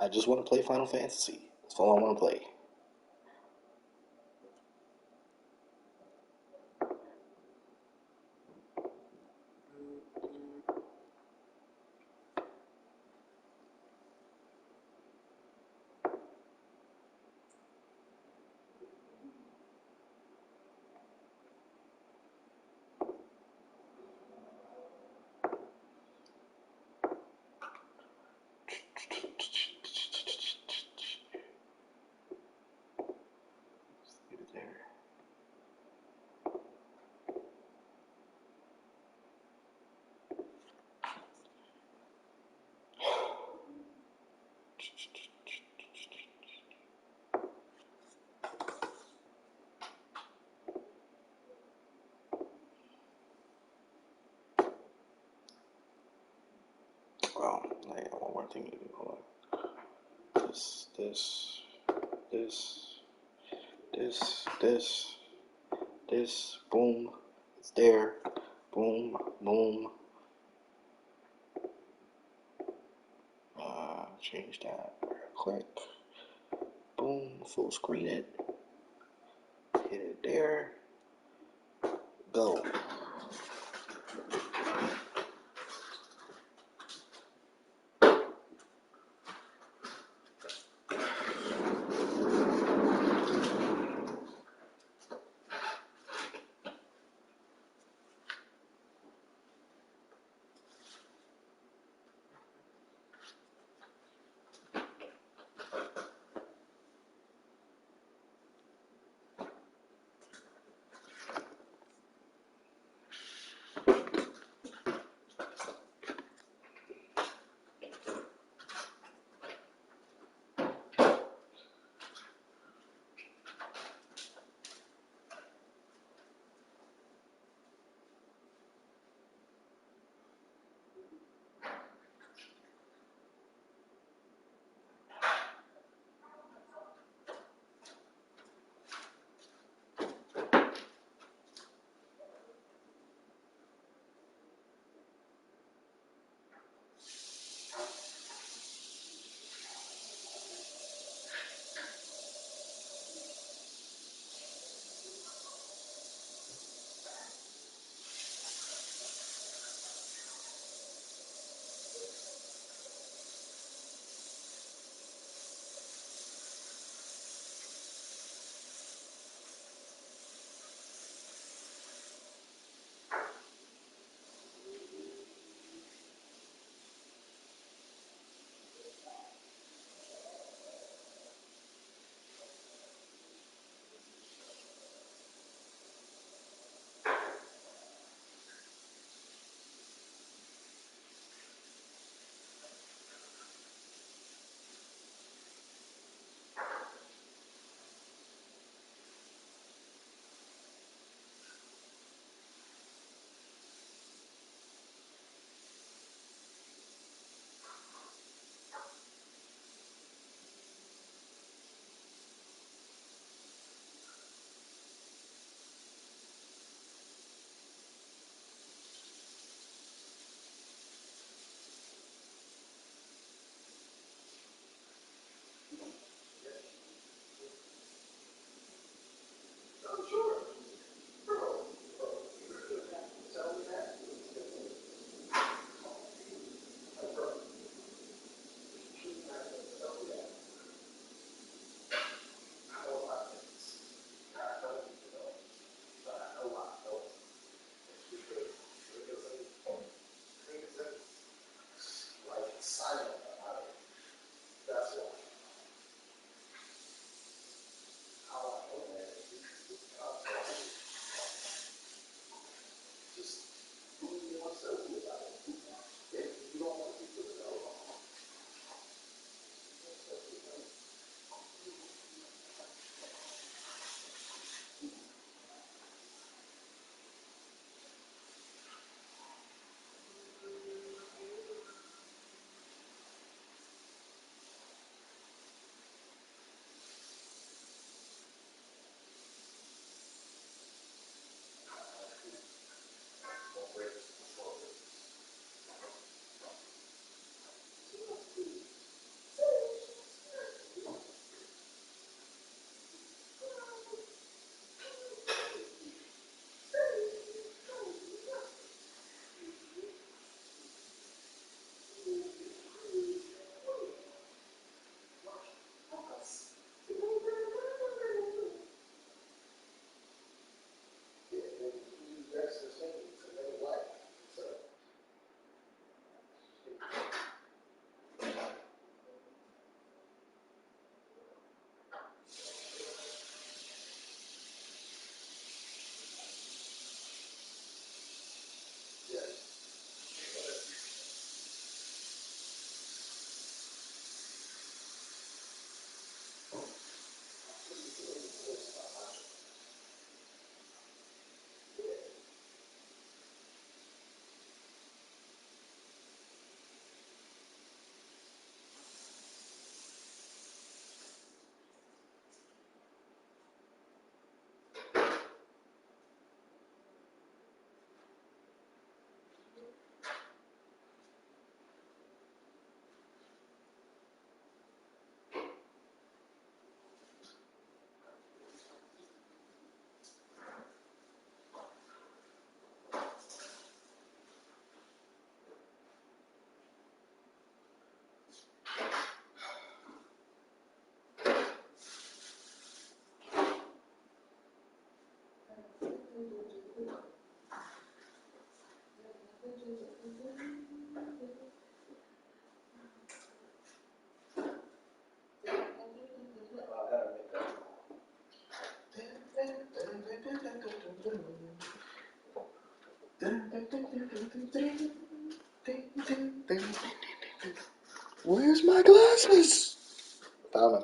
I just want to play Final Fantasy. That's all I want to play. Leave it there. Well, I got one more thing to do. Hold on. This, this, boom. It's there. Boom, boom. Change that real quick. Boom, full screen it. Hit it there. Go. Where's my glasses? Found them.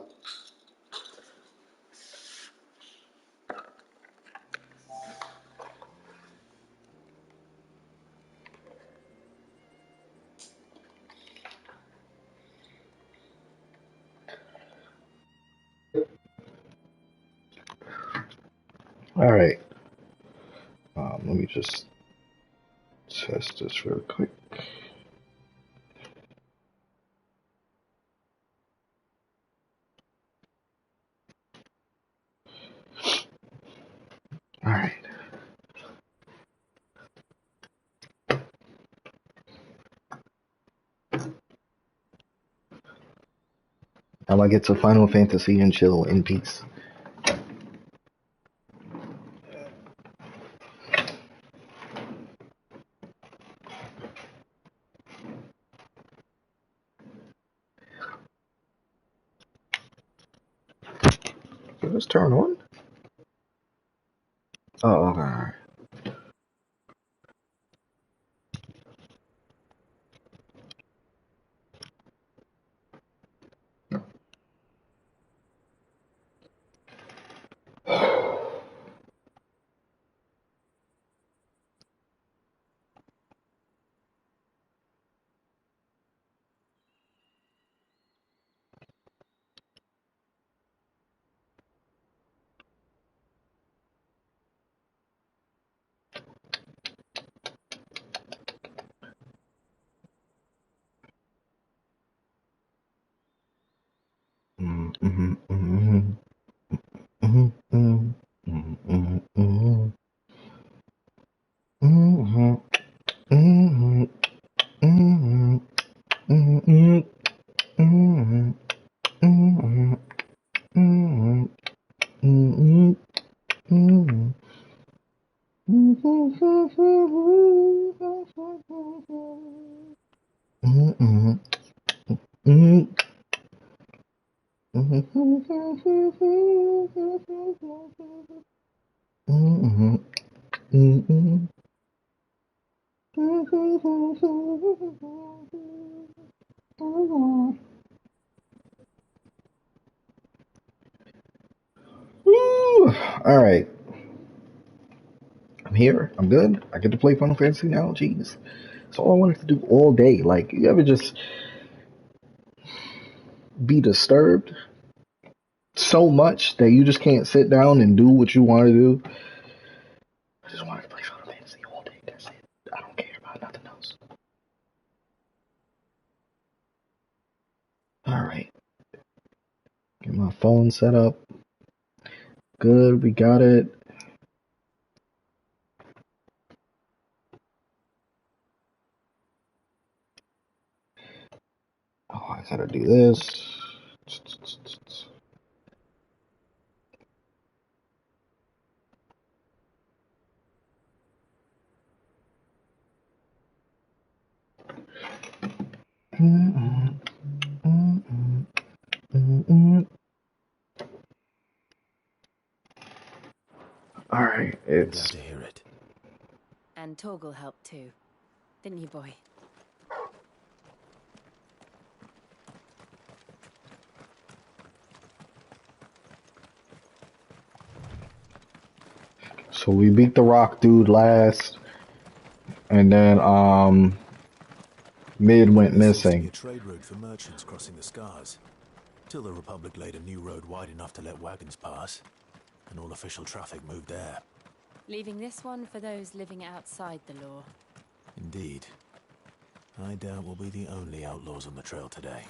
All right. Let me just test this real quick. All right. Now I get to Final Fantasy and chill in peace. Did this turn on? Oh, okay. All right. All right. I'm here. I'm good. I get to play Final Fantasy now. Jeez. That's all I wanted to do all day. Like, you ever just be disturbed so much that you just can't sit down and do what you want to do? I just wanted to play Final Fantasy all day. That's it. I don't care about nothing else. All right. Get my phone set up. Good. We got it. Oh, I gotta do this. All right, it's. Glad to hear it. And Torgal helped too, didn't you, boy? So we beat the rock dude last, and then Mid went missing. A trade route for merchants crossing the Scars, till the Republic laid a new road wide enough to let wagons pass, and all official traffic moved there. Leaving this one for those living outside the law. Indeed. I doubt we'll be the only outlaws on the trail today.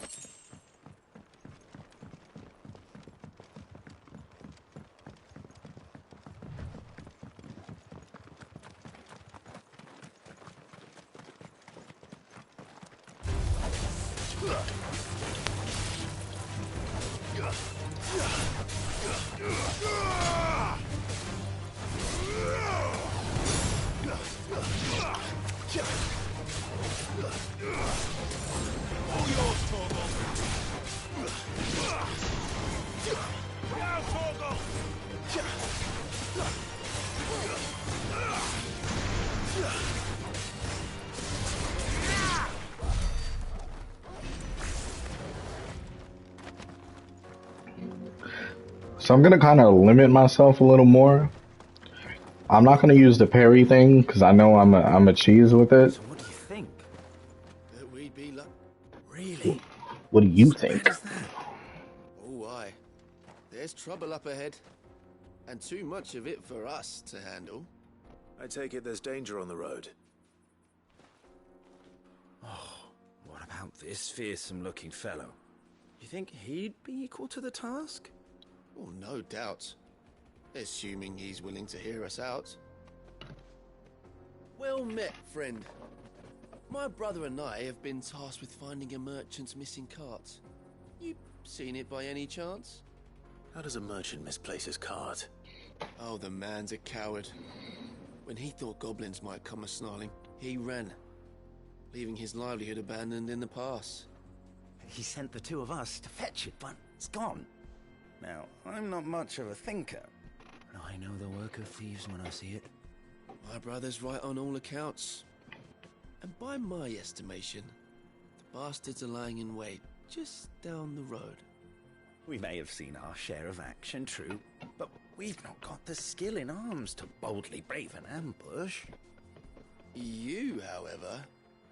So I'm gonna kind of limit myself a little more. I'm not gonna use the parry thing because I know I'm a cheese with it. So what do you think? That we'd be like... Really? What do you So think? bad as that? Oh, aye. There's trouble up ahead. And too much of it for us to handle. I take it there's danger on the road. What about this fearsome-looking fellow? You think he'd be equal to the task? Oh, no doubt. Assuming he's willing to hear us out. Well met, friend. My brother and I have been tasked with finding a merchant's missing cart. You seen it by any chance? How does a merchant misplace his cart? Oh, the man's a coward. When he thought goblins might come a-snarling, he ran, leaving his livelihood abandoned in the pass. He sent the two of us to fetch it, but it's gone. Now, I'm not much of a thinker, but I know the work of thieves when I see it. My brother's right on all accounts. And by my estimation, the bastards are lying in wait just down the road. We may have seen our share of action, true, but we've not got the skill in arms to boldly brave an ambush. You, however,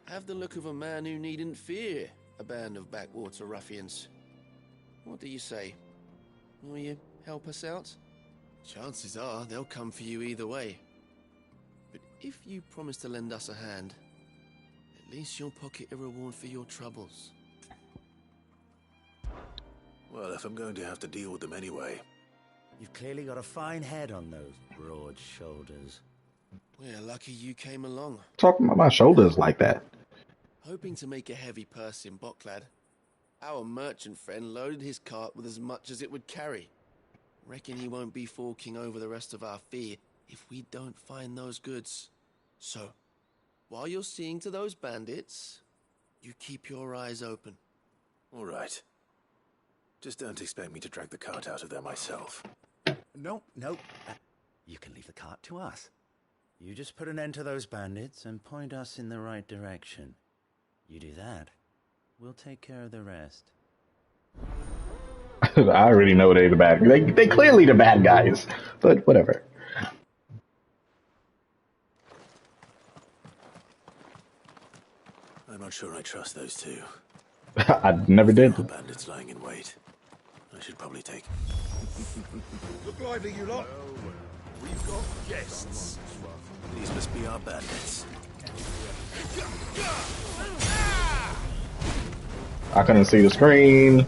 have the look of a man who needn't fear a band of backwater ruffians. What do you say? Will you help us out? Chances are they'll come for you either way. But if you promise to lend us a hand, at least you'll pocket a reward for your troubles. Well, if I'm going to have to deal with them anyway. You've clearly got a fine head on those broad shoulders. We're lucky you came along. Talking about my shoulders like that. Hoping to make a heavy purse in Bocklad, our merchant friend loaded his cart with as much as it would carry. Reckon he won't be forking over the rest of our fee if we don't find those goods. So, while you're seeing to those bandits, you keep your eyes open. All right. Just don't expect me to drag the cart out of there myself. Nope. You can leave the cart to us. You just put an end to those bandits and point us in the right direction. You do that, we'll take care of the rest. I already know they're the bad. They clearly the bad guys, but whatever. I'm not sure I trust those two. I never There did. are bandits lying in wait. I should probably take... Look lively, you lot. We've got guests. These must be our bandits. I couldn't see the screen.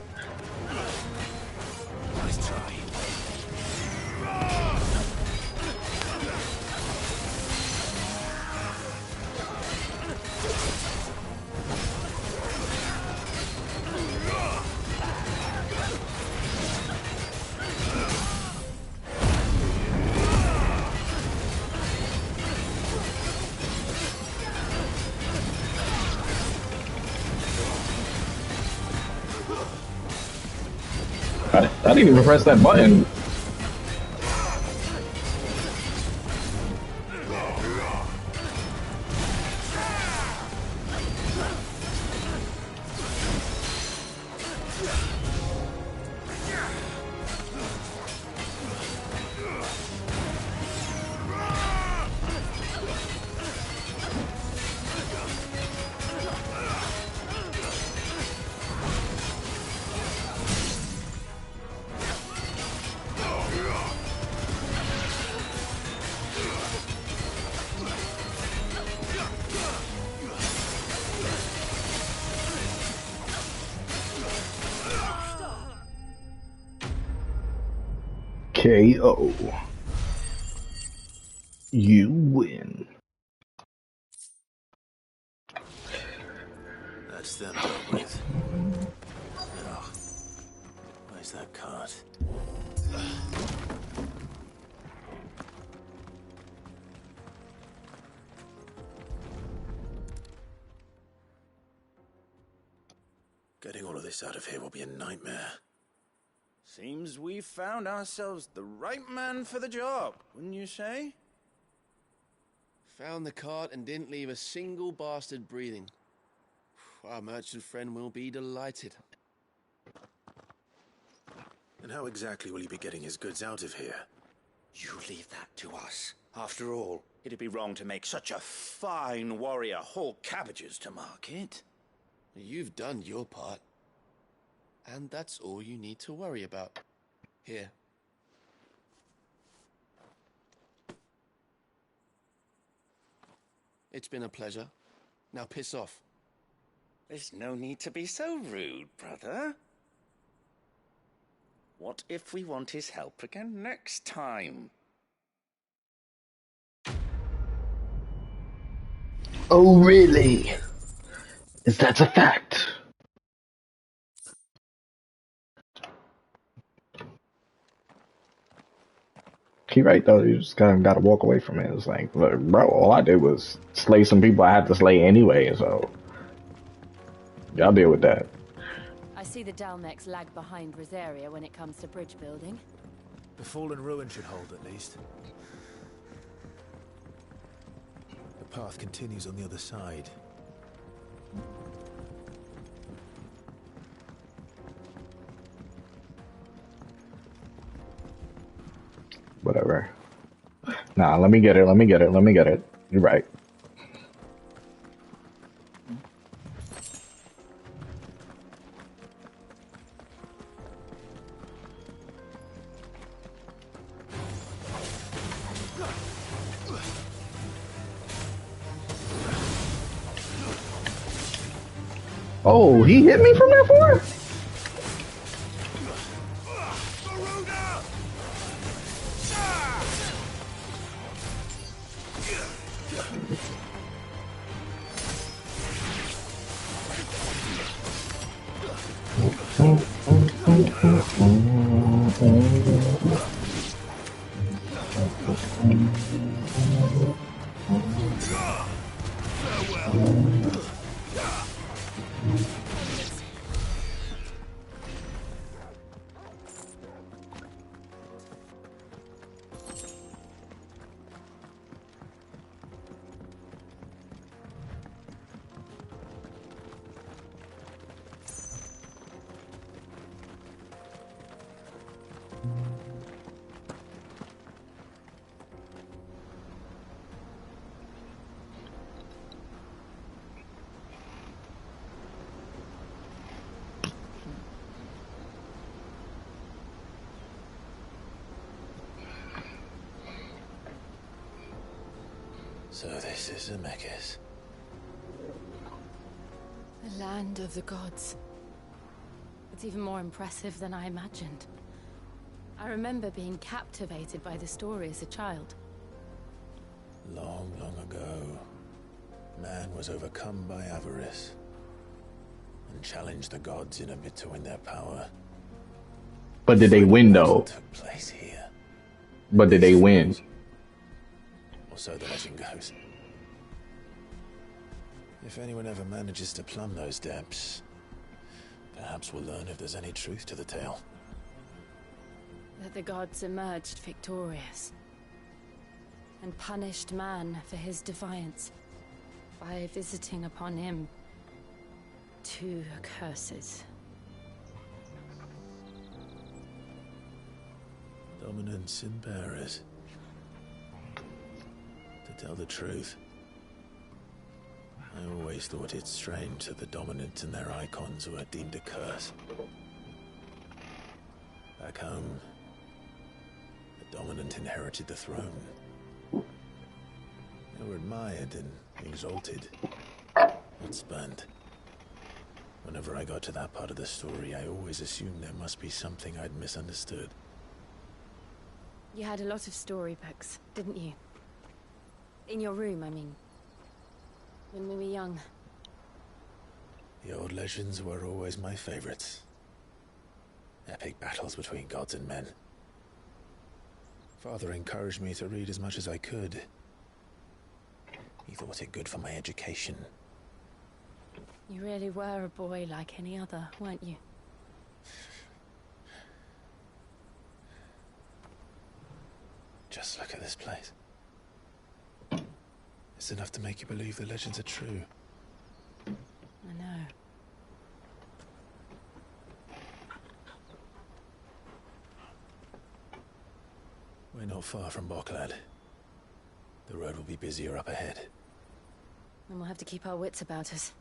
Nice try. I didn't even press that button. KO. You win. That's them dealt with. Now, where's that cart? Getting all of this out of here will be a nightmare. Seems we've found ourselves the right man for the job, wouldn't you say? Found the cart and didn't leave a single bastard breathing. Our merchant friend will be delighted. And how exactly will he be getting his goods out of here? You leave that to us. After all, it'd be wrong to make such a fine warrior haul cabbages to market. You've done your part. And that's all you need to worry about. Here. It's been a pleasure. Now piss off. There's no need to be so rude, brother. What if we want his help again next time? Oh, really? Is that a fact? He right though. You just kind of got to walk away from it. It's like, look, bro, all I did was slay some people I had to slay anyway. So y'all deal with that. I see the Dalmex lag behind Rosaria when it comes to bridge building. The fallen ruin should hold at least. The path continues on the other side. Whatever. Nah, let me get it. Let me get it. Let me get it. You're right. Oh, he hit me from that far? So this is Zemeckis. The land of the gods. It's even more impressive than I imagined. I remember being captivated by the story as a child. Long, long ago, man was overcome by avarice and challenged the gods in a bid to win their power. But did they win though? Took place here. But did they win? Or so the legend goes. If anyone ever manages to plumb those depths, perhaps we'll learn if there's any truth to the tale. That the gods emerged victorious and punished man for his defiance by visiting upon him 2 curses. Dominance in bearers. To tell the truth, I always thought it strange that the dominant and their icons were deemed a curse. Back home, the dominant inherited the throne. They were admired and exalted, not spurned. Whenever I got to that part of the story, I always assumed there must be something I'd misunderstood. You had a lot of storybooks, didn't you? In your room, I mean. When we were young. The old legends were always my favorites. Epic battles between gods and men. Father encouraged me to read as much as I could. He thought it good for my education. You really were a boy like any other, weren't you? Just look at this place. It's enough to make you believe the legends are true. I know. We're not far from Boklad. The road will be busier up ahead. And we'll have to keep our wits about us.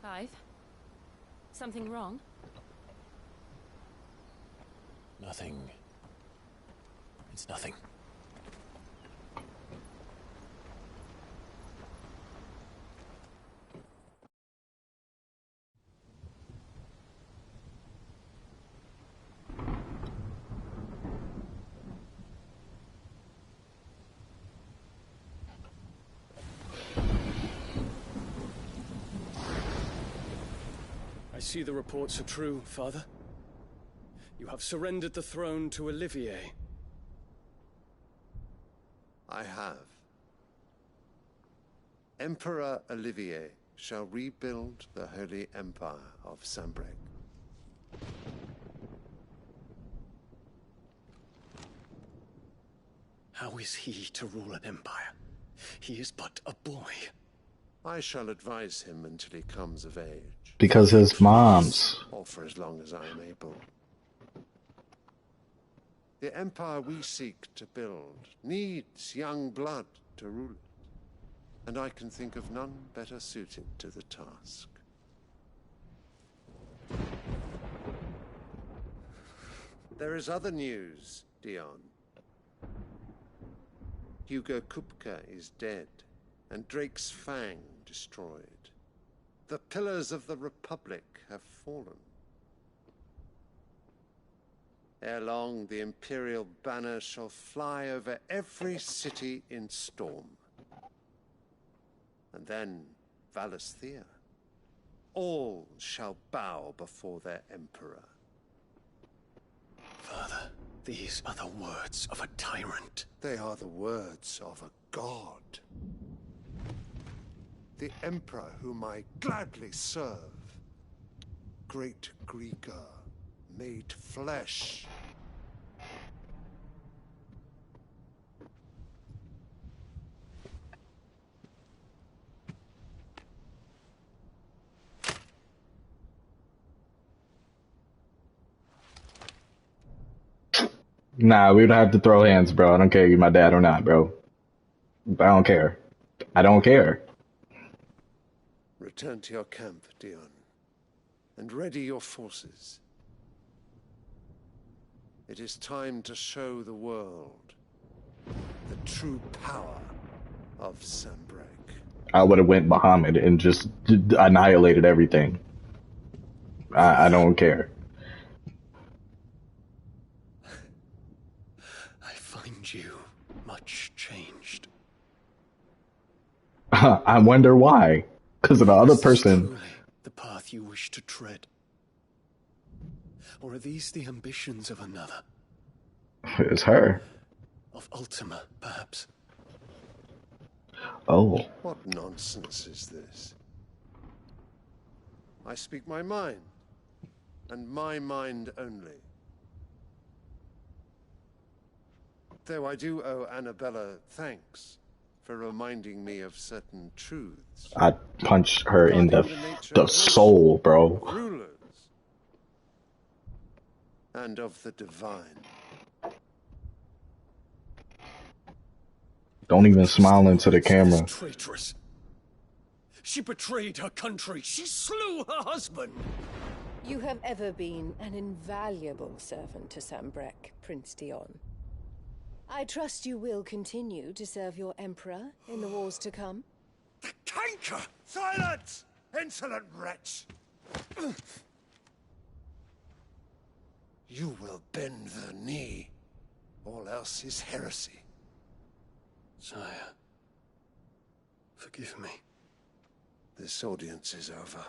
Clive? Something wrong? Nothing. It's nothing. I see the reports are true, Father. You have surrendered the throne to Olivier. I have. Emperor Olivier shall rebuild the Holy Empire of Sanbreque. How is he to rule an empire? He is but a boy. I shall advise him until he comes of age. Because his mom's. Or for as long as I am able. The empire we seek to build needs young blood to rule it. And I can think of none better suited to the task. There is other news, Dion. Hugo Kupka is dead, and Drake's Fang destroyed. The pillars of the Republic have fallen. Ere long, the Imperial banner shall fly over every city in Storm. And then, Valisthea. All shall bow before their Emperor. Father, these are the words of a tyrant. They are the words of a god. The Emperor whom I gladly serve. Great Greeker, made flesh. Nah, we don't have to throw hands, bro. I don't care if you're my dad or not, bro. I don't care. I don't care. Return to your camp, Dion, and ready your forces. It is time to show the world the true power of Sanbreque. I would have went Muhammad and just annihilated everything. I don't care. I find you much changed. I wonder why. Because of the other Is this person. truly the path you wish to tread? Or are these the ambitions of another? It's her. Of Ultima, perhaps? Oh. What nonsense is this? I speak my mind, and my mind only. Though I do owe Annabella thanks for reminding me of certain truths. I punched her in regarding the nature the of soul, bro. rulers, and of the divine. Don't even smile into the This camera. traitress. She betrayed her country. She slew her husband. You have ever been an invaluable servant to Sanbreque, Prince Dion. I trust you will continue to serve your Emperor in the wars to come. The canker! Silence! Insolent wretch! You will bend the knee. All else is heresy. Sire, forgive me. This audience is over.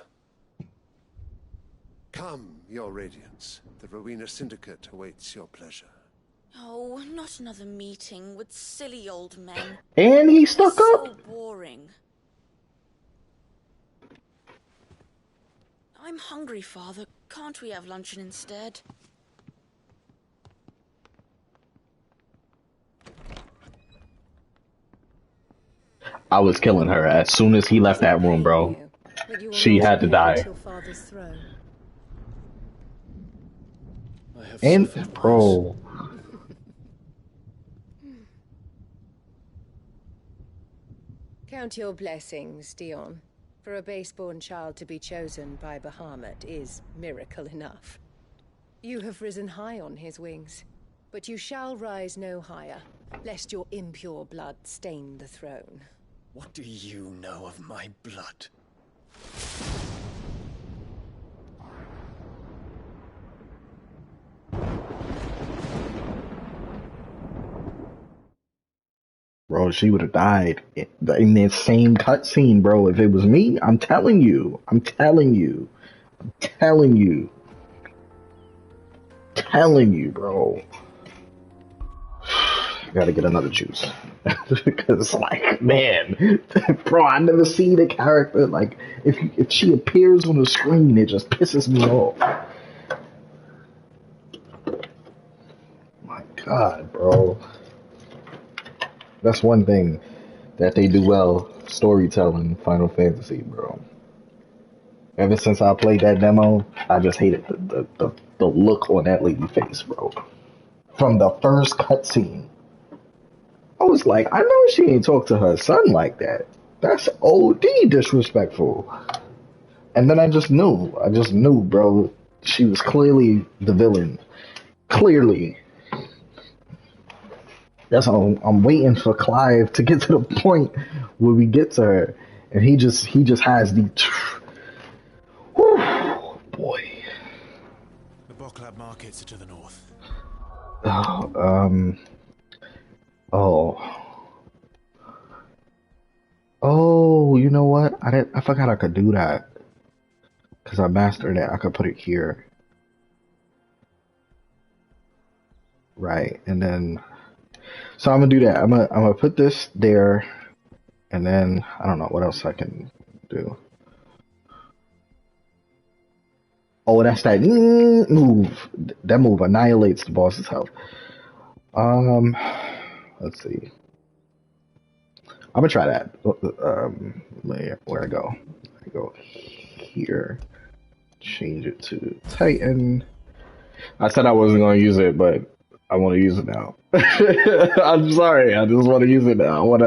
Come, your radiance. The Rowena Syndicate awaits your pleasure. Oh, not another meeting with silly old men. And he They're stuck so up. boring. I'm hungry, Father. Can't we have luncheon instead? I was killing her as soon as he left that room, bro. She had to die. I have And suffered worse. bro, Count your blessings, Dion. For a base-born child to be chosen by Bahamut is miracle enough. You have risen high on his wings, but you shall rise no higher, lest your impure blood stain the throne. What do you know of my blood? bro, she would have died in that same cutscene, bro. If it was me, I'm telling you, bro. I gotta get another juice because, like, man, bro, I never seen a character like if she appears on the screen, it just pisses me off. My God, bro. That's one thing that they do well, storytelling, Final Fantasy, bro. Ever since I played that demo, I just hated the look on that lady face, bro. From the first cutscene, I was like, I know she ain't talk to her son like that. That's OD disrespectful. And then I just knew, bro. She was clearly the villain. Clearly. That's how I'm waiting for Clive to get to the point where we get to her, and he just has the. Whew, boy. The Boklab markets are to the north. Oh, you know what? I forgot I could do that because I mastered it. I could put it here, right? And then, so I'm gonna do that. I'm gonna put this there, and then I don't know what else I can do. Oh, that's that move. That move annihilates the boss's health. Let's see. I'm gonna try that. Where I go? I go here. Change it to Titan. I said I wasn't gonna use it, but I want to use it now. I'm sorry. I just want to use it now. I want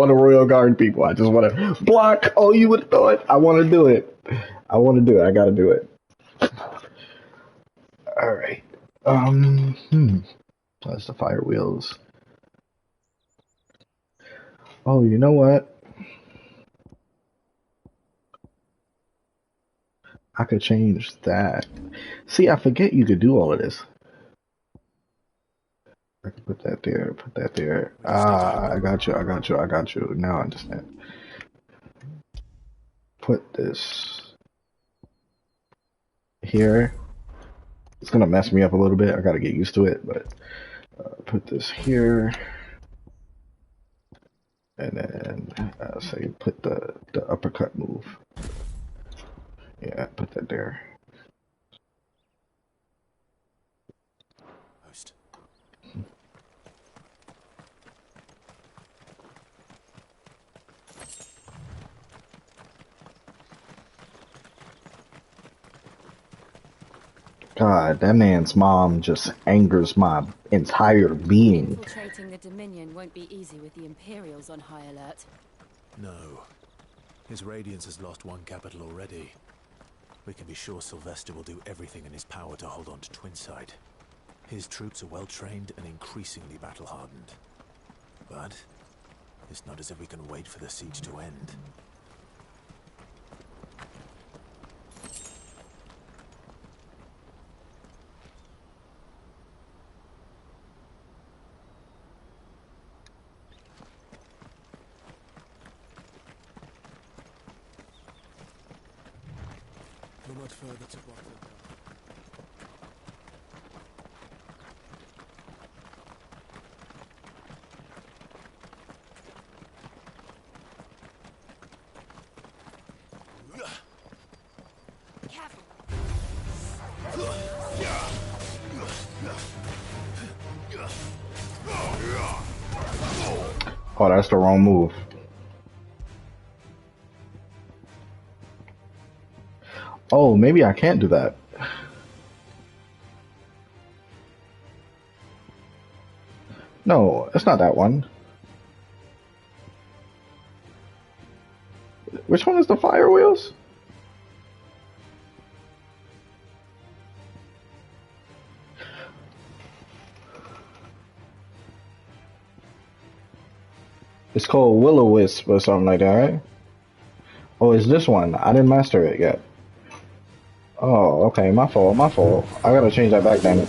to Royal Guard people. I just want to block. Oh, you would throw it. I want to do it. I gotta do it. All right. That's the fire wheels. Oh, you know what? I could change that. See, I forget you could do all of this. I can put that there, put that there. I got you. Now I understand. Put this here. It's gonna mess me up a little bit. I gotta get used to it, but put this here. And then say put the uppercut move. Yeah, put that there. Host. God, that man's mom just angers my entire being. Infiltrating the Dominion won't be easy with the Imperials on high alert. No. His Radiance has lost one capital already. We can be sure Sylvester will do everything in his power to hold on to Twinside. His troops are well trained and increasingly battle-hardened. But it's not as if we can wait for the siege to end. Go much further to Boklab. Oh, that's the wrong move. Oh, maybe I can't do that. No, it's not that one. Which one is the fire wheels? It's called Will-O-Wisp or something like that, right? Oh, it's this one. I didn't master it yet. Oh, okay. My fault. My fault. I gotta change that back then.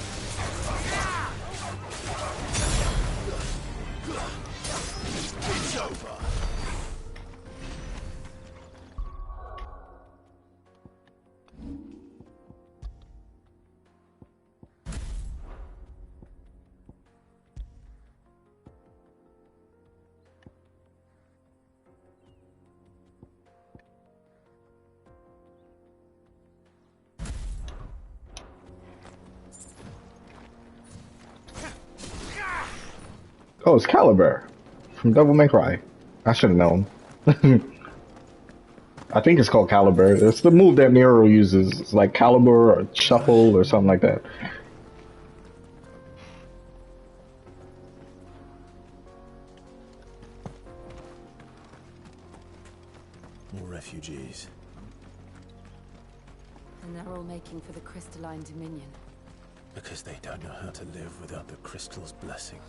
Oh, it's Caliber from Devil May Cry. I should have known. I think it's called Caliber. It's the move that Nero uses. It's like Caliber or Shuffle or something like that. More refugees. And they're all making for the crystalline dominion. Because they don't know how to live without the crystal's blessing.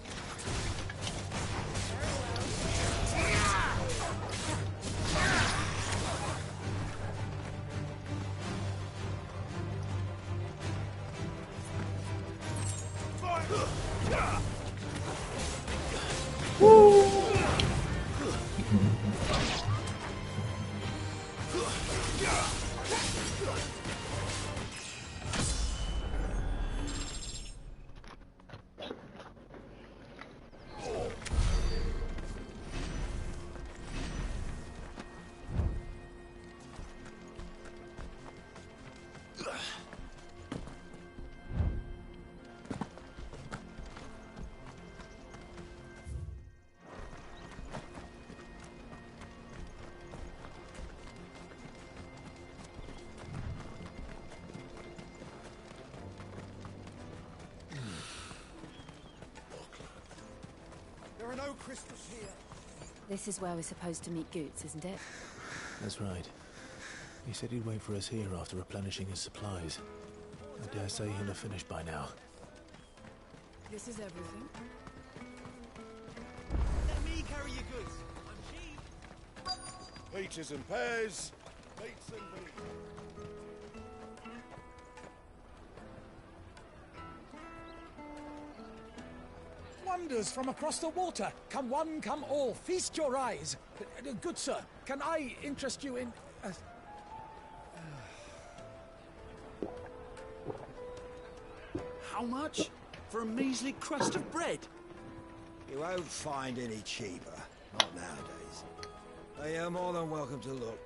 There are no crystals here. This is where we're supposed to meet Goots, isn't it? That's right. He said he'd wait for us here after replenishing his supplies. I dare say he'll have finished by now. This is everything. Let me carry your goods. I'm cheap. Peaches and pears, meats and beef. Wonders from across the water. Come one, come all. Feast your eyes. Good sir, can I interest you in... How much? For a measly crust of bread? You won't find any cheaper. Not nowadays. But you're more than welcome to look.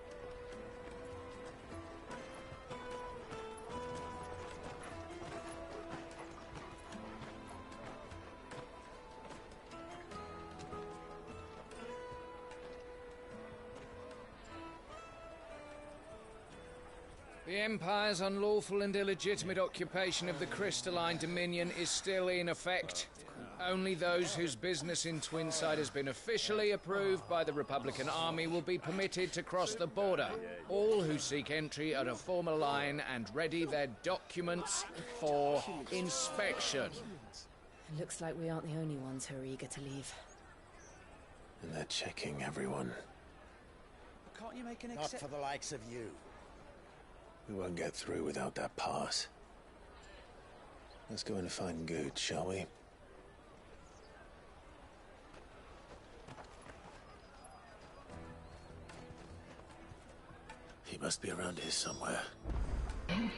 The Empire's unlawful and illegitimate occupation of the crystalline dominion is still in effect. Only those whose business in Twinside has been officially approved by the Republican Army will be permitted to cross the border. All who seek entry are to form a line and ready their documents for inspection. It looks like we aren't the only ones who are eager to leave. And they're checking everyone. Can't you make an Not for the likes of you. We won't get through without that pass. Let's go and find Good, shall we? He must be around here somewhere. Come,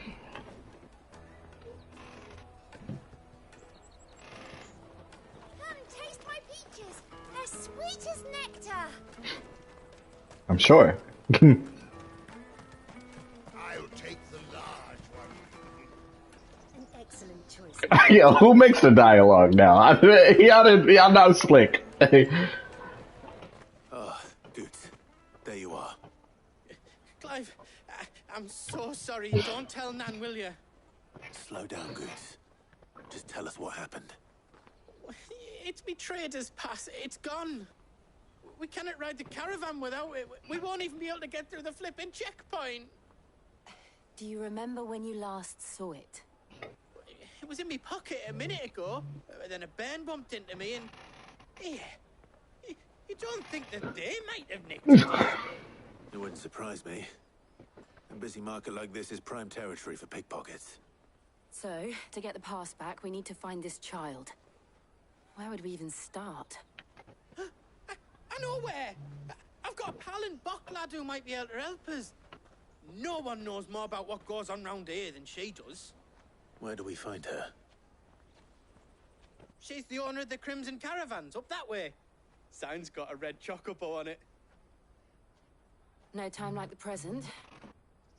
taste my peaches. They're sweet as nectar. I'm sure. I'll take the large one. An excellent choice. Yo, who makes the dialogue now? I'm not slick. Ah, Good. There you are. I'm so sorry. Don't tell Nan, will you? Slow down, Goose. Just tell us what happened. It's me trader's pass. It's gone. We cannot ride the caravan without it. We won't even be able to get through the flipping checkpoint. Do you remember when you last saw it? It was in my pocket a minute ago. Then a bairn bumped into me and... Yeah. You don't think that they might have nicked it? It wouldn't surprise me. A busy market like this is prime territory for pickpockets. So, to get the pass back, we need to find this child. Where would we even start? I know where! I've got a pal in Bocklad who might be able to help us. No one knows more about what goes on round here than she does. Where do we find her? She's the owner of the Crimson Caravans, up that way. Sign's got a red chocobo on it. No time like the present.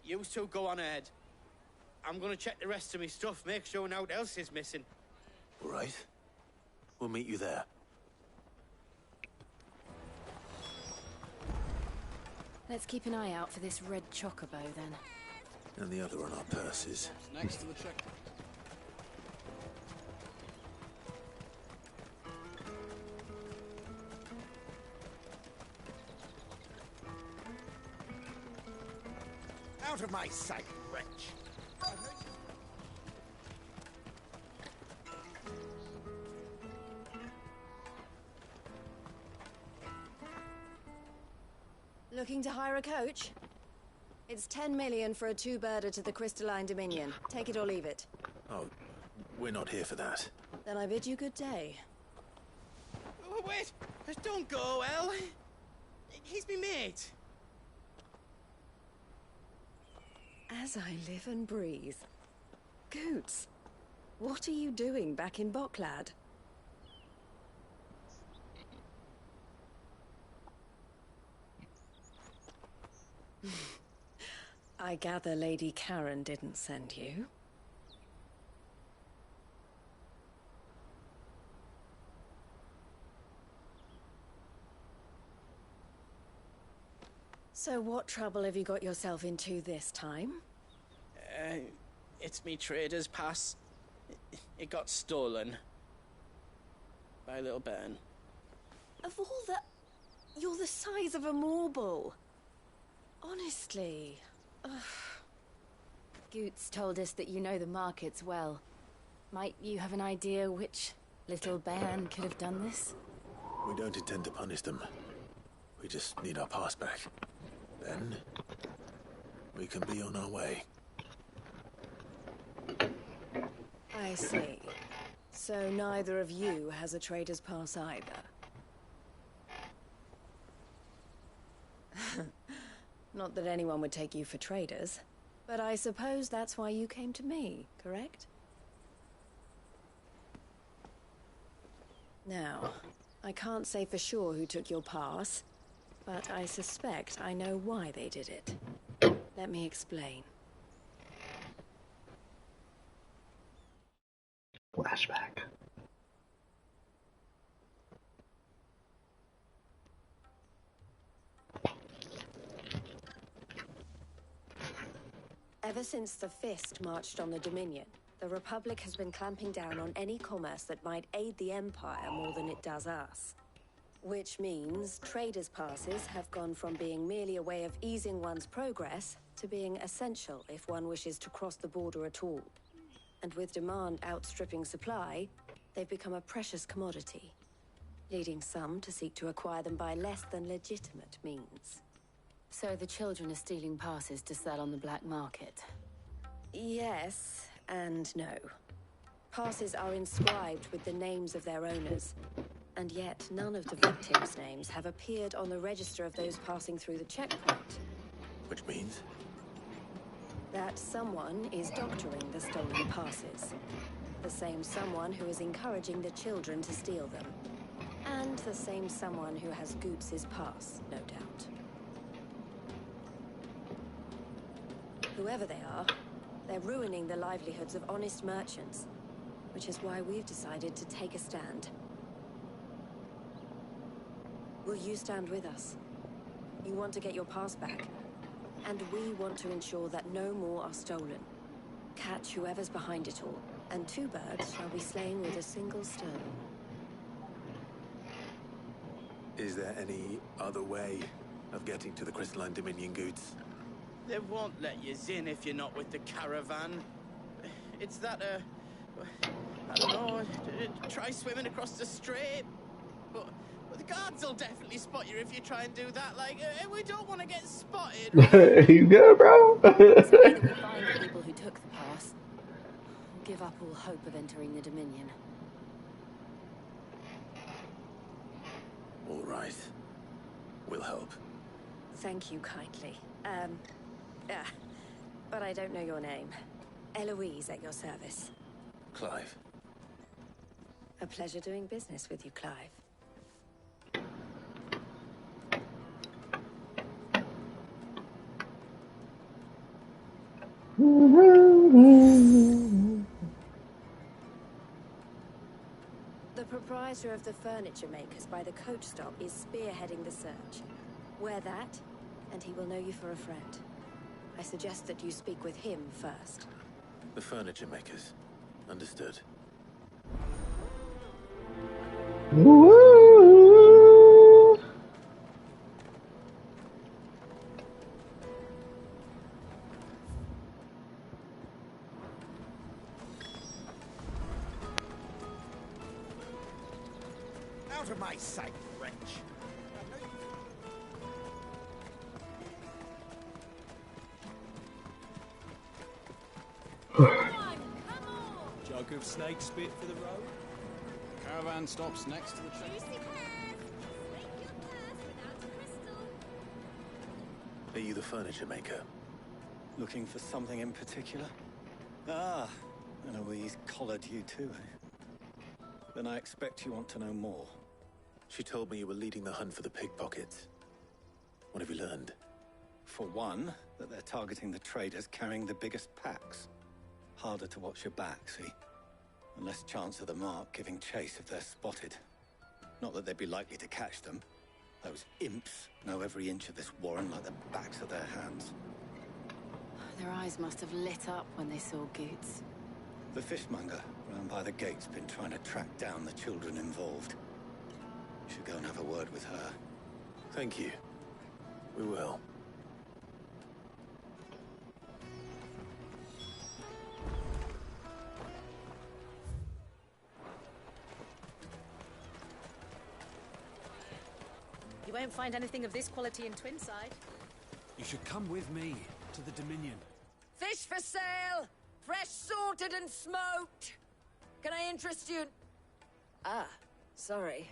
You two go on ahead. I'm gonna check the rest of my stuff, make sure nothing else is missing. All right. We'll meet you there. Let's keep an eye out for this red chocobo, then. And the other on our purses. It's next to the checkpoint. Out of my sight, wretch! Looking to hire a coach? It's 10 million for a two-birder to the Crystalline Dominion. Take it or leave it. Oh, we're not here for that. Then I bid you good day. Oh, wait! Don't go, El! He's me mate. As I live and breathe. Goots, what are you doing back in Bocklad? I gather Lady Karen didn't send you. So what trouble have you got yourself into this time? It's me trader's pass. It got stolen. By a little bairn. Of all the... You're the size of a marble. Honestly. Ugh. Goots told us that you know the markets well. Might you have an idea which little bairn could have done this? We don't intend to punish them. We just need our pass back. Then we can be on our way. I see. So neither of you has a trader's pass either. Not that anyone would take you for traders, but I suppose that's why you came to me, correct? Now, I can't say for sure who took your pass, but I suspect I know why they did it. Let me explain. Flashback. Ever since the Fist marched on the Dominion, the Republic has been clamping down on any commerce that might aid the Empire more than it does us. Which means traders' passes have gone from being merely a way of easing one's progress to being essential if one wishes to cross the border at all. And with demand outstripping supply, they've become a precious commodity, leading some to seek to acquire them by less than legitimate means. So the children are stealing passes to sell on the black market? Yes and no. Passes are inscribed with the names of their owners, and yet none of the victims' names have appeared on the register of those passing through the checkpoint. Which means? That someone is doctoring the stolen passes. The same someone who is encouraging the children to steal them. And the same someone who has Goots' pass, no doubt. Whoever they are, they're ruining the livelihoods of honest merchants, which is why we've decided to take a stand. Will you stand with us? You want to get your pass back? And we want to ensure that no more are stolen. Catch whoever's behind it all, and 2 birds shall be slain with a single stone. Is there any other way of getting to the Crystalline Dominion goods? They won't let you in if you're not with the caravan. It's that, I don't know, try swimming across the strait. But the guards will definitely spot you if you try and do that. Like, we don't want to get spotted. You good, bro? It's either we find the people who took the pass, or give up all hope of entering the Dominion. All right. We'll help. Thank you kindly. But I don't know your name. Eloise at your service. Clive. A pleasure doing business with you, Clive. The proprietor of the furniture makers by the coach stop is spearheading the search. Wear that, and he will know you for a friend. I suggest that you speak with him first. The furniture makers. Understood. Out of my sight, wretch. Jug of snake spit for the road. Caravan stops next to the train. Are you the furniture maker? Looking for something in particular? Ah, Eloise collared you too, eh? Then I expect you want to know more. She told me you were leading the hunt for the pickpockets. What have you learned? For one, that they're targeting the traders carrying the biggest packs. Harder to watch your back, see? And less chance of the mark giving chase if they're spotted. Not that they'd be likely to catch them. Those imps know every inch of this warren like the backs of their hands. Their eyes must have lit up when they saw Goots. The fishmonger round by the gate's been trying to track down the children involved. You should go and have a word with her. Thank you. We will. You won't find anything of this quality in Twinside. You should come with me to the Dominion. Fish for sale! Fresh salted and smoked! Can I interest you? Ah, sorry.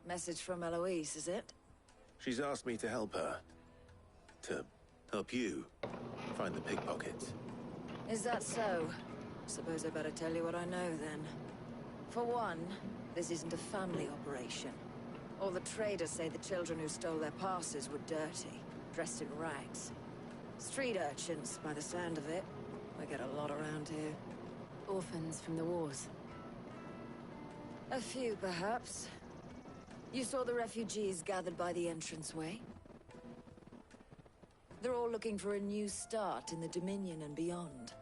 Message from Eloise, is it? She's asked me to help her. To help you find the pickpockets. Is that so? Suppose I better tell you what I know, then. For one, this isn't a family operation. All the traders say the children who stole their passes were dirty, dressed in rags. Street urchins, by the sound of it. We get a lot around here. Orphans from the wars. A few, perhaps. You saw the refugees gathered by the entranceway? They're all looking for a new start in the Dominion and beyond.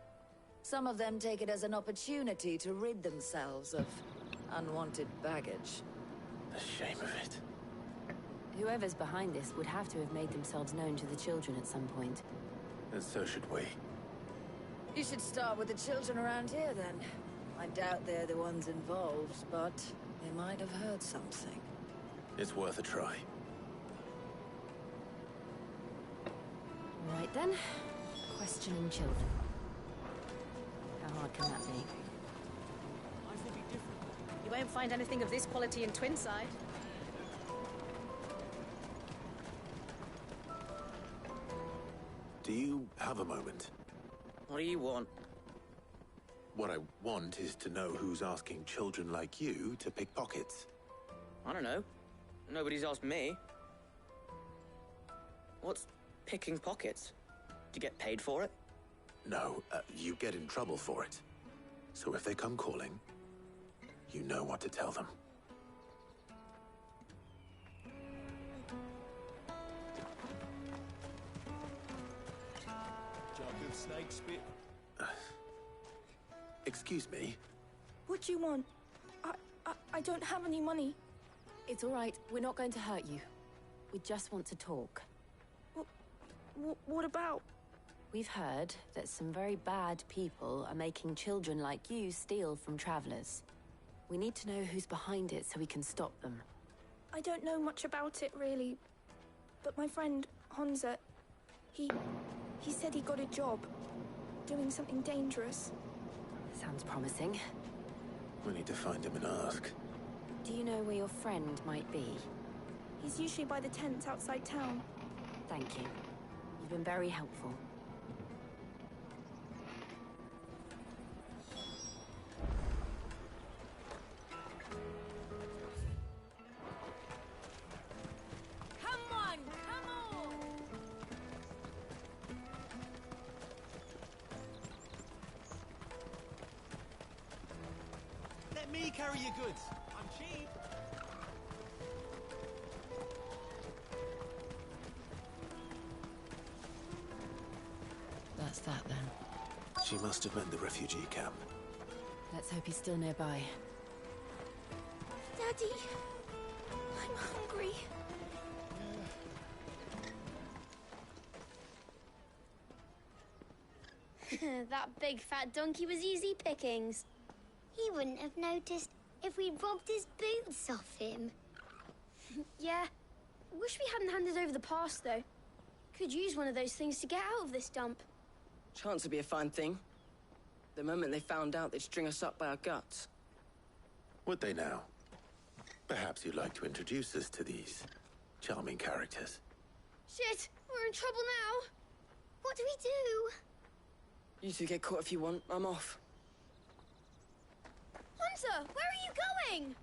Some of them take it as an opportunity to rid themselves of unwanted baggage. The shame of it. Whoever's behind this would have to have made themselves known to the children at some point. And so should we. You should start with the children around here, then. I doubt they're the ones involved, but they might have heard something. It's worth a try. Right then. Questioning children. How hard can that be? You won't find anything of this quality in Twinside. Do you have a moment? What do you want? What I want is to know who's asking children like you to pick pockets. I don't know. Nobody's asked me. What's picking pockets? Do you get paid for it? No, you get in trouble for it. So if they come calling, you know what to tell them. Jug of snake spit. Excuse me? What do you want? I don't have any money. It's all right. We're not going to hurt you. We just want to talk. What about? We've heard that some very bad people are making children like you steal from travelers. We need to know who's behind it so we can stop them. I don't know much about it, really. But my friend, Honza, he said he got a job. Doing something dangerous. Sounds promising. We need to find him and ask. Do you know where your friend might be? He's usually by the tents outside town. Thank you. You've been very helpful. Let me carry your goods. I'm cheap. That's that then. She must have been the refugee camp. Let's hope he's still nearby. Daddy, I'm hungry. That big fat donkey was easy pickings. He wouldn't have noticed if we'd robbed his boots off him. Yeah. Wish we hadn't handed over the pass, though. Could use one of those things to get out of this dump. Chance would be a fine thing. The moment they found out, they'd string us up by our guts. Would they now? Perhaps you'd like to introduce us to these charming characters. Shit, we're in trouble now. What do we do? You two get caught if you want. I'm off. Hunter, where are you going?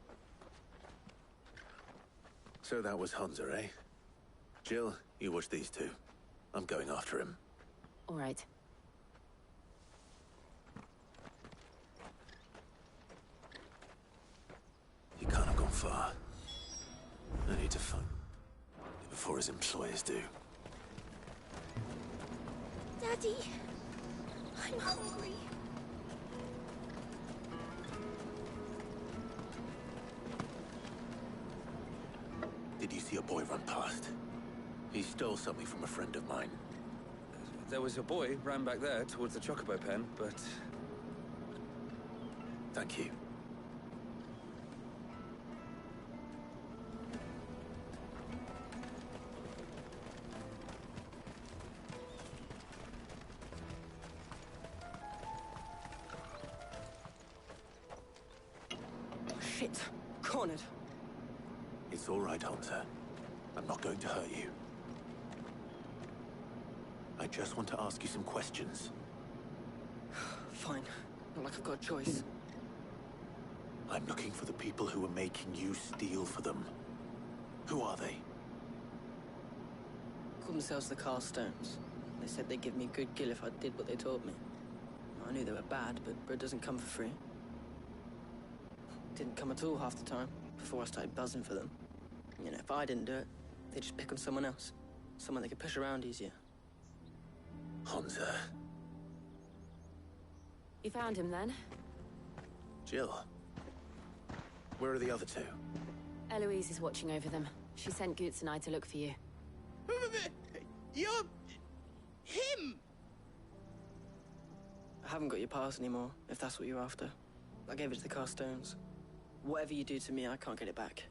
So that was Hunter, eh? Jill, you watch these two. I'm going after him. All right. He can't have gone far. I need to find him before his employers do. Daddy, I'm hungry. Did you see a boy run past? He stole something from a friend of mine. There was a boy ran back there towards the chocobo pen, but... Thank you. Shit. Cornered. It's all right, Hunter. I'm not going to hurt you. I just want to ask you some questions. Fine. Not like I've got a choice. I'm looking for the people who are making you steal for them. Who are they? Call themselves the Carstones. They said they'd give me a good gill if I did what they taught me. I knew they were bad, but bread doesn't come for free. Didn't come at all half the time, before I started buzzing for them. You know, if I didn't do it, they'd just pick on someone else. Someone they could push around easier. Hunter. You found him then? Jill. Where are the other two? Eloise is watching over them. She sent Goots and I to look for you. You're... him! I haven't got your pass anymore, if that's what you're after. I gave it to the Carstones. Whatever you do to me, I can't get it back.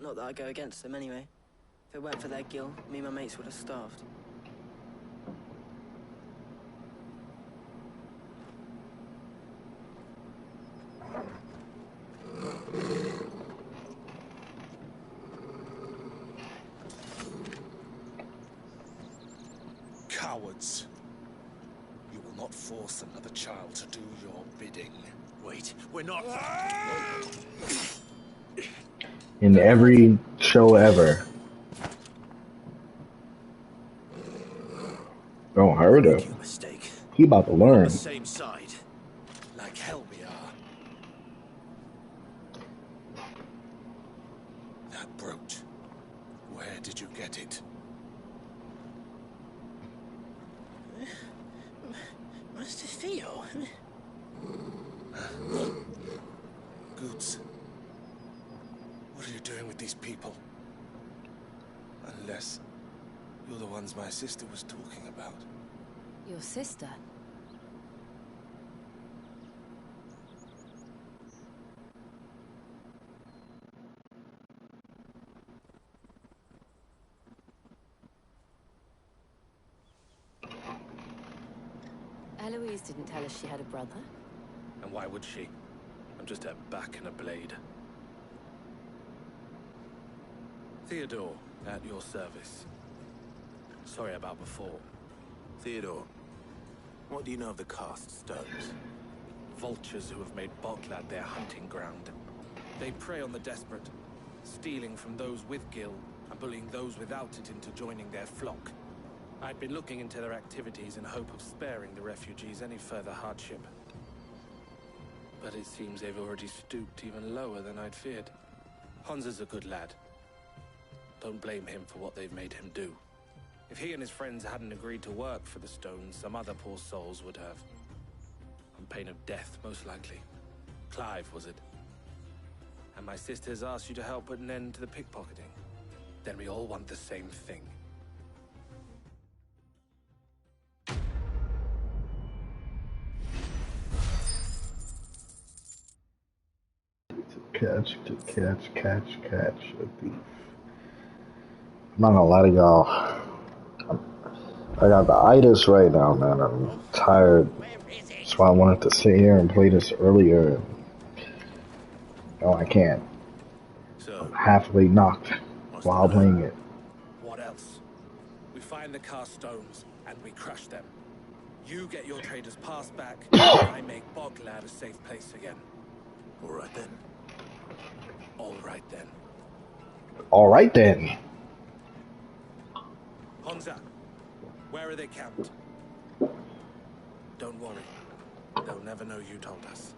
Not that I go against them anyway. If it weren't for their guild, me and my mates would have starved. Cowards. You will not force another child to do your bidding. Wait, we're not... In every show ever. Don't hurt him. He about to learn. Same side. Like hell we are. That brooch. Where did you get it? You're the ones my sister was talking about. Your sister? Eloise didn't tell us she had a brother. And why would she? I'm just her back and a blade. Theodore, at your service. Sorry about before. Theodore, what do you know of the cast stones? Vultures who have made Boklad their hunting ground. They prey on the desperate, stealing from those with gil and bullying those without it into joining their flock. I'd been looking into their activities in hope of sparing the refugees any further hardship. But it seems they've already stooped even lower than I'd feared. Hansa's a good lad. Don't blame him for what they've made him do. If he and his friends hadn't agreed to work for the stones, some other poor souls would have. On pain of death, most likely. Clive, was it? And my sisters asked you to help put an end to the pickpocketing. Then we all want the same thing. Catch a thief. I'm not gonna lie to y'all. I got the itis right now, man. I'm tired. That's why I wanted to sit here and play this earlier. No, I can't. I'm halfway knocked while playing it. What else? We find the cast stones and we crush them. You get your traders pass back, and I make Boglad a safe place again. All right then. All right then. All right then. Hansa, where are they camped? Don't worry. They'll never know you told us.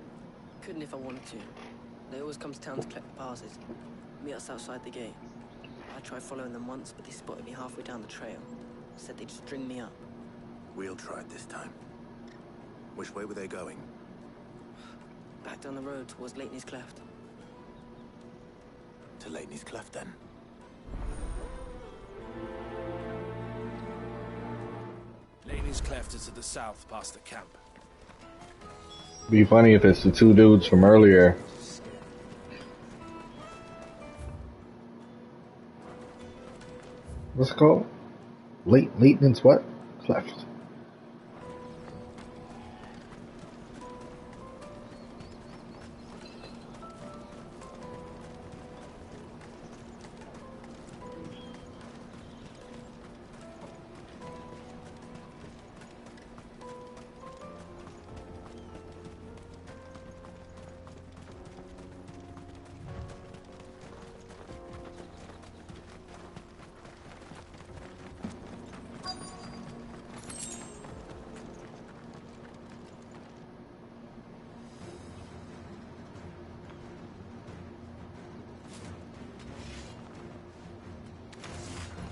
Couldn't if I wanted to. They always come to town to collect the passes. Meet us outside the gate. I tried following them once, but they spotted me halfway down the trail. Said they'd string me up. We'll try it this time. Which way were they going? Back down the road towards Lateney's Cleft. To Lateney's Cleft, then. Lateney's Cleft is to the south, past the camp. Be funny if it's the two dudes from earlier. What's it called? Leighton's what? Cleft.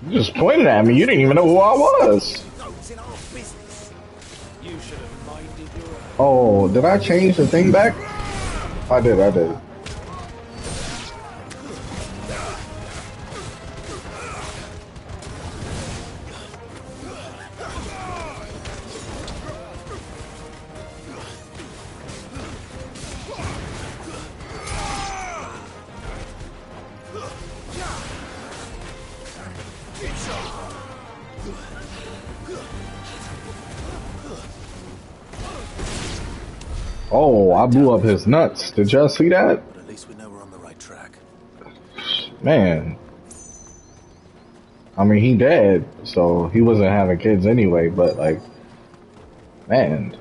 You just pointed at me. You didn't even know who I was. Oh, did I change the thing back? I did. Oh, I blew up his nuts. Did y'all see that? But at least we know we're on the right track. Man. I mean, he dead, so he wasn't having kids anyway, but like, man.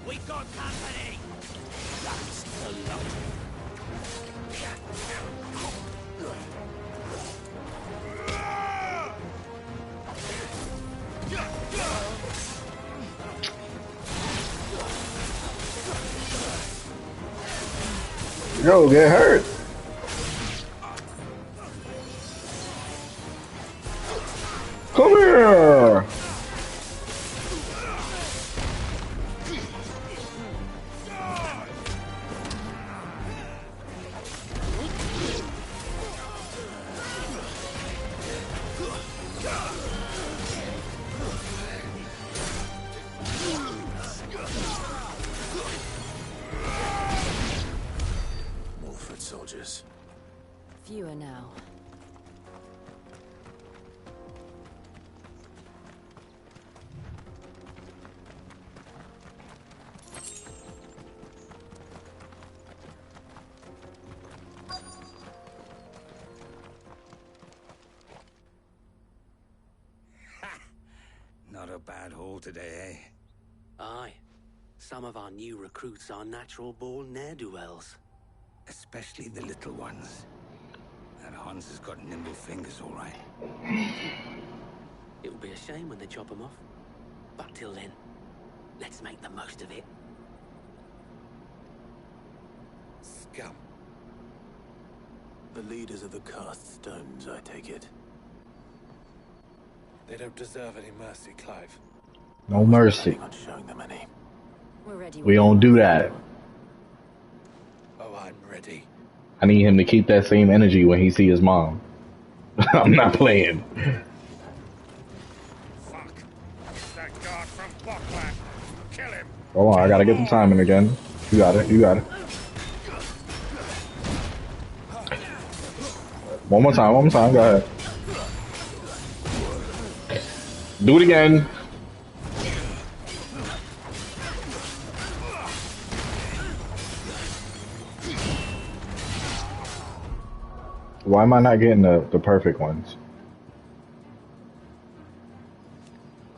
We got company. That's the lot. Yo, get hurt. Come here. soldiers? Fewer now. Not a bad haul today, eh? Aye. Some of our new recruits are natural-born ne'er-do-wells. Especially the little ones. That Hans has got nimble fingers, all right. It will be a shame when they chop them off. But till then, let's make the most of it. Scum. The leaders of the cast stones, I take it. They don't deserve any mercy, Clive. No mercy. Not showing them any. We're ready. We don't do that. Oh, I'm ready. I need him to keep that same energy when he see his mom. I'm not playing. Fuck. It's that guard from Boklat. Kill him. Hold on, I gotta get the timing again. You got it, you got it. One more time, go ahead. Do it again. Why am I not getting the perfect ones?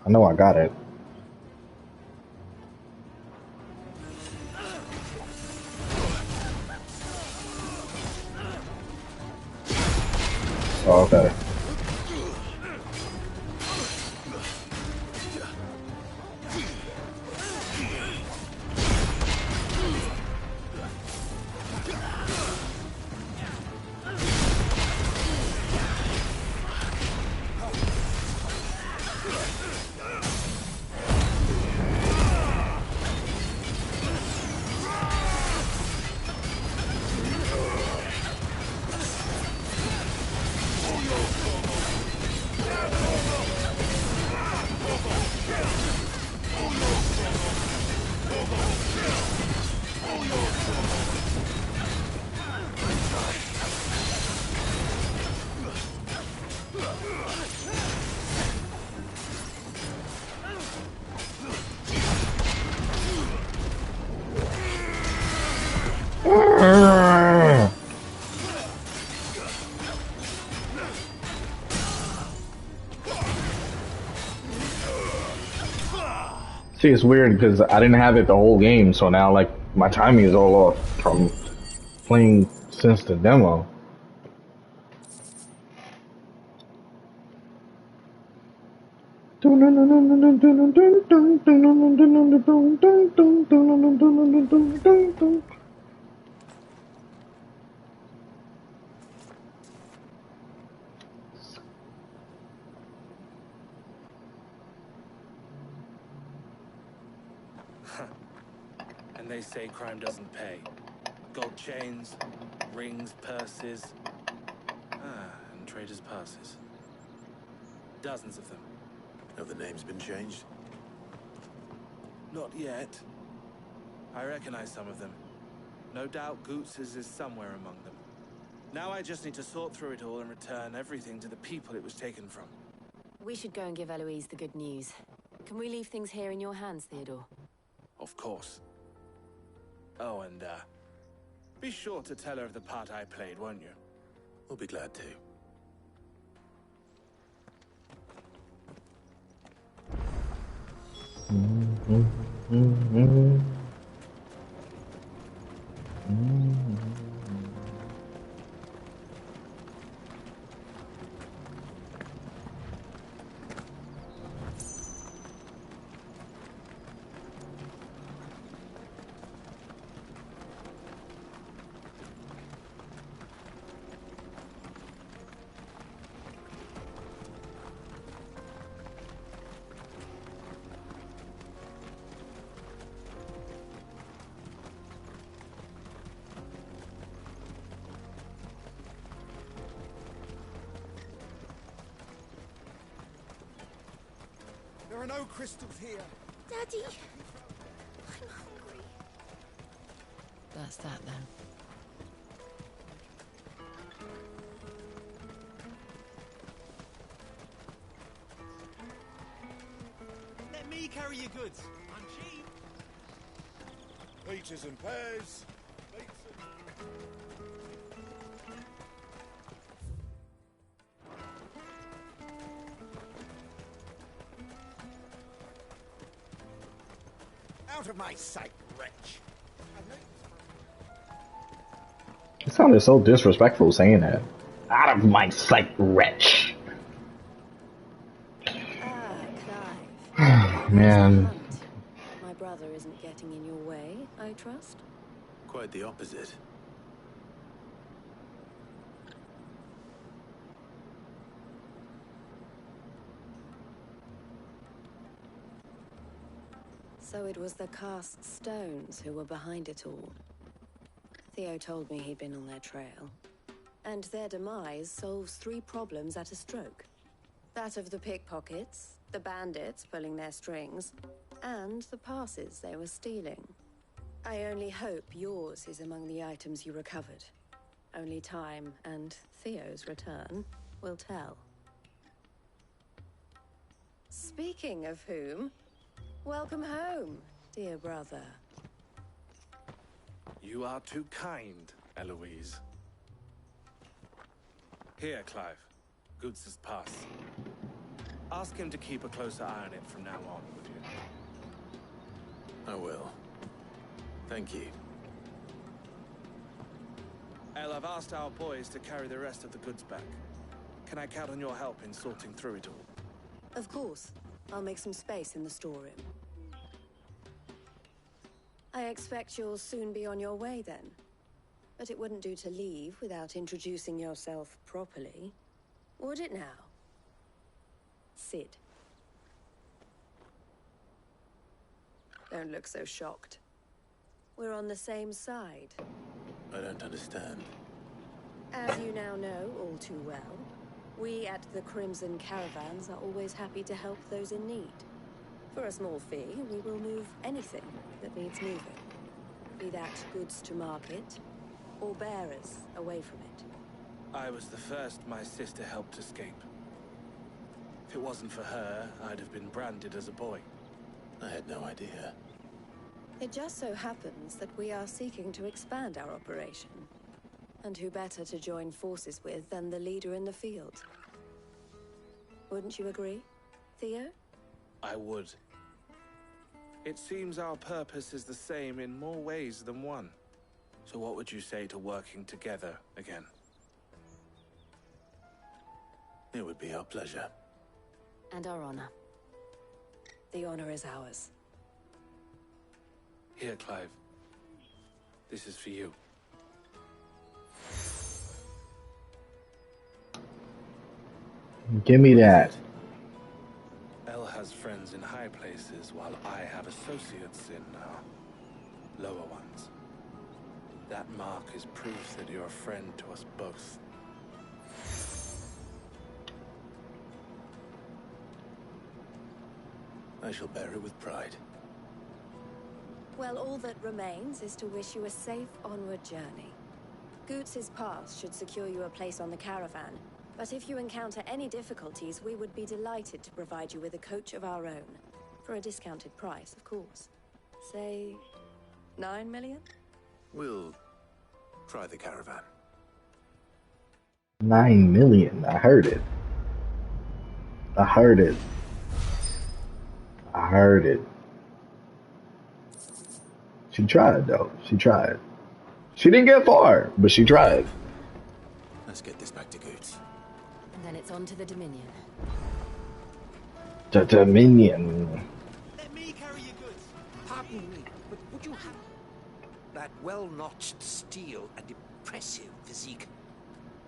I know I got it. Oh, okay. See, it's weird because I didn't have it the whole game, so now like my timing is all off from playing since the demo. And they say crime doesn't pay. Gold chains, rings, purses. And traders' passes. Dozens of them. Have the names been changed? Not yet. I recognize some of them. No doubt Goots's is somewhere among them. Now I just need to sort through it all and return everything to the people it was taken from. We should go and give Eloise the good news. Can we leave things here in your hands, Theodore? Of course. Oh, and, be sure to tell her of the part I played, won't you? We'll be glad to. There are no crystals here. Daddy, I'm hungry. That's that then. carry your goods. I'm cheap. Peaches and pears. Out of my sight, wretch. It sounded so disrespectful saying that. Out of my sight, wretch. Man. My brother isn't getting in your way, I trust? Quite the opposite. So it was the cast stones who were behind it all. Theo told me he'd been on their trail. And their demise solves 3 problems at a stroke. That of the pickpockets, the bandits pulling their strings, and the passes they were stealing. I only hope yours is among the items you recovered. Only time and Theo's return will tell. Speaking of whom, welcome home, dear brother. You are too kind, Eloise. Here, Clive. Goods' pass. Ask him to keep a closer eye on it from now on, would you? I will. Thank you. El, I've asked our boys to carry the rest of the goods back. Can I count on your help in sorting through it all? Of course. I'll make some space in the storeroom. I expect you'll soon be on your way then. But it wouldn't do to leave without introducing yourself properly. Would it now? Sid. Don't look so shocked. We're on the same side. I don't understand. As you now know all too well, we at the Crimson Caravans are always happy to help those in need. For a small fee, we will move anything that needs moving. Be that goods to market, or bearers away from it. I was the first my sister helped escape. If it wasn't for her, I'd have been branded as a boy. I had no idea. It just so happens that we are seeking to expand our operation. And who better to join forces with than the leader in the field? Wouldn't you agree, Theo? I would. It seems our purpose is the same in more ways than one. So what would you say to working together again? It would be our pleasure. And our honor. The honor is ours. Here, Clive. This is for you. Give me that. El has friends in high places, while I have associates in lower ones. That mark is proof that you're a friend to us both. I shall bear it with pride. Well, all that remains is to wish you a safe onward journey. Goots' pass should secure you a place on the caravan, but if you encounter any difficulties, we would be delighted to provide you with a coach of our own. For a discounted price, of course. Say, 9 million? We'll try the caravan. 9 million. I heard it. I heard it. I heard it. She tried, though. She tried. She didn't get far, but she tried. Let's get this back to Goots. And then it's on to the Dominion. The Dominion. Let me carry your goods. Pardon me, but would you have that well-notched steel and impressive physique?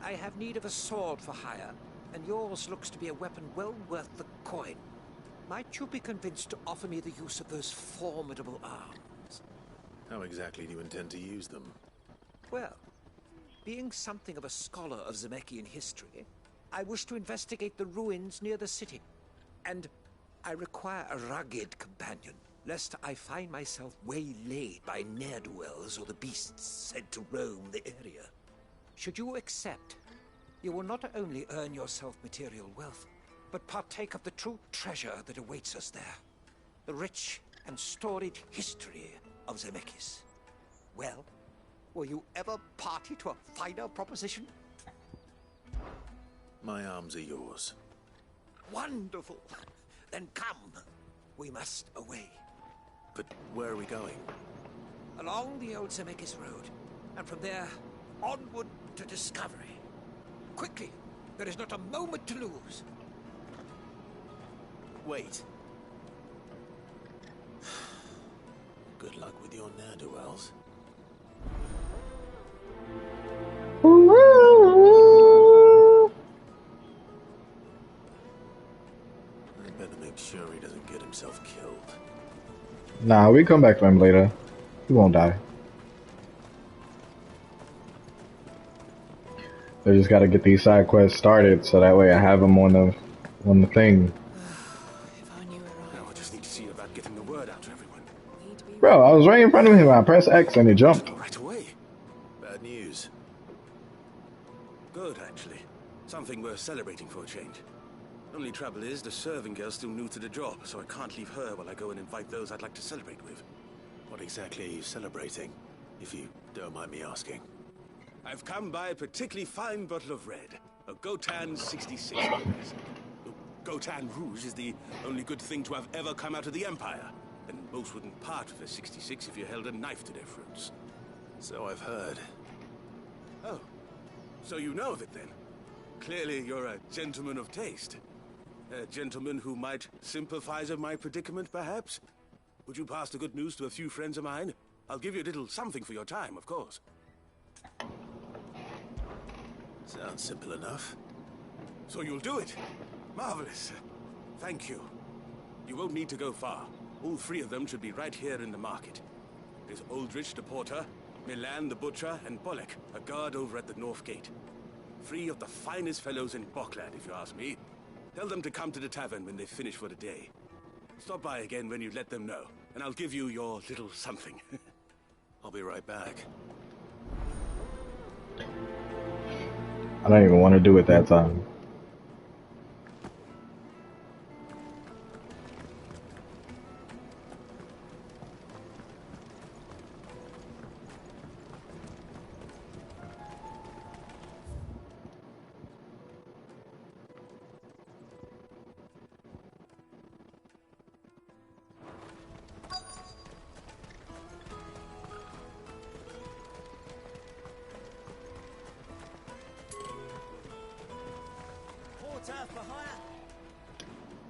I have need of a sword for hire, and yours looks to be a weapon well worth the coin. Might you be convinced to offer me the use of those formidable arms? How exactly do you intend to use them? Well, being something of a scholar of Zemeckis history, I wish to investigate the ruins near the city. And I require a rugged companion, lest I find myself waylaid by ne'er-do-wells or the beasts sent to roam the area. Should you accept, you will not only earn yourself material wealth, but partake of the true treasure that awaits us there. the rich and storied history of Zemeckis. Well, were you ever party to a finer proposition? My arms are yours. Wonderful. Then come. We must away. But where are we going? Along the old Zemeckis Road, and from there, onward to discovery. Quickly! There is not a moment to lose. Wait. Good luck with your ne'er-do-wells. I better make sure he doesn't get himself killed. Nah, we come back for him later. He won't die. I just gotta get these side quests started so that way I have them on the thing. Now I just need to see about getting the word out to everyone. Bro, I was right in front of him. I pressed X and it jumped. Right away. Bad news. Good, actually. Something worth celebrating for a change. Only trouble is, the serving girl's still new to the job, so I can't leave her while I go and invite those I'd like to celebrate with. What exactly are you celebrating, if you don't mind me asking? I've come by a particularly fine bottle of red. A Gotan 66, no less. Gotan Rouge is the only good thing to have ever come out of the Empire. And most wouldn't part with a 66 if you held a knife to their throats. So I've heard. Oh, so you know of it then? Clearly you're a gentleman of taste. A gentleman who might sympathize with my predicament, perhaps? Would you pass the good news to a few friends of mine? I'll give you a little something for your time, of course. Sounds simple enough. So you'll do it? Marvelous. Thank you. You won't need to go far. All three of them should be right here in the market. There's Aldrich the porter, Milan the butcher, and Bolek, a guard over at the north gate. Three of the finest fellows in Boklad, if you ask me. Tell them to come to the tavern when they finish for the day. Stop by again when you let them know, and I'll give you your little something. I'll be right back. I don't even want to do it that time.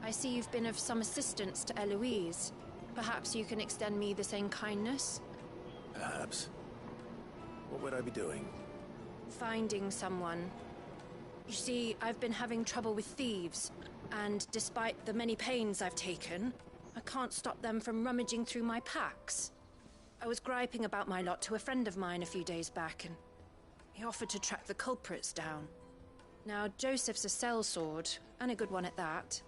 I see you've been of some assistance to Eloise. Perhaps you can extend me the same kindness? Perhaps. What would I be doing? Finding someone. You see, I've been having trouble with thieves, and despite the many pains I've taken, I can't stop them from rummaging through my packs. I was griping about my lot to a friend of mine a few days back, and he offered to track the culprits down. Now, Joseph's a sellsword, and a good one at that.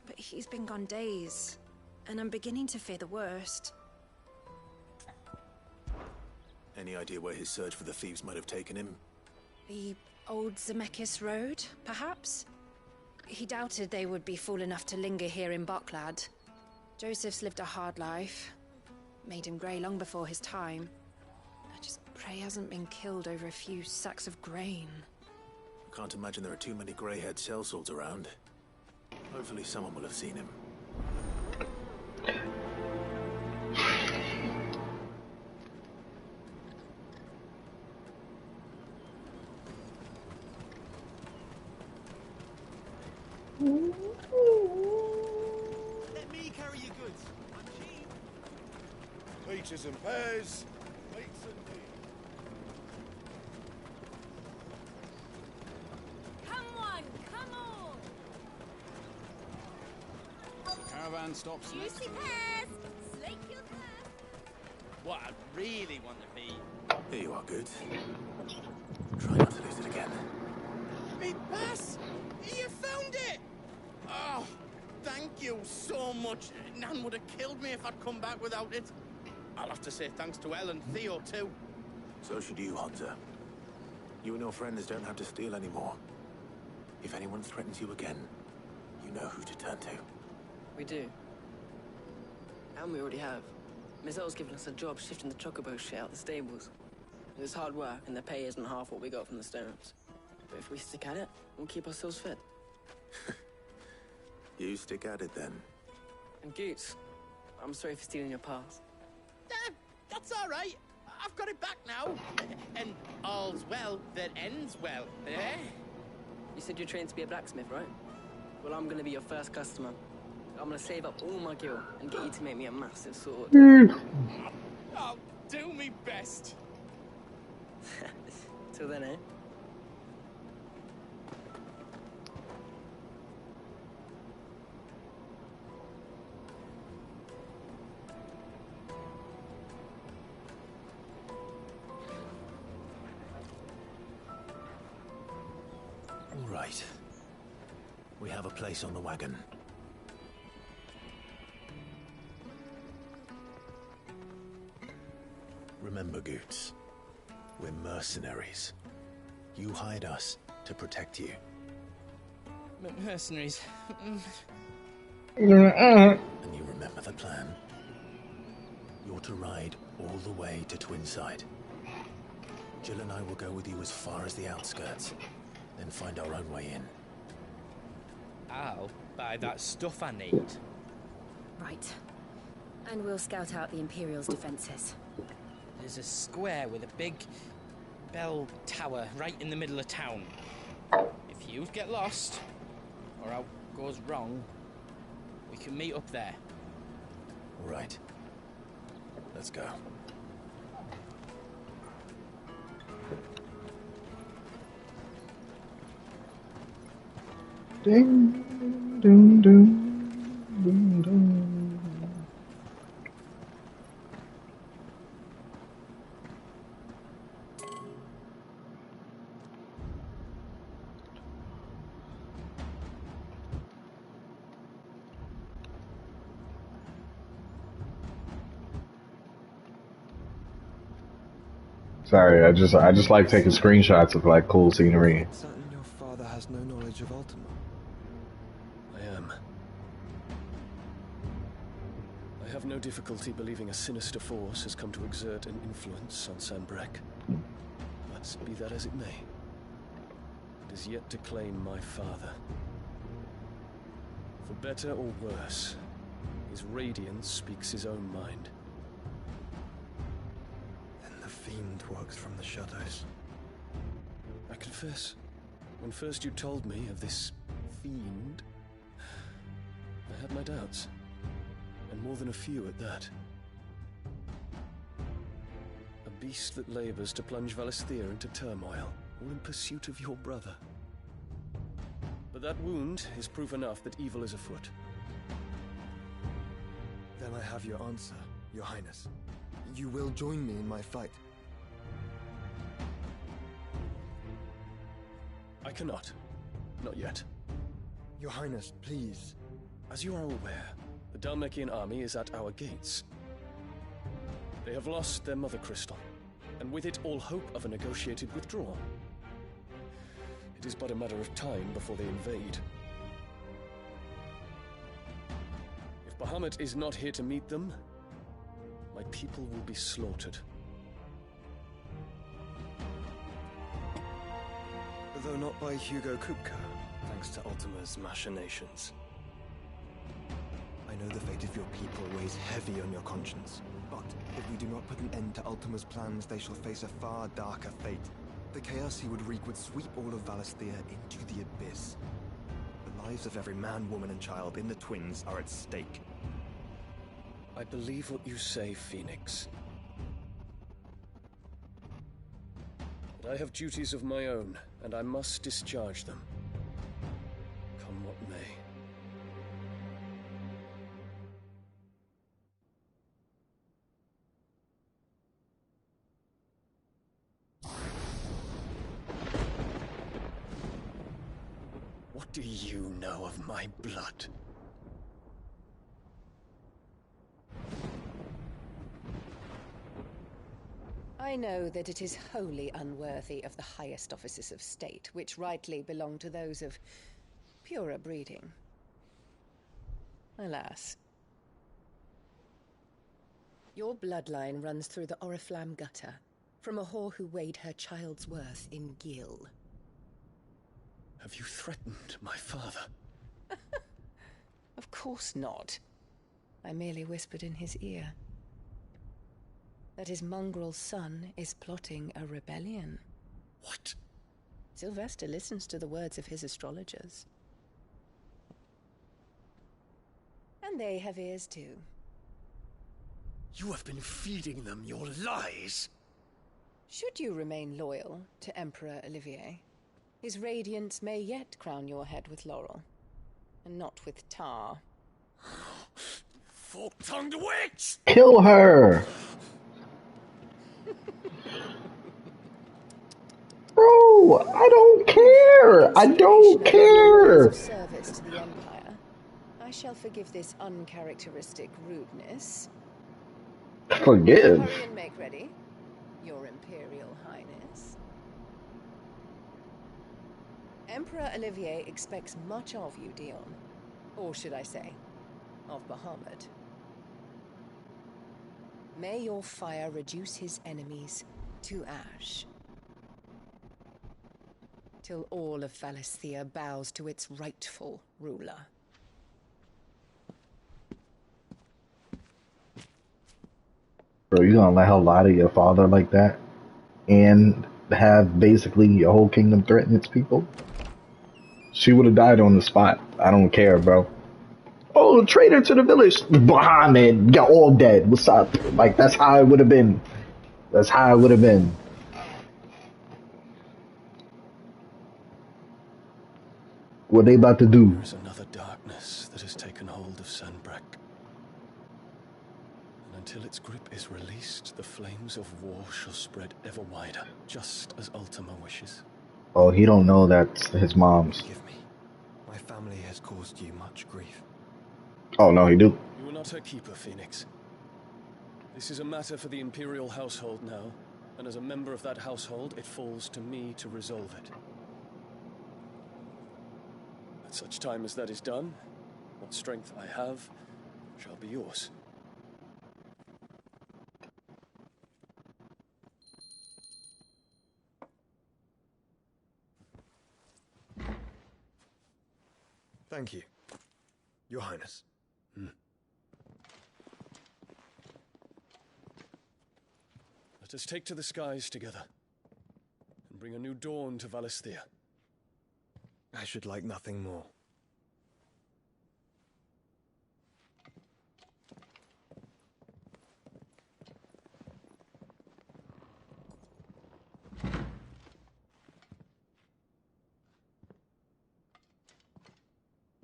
But he's been gone days, and I'm beginning to fear the worst. Any idea where his search for the thieves might have taken him? The old Zemeckis Road, perhaps? He doubted they would be fool enough to linger here in Boklad. Joseph's lived a hard life. Made him grey long before his time. I just pray he hasn't been killed over a few sacks of grain. I can't imagine there are too many grey-haired sellswords around. Hopefully someone will have seen him. Let me carry your goods. I'm cheap. Peaches and pears. Meats and meat. Come on, come on! Caravan stops next Juicy to pears! Slake your thirst! What I really want to be. Here you are, Goods. Try not to lose it again. Me pass! You found it! Oh, thank you so much. Nan would have killed me if I'd come back without it. I'll have to say thanks to Elle and Theo, too. So should you, Hunter. You and your friends don't have to steal anymore. If anyone threatens you again, you know who to turn to. We do. And we already have. Miss O's given us a job shifting the chocobo shit out the stables. It's hard work, and the pay isn't half what we got from the stones. But if we stick at it, we'll keep ourselves fit. You stick at it then. And Goots, I'm sorry for stealing your pass. That's all right. I've got it back now. And all's well that ends well, eh? You said you're trained to be a blacksmith, right? Well, I'm gonna be your first customer. I'm gonna save up all my gil and get you to make me a massive sword. I'll do me best. Till then, eh? All right. We have a place on the wagon. Remember, Goots, we're mercenaries. You hired us to protect you. Mercenaries. And you remember the plan? You're to ride all the way to Twinside. Jill and I will go with you as far as the outskirts, then find our own way in. I'll buy that stuff I need. Right. And we'll scout out the Imperial's defenses. There's a square with a big bell tower right in the middle of town. If you get lost, or out goes wrong, we can meet up there. All right. Let's go. Ding, ding, ding, ding, ding. Sorry, I just like taking screenshots of like cool scenery. Certain your father has no knowledge of Ultima. I am. I have no difficulty believing a sinister force has come to exert an influence on Sanbreque. But be that as it may, it is yet to claim my father. For better or worse, his radiance speaks his own mind. The fiend works from the shadows. I confess, when first you told me of this fiend, I had my doubts, and more than a few at that. A beast that labors to plunge Valisthea into turmoil, all in pursuit of your brother. But that wound is proof enough that evil is afoot. Then I have your answer, Your Highness. You will join me in my fight. I cannot. Not yet. Your Highness, please. As you are aware, the Dhalmekian army is at our gates. They have lost their mother crystal, and with it all hope of a negotiated withdrawal. It is but a matter of time before they invade. If Bahamut is not here to meet them, my people will be slaughtered. Though not by Hugo Kupka, thanks to Ultima's machinations. I know the fate of your people weighs heavy on your conscience, but if we do not put an end to Ultima's plans, they shall face a far darker fate. The chaos he would wreak would sweep all of Valisthea into the abyss. The lives of every man, woman, and child in the Twins are at stake. I believe what you say, Phoenix. But I have duties of my own, and I must discharge them. Come what may. What do you know of my blood? I know that it is wholly unworthy of the highest offices of state, which rightly belong to those of purer breeding. Alas. Your bloodline runs through the Oriflamme gutter, from a whore who weighed her child's worth in gil. Have you threatened my father? Of course not. I merely whispered in his ear that his mongrel son is plotting a rebellion. What? Sylvester listens to the words of his astrologers. And they have ears too. You have been feeding them your lies! Should you remain loyal to Emperor Olivier, his radiance may yet crown your head with laurel, and not with tar. Fork-tongued witch! Kill her! Bro, I don't care! I don't care! Of service to the Empire, I shall forgive this uncharacteristic rudeness. Forgive? Hurry and make ready, Your Imperial Highness. Emperor Olivier expects much of you, Dion. Or should I say, of Bahamut. May your fire reduce his enemies to ash, till all of Valisthea bows to its rightful ruler. Bro, you gonna let her lie to your father like that? And have basically your whole kingdom threaten its people? She would have died on the spot. I don't care, bro. Oh, traitor to the village. Bahamut, you're all dead. What's up? Like, that's how it would have been. That's how it would have been. What they about to do? There is another darkness that has taken hold of Sanbreque. And until its grip is released, the flames of war shall spread ever wider, just as Ultima wishes. Oh, he don't know that's his mom's. Forgive me. My family has caused you much grief. Oh, no, he do. You are not her keeper, Phoenix. This is a matter for the Imperial household now, and as a member of that household, it falls to me to resolve it. At such time as that is done, what strength I have shall be yours. Thank you, Your Highness. Let us take to the skies together, and bring a new dawn to Valisthea. I should like nothing more.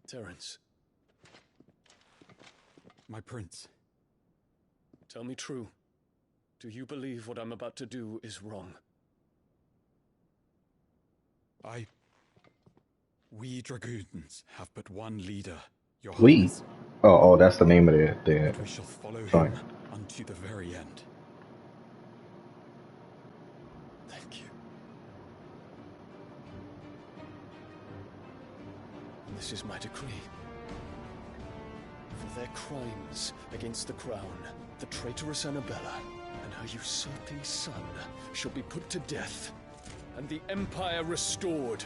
Terence. My prince. Tell me true. Do you believe what I'm about to do is wrong? We dragoons have but one leader, Your We? Highness. Oh, that's the name of the And we shall follow joint. him unto the very end. Thank you. And this is my decree. For their crimes against the crown, the traitorous Annabella and her usurping son shall be put to death, and the Empire restored.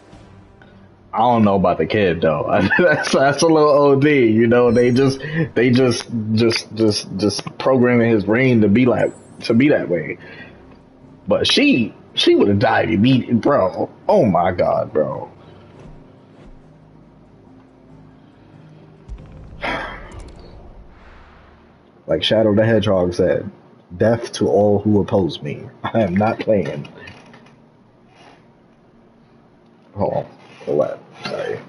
I don't know about the kid though. that's a little OD, you know. They just programming his brain to be that way. But she would have died immediately, bro. Oh my god, bro. Like Shadow the Hedgehog said, "Death to all who oppose me." I am not playing. Hold on, what? Sorry.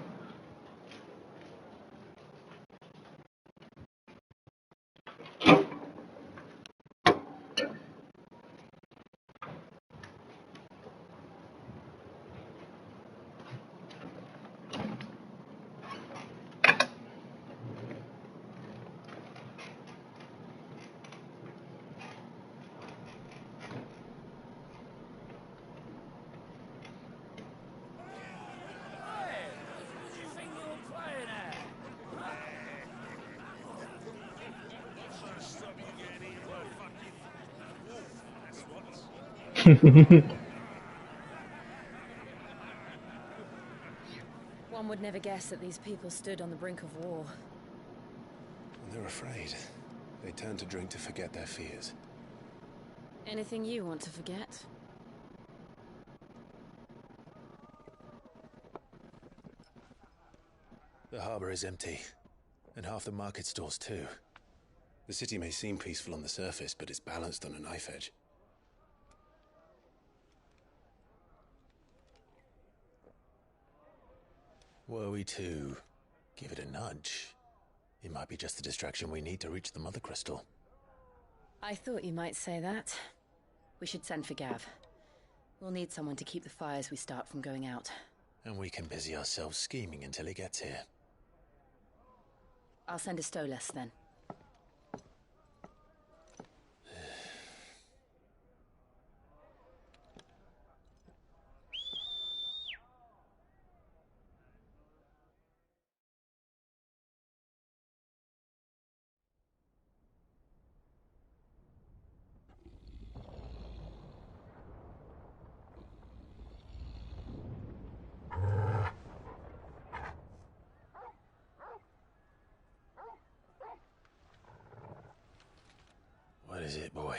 One would never guess that these people stood on the brink of war. They're afraid. They turn to drink to forget their fears. Anything you want to forget? The harbor is empty, and half the market stalls too. The city may seem peaceful on the surface, but it's balanced on a knife edge. Were we to give it a nudge, it might be just the distraction we need to reach the Mother Crystal. I thought you might say that. We should send for Gav. We'll need someone to keep the fires we start from going out. And we can busy ourselves scheming until he gets here. I'll send a Stolas then. What is it, boy?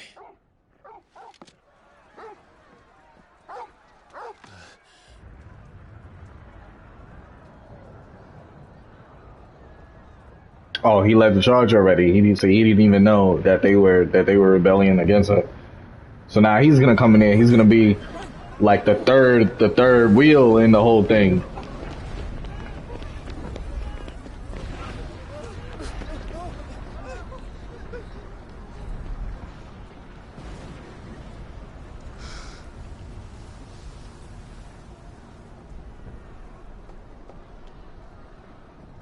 Oh, he led the charge already. He didn't even know that they were rebelling against him. So now he's gonna come in there. He's gonna be like the third wheel in the whole thing.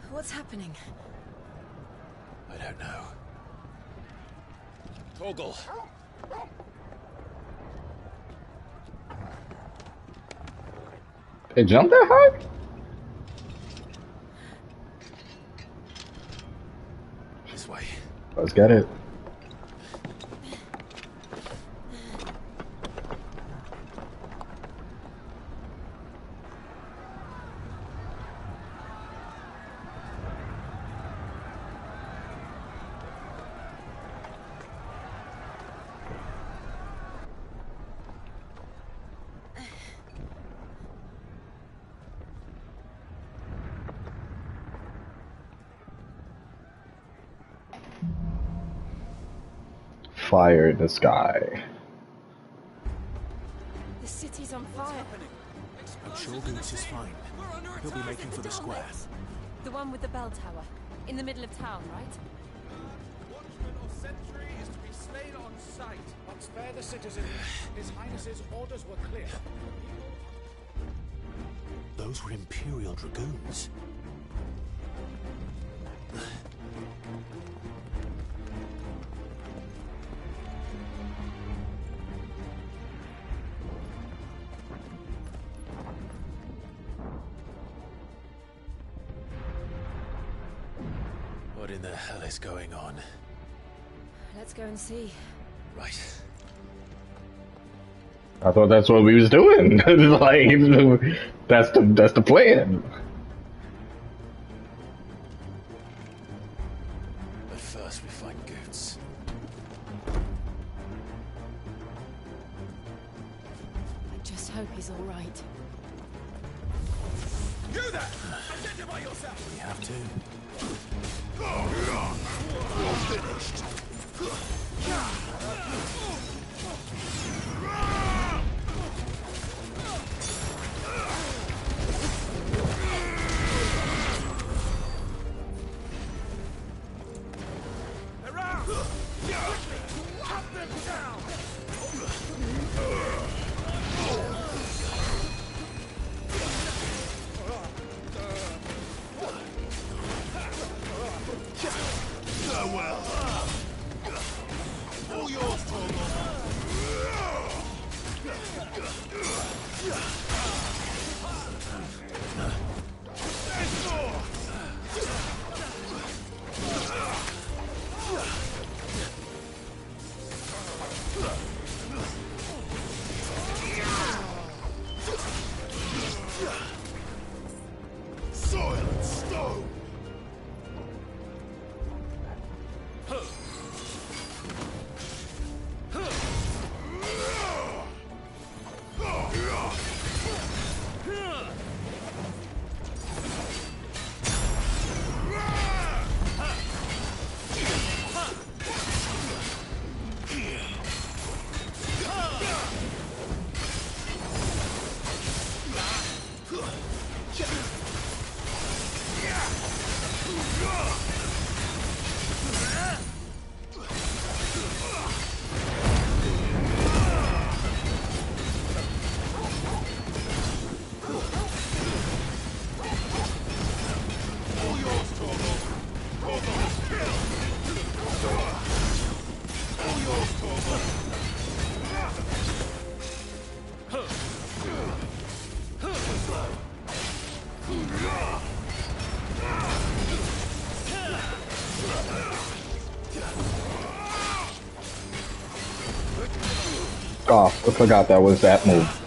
What's happening? I don't know. Torgal. It jumped that high? This way. Let's get it. Fire in the sky. The city's on fire. I'm sure Goots is fine. He'll be making for the square. The one with the bell tower. In the middle of town, right? Watchman or sentry is to be slain on sight. But spare the citizens. His Highness's orders were clear. Those were Imperial Dragoons. What in the hell is going on? Let's go and see. Right. I thought that's what we was doing. Like, that's the plan. But first we find Goots. I just hope he's all right. You there! Identify yourself! We have to. You're finished. Oh, I forgot that was that move.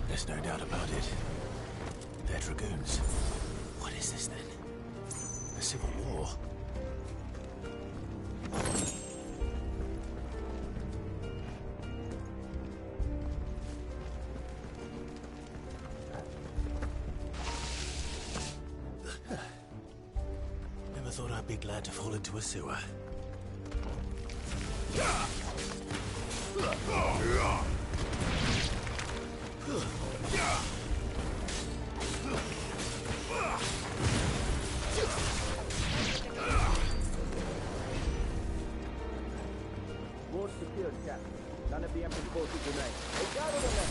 There's no doubt about it. They're dragoons. What is this then? A civil war? Never thought I'd be glad to fall into a sewer. Ward secured, Captain. None of the Emperor's forces remain. They gather the men.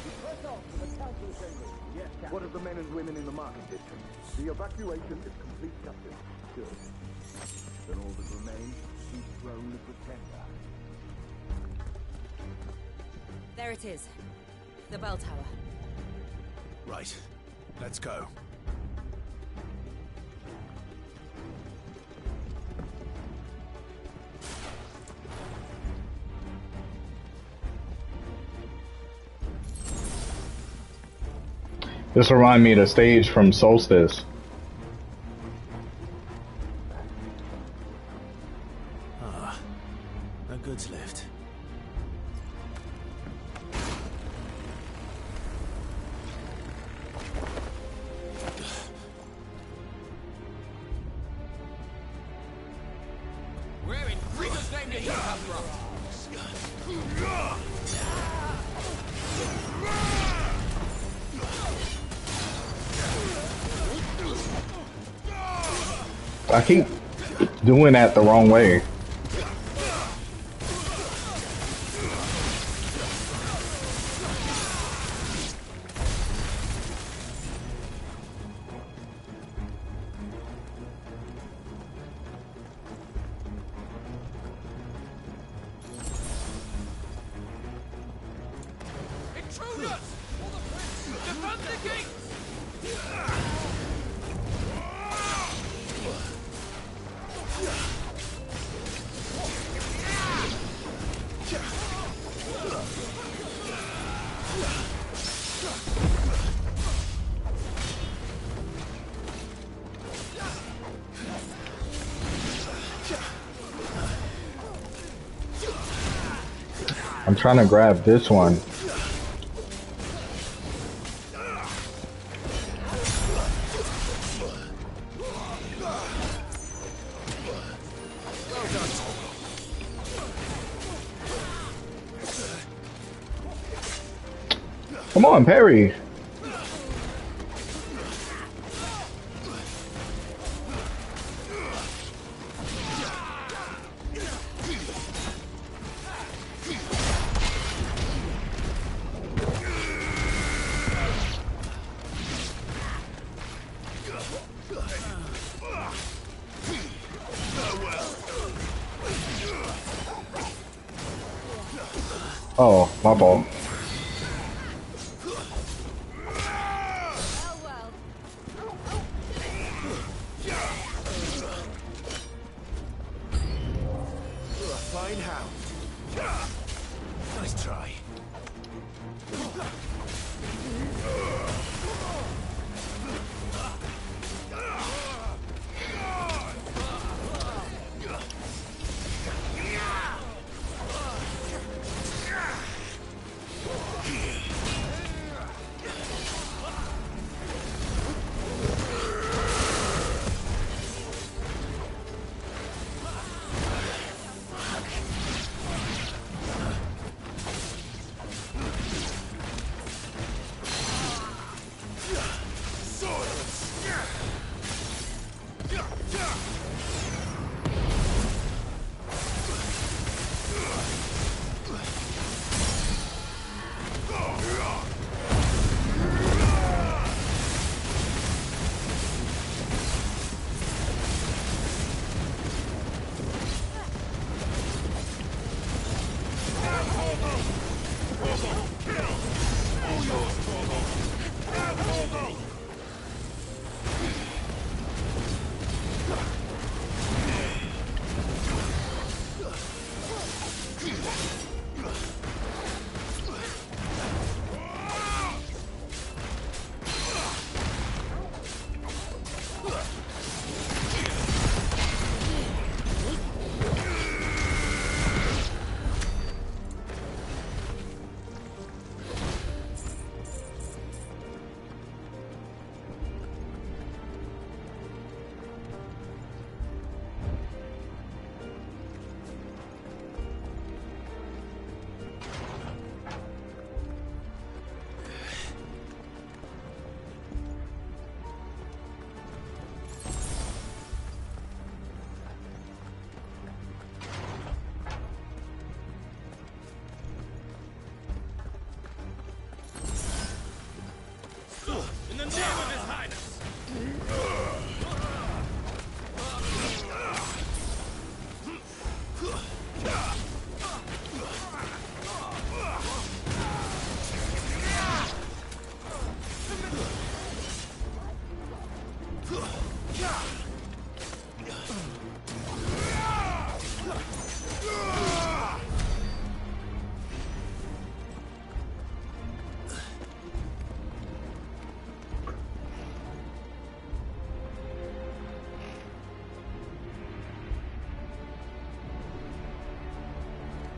We press on to the council chamber. Yes, Captain. What of the men and women in the market district? The evacuation is complete, Captain. Good. Then all that remains is the throne of the tender. There it is. The bell tower. Right. Let's go. This reminds me of the stage from Solstice. Ah, a goods lift. Where in Freedom's name did you come from? I keep doing that the wrong way. Intruders! Defend the gates! I'm trying to grab this one. Come on, parry. Oh, my fault. Fine hound. Nice try. In the name of His Highness!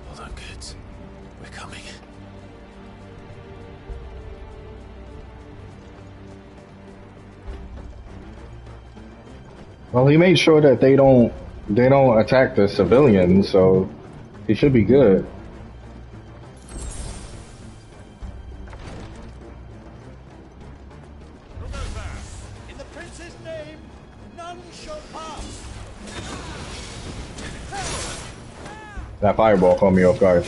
Hold on, kids. We're coming. Well, he made sure that they don't attack the civilians, so he should be good. In the prince's name, none shall pass. That fireball caught me off guard.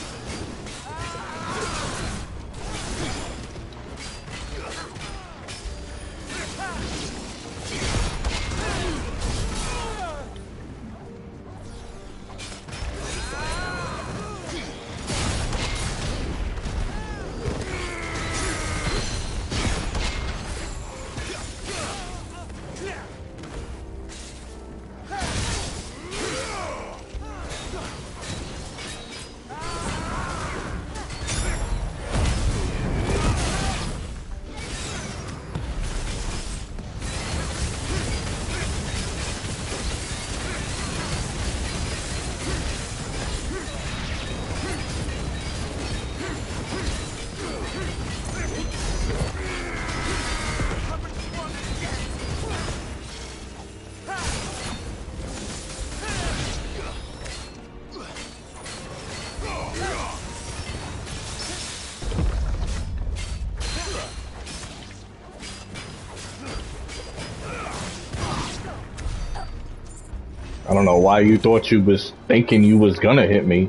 I don't know why you thought you was thinking you was gonna hit me.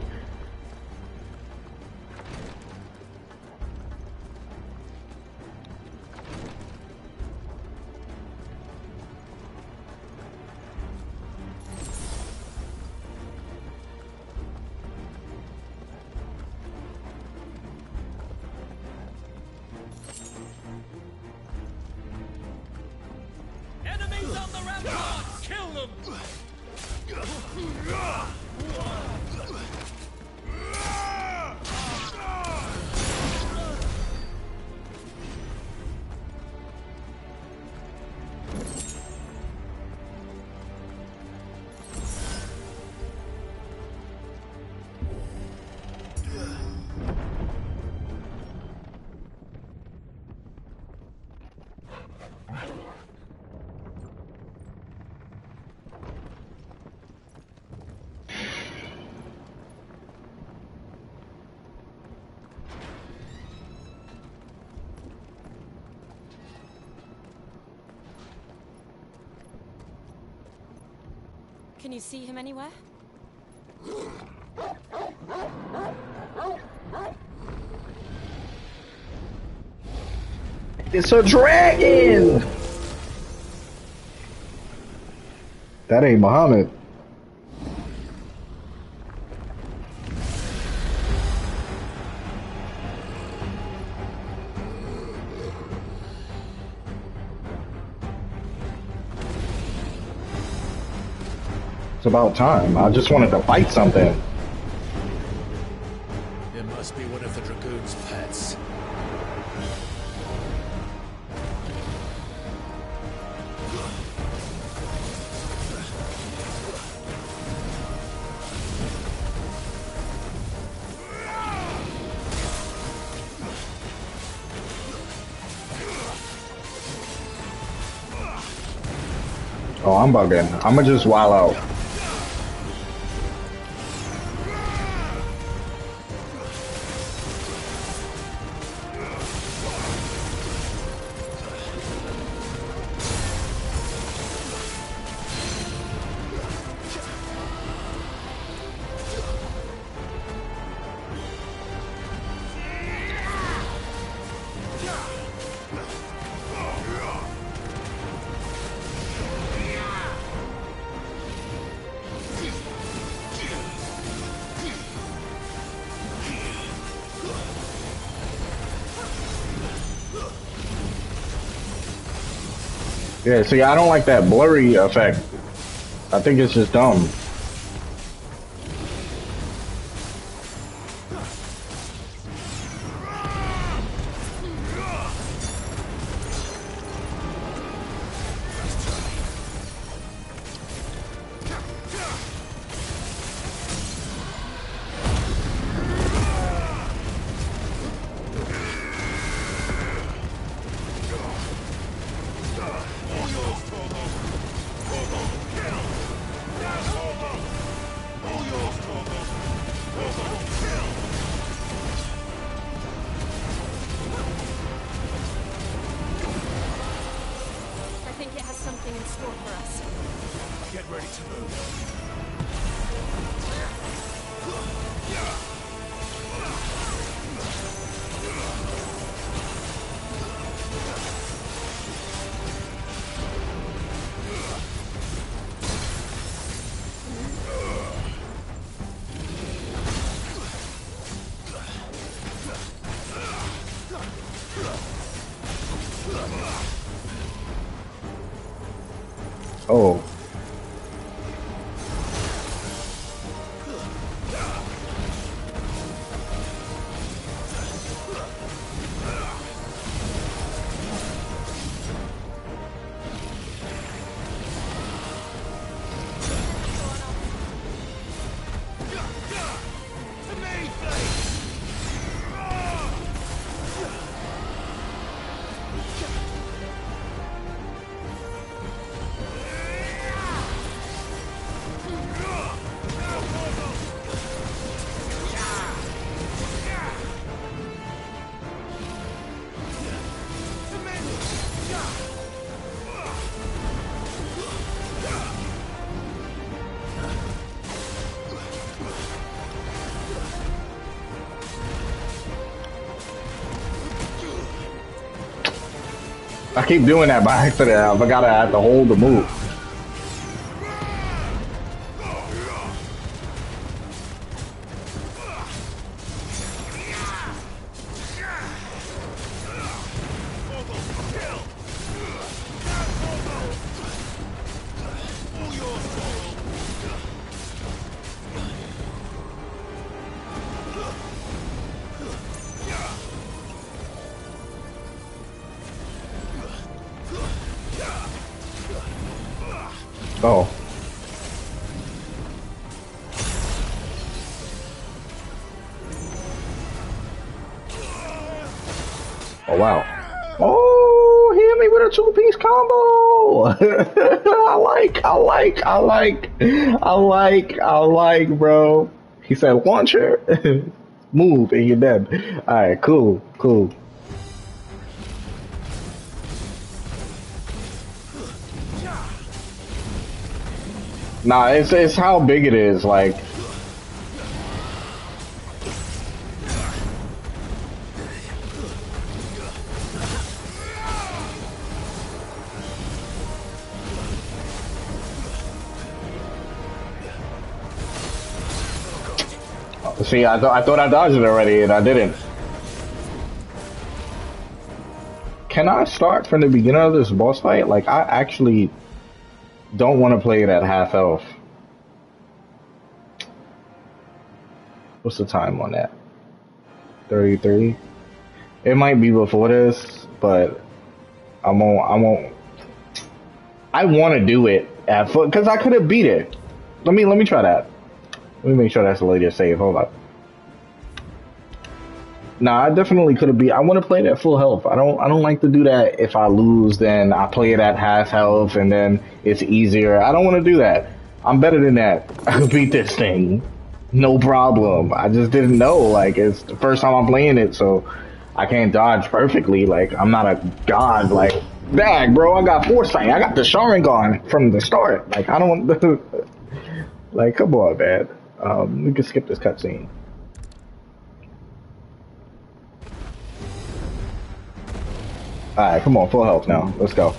Enemies on the ramparts! Kill them! Can you see him anywhere? It's a dragon! That ain't Muhammad. It's about time. I just wanted to fight something. It must be one of the Dragoon's pets. Oh, I'm bugging. I'ma just wild out. Yeah, see, I don't like that blurry effect. I think it's just dumb. Oh. I keep doing that by accident. I forgot I have to hold the move. Oh. Oh, wow. Oh, he hit me with a two-piece combo. I like, bro. He said, launcher, move, and you're dead. All right, cool. Nah, it's how big it is, like. See, I thought I dodged it already, and I didn't. Can I start from the beginning of this boss fight? Like, I actually don't want to play it at half health. What's the time on that? 33. It might be before this, but I won't. I want to do it at foot because I could have beat it. Let me try that. Let me make sure that's the latest save. Hold up. Nah, I definitely could have beat. I want to play it at full health. I don't like to do that. If I lose, then I play it at half health, and then it's easier. I don't want to do that. I'm better than that. I could beat this thing, no problem. I just didn't know. Like it's the first time I'm playing it, so I can't dodge perfectly. Like I'm not a god. Like dag, bro. I got foresight. I got the Sharingan from the start. Like I don't. Like come on, man. We can skip this cutscene. Alright, come on, full health now. Let's go.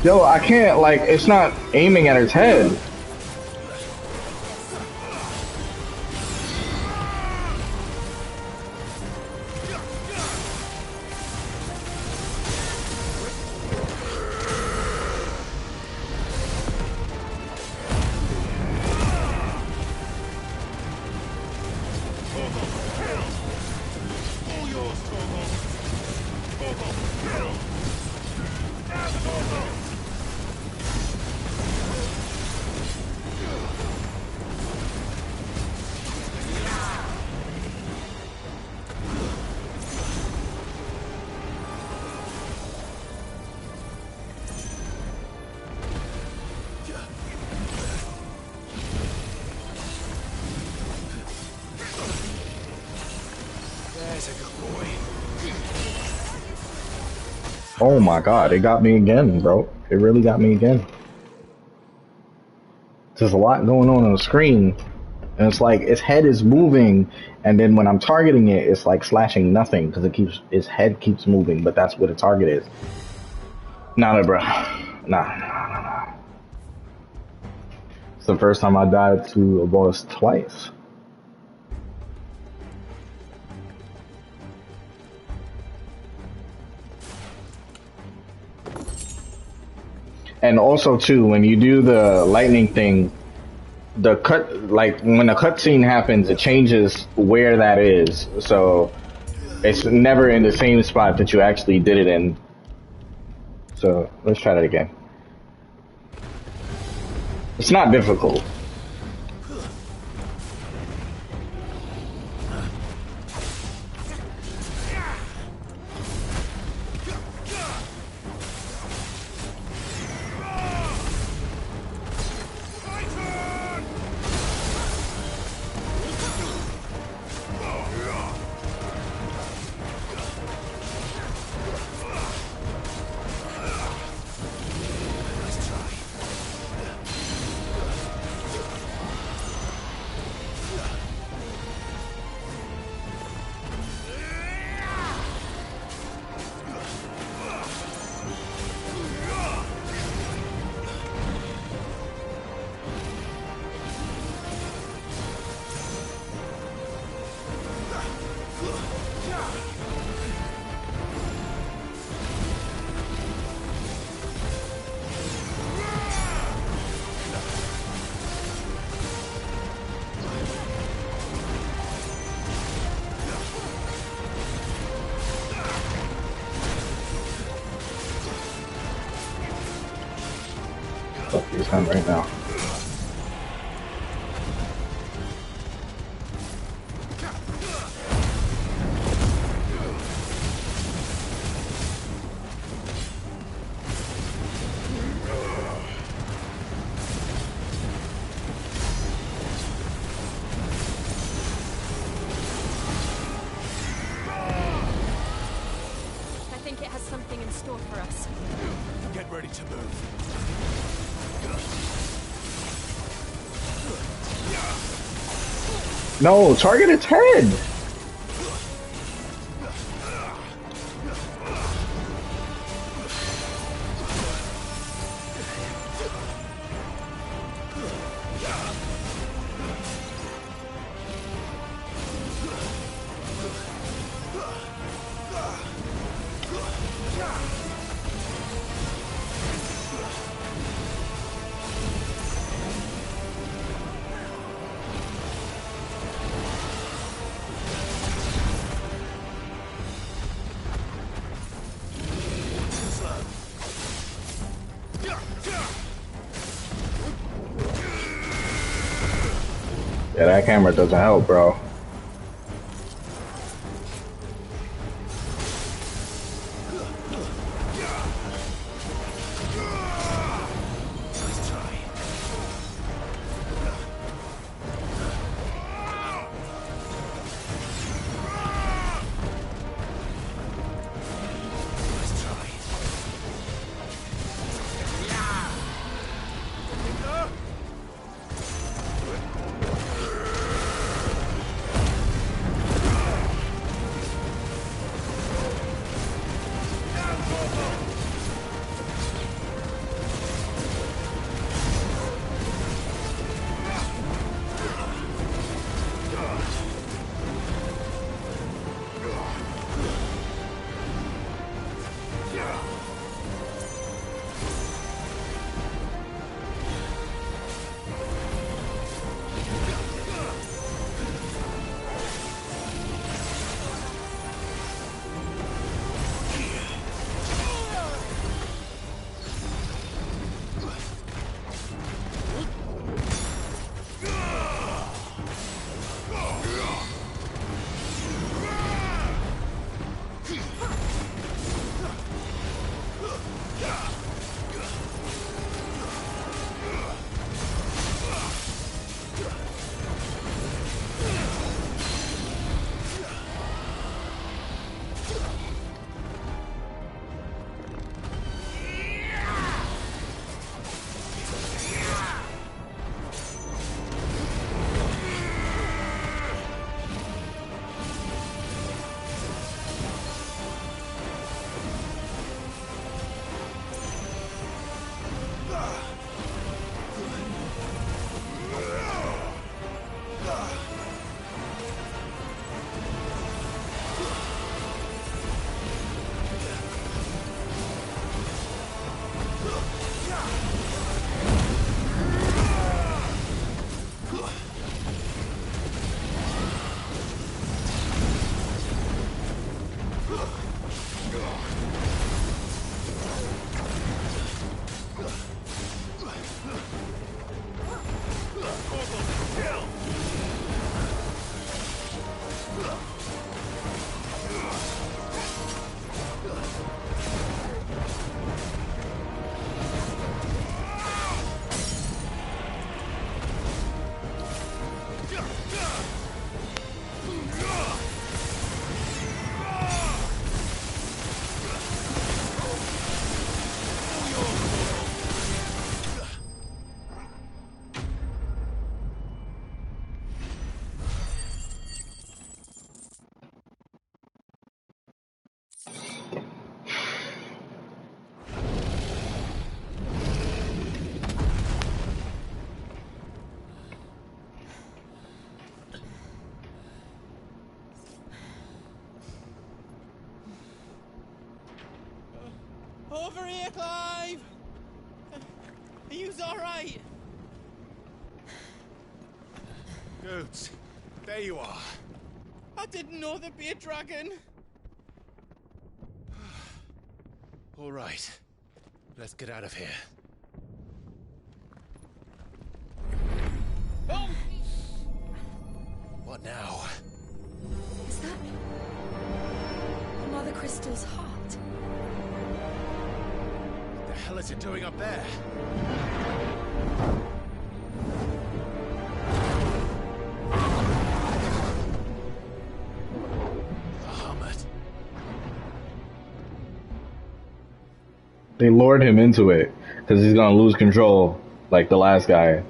Yo, I can't, like, it's not aiming at his head. Oh my god, it got me again, bro. It really got me again. There's a lot going on the screen, and it's like its head is moving, and then when I'm targeting it, it's like slashing nothing because its head keeps moving, but that's what the target is. Nah, bro. Nah. It's the first time I died to a boss twice. And also too, when you do the lightning thing, the cut, like when a cutscene happens, it changes where that is. So it's never in the same spot that you actually did it in. So let's try that again. It's not difficult. Fuck this time right now. I think it has something in store for us. Get ready to move. No, target its head! Yeah, that camera doesn't help, bro. Over here, Clive! Are you alright? Goods, there you are. I didn't know there'd be a dragon. All right, let's get out of here. Oh! What now? Is that Mother Crystal's heart? What the hell is it doing up there? They lured him into it because he's gonna lose control, like the last guy.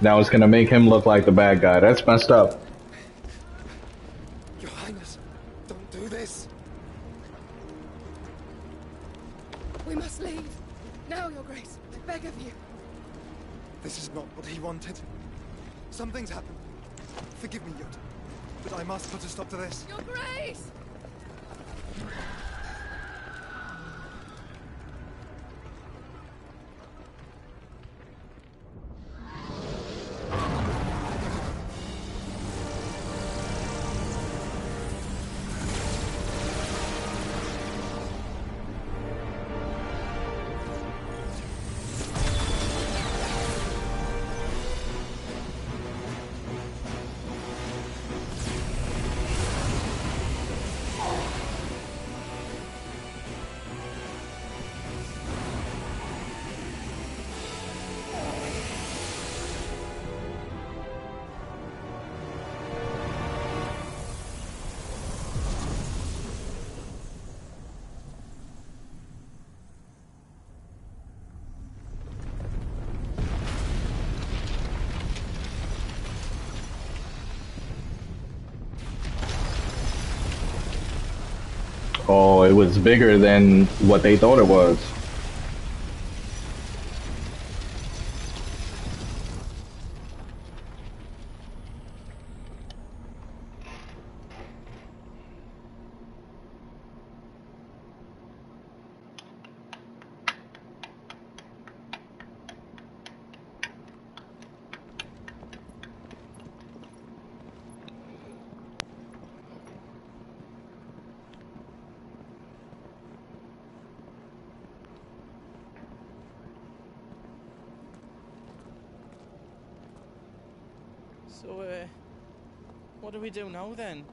Now it's gonna make him look like the bad guy. That's messed up. Your Highness, don't do this. We must leave. Now, Your Grace. I beg of you. This is not what he wanted. Something's happened. Forgive me, Yoda, but I must put a stop to this. Your Grace! Oh, it was bigger than what they thought it was. So, what do we do now then?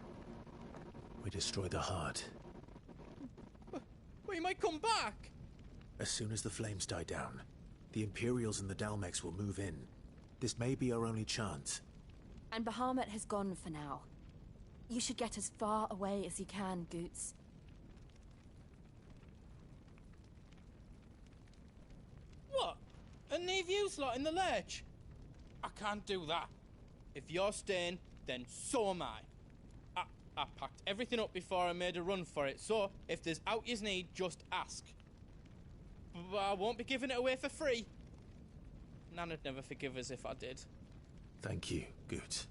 We destroy the heart. We might come back! As soon as the flames die down, the Imperials and the Dalmex will move in. This may be our only chance. And Bahamut has gone for now. You should get as far away as you can, Goots. What? And leave you lot in the lurch? I can't do that. If you're staying, then so am I. I packed everything up before I made a run for it, so if there's out you need, just ask. But I won't be giving it away for free. Nana'd never forgive us if I did. Thank you, Goots.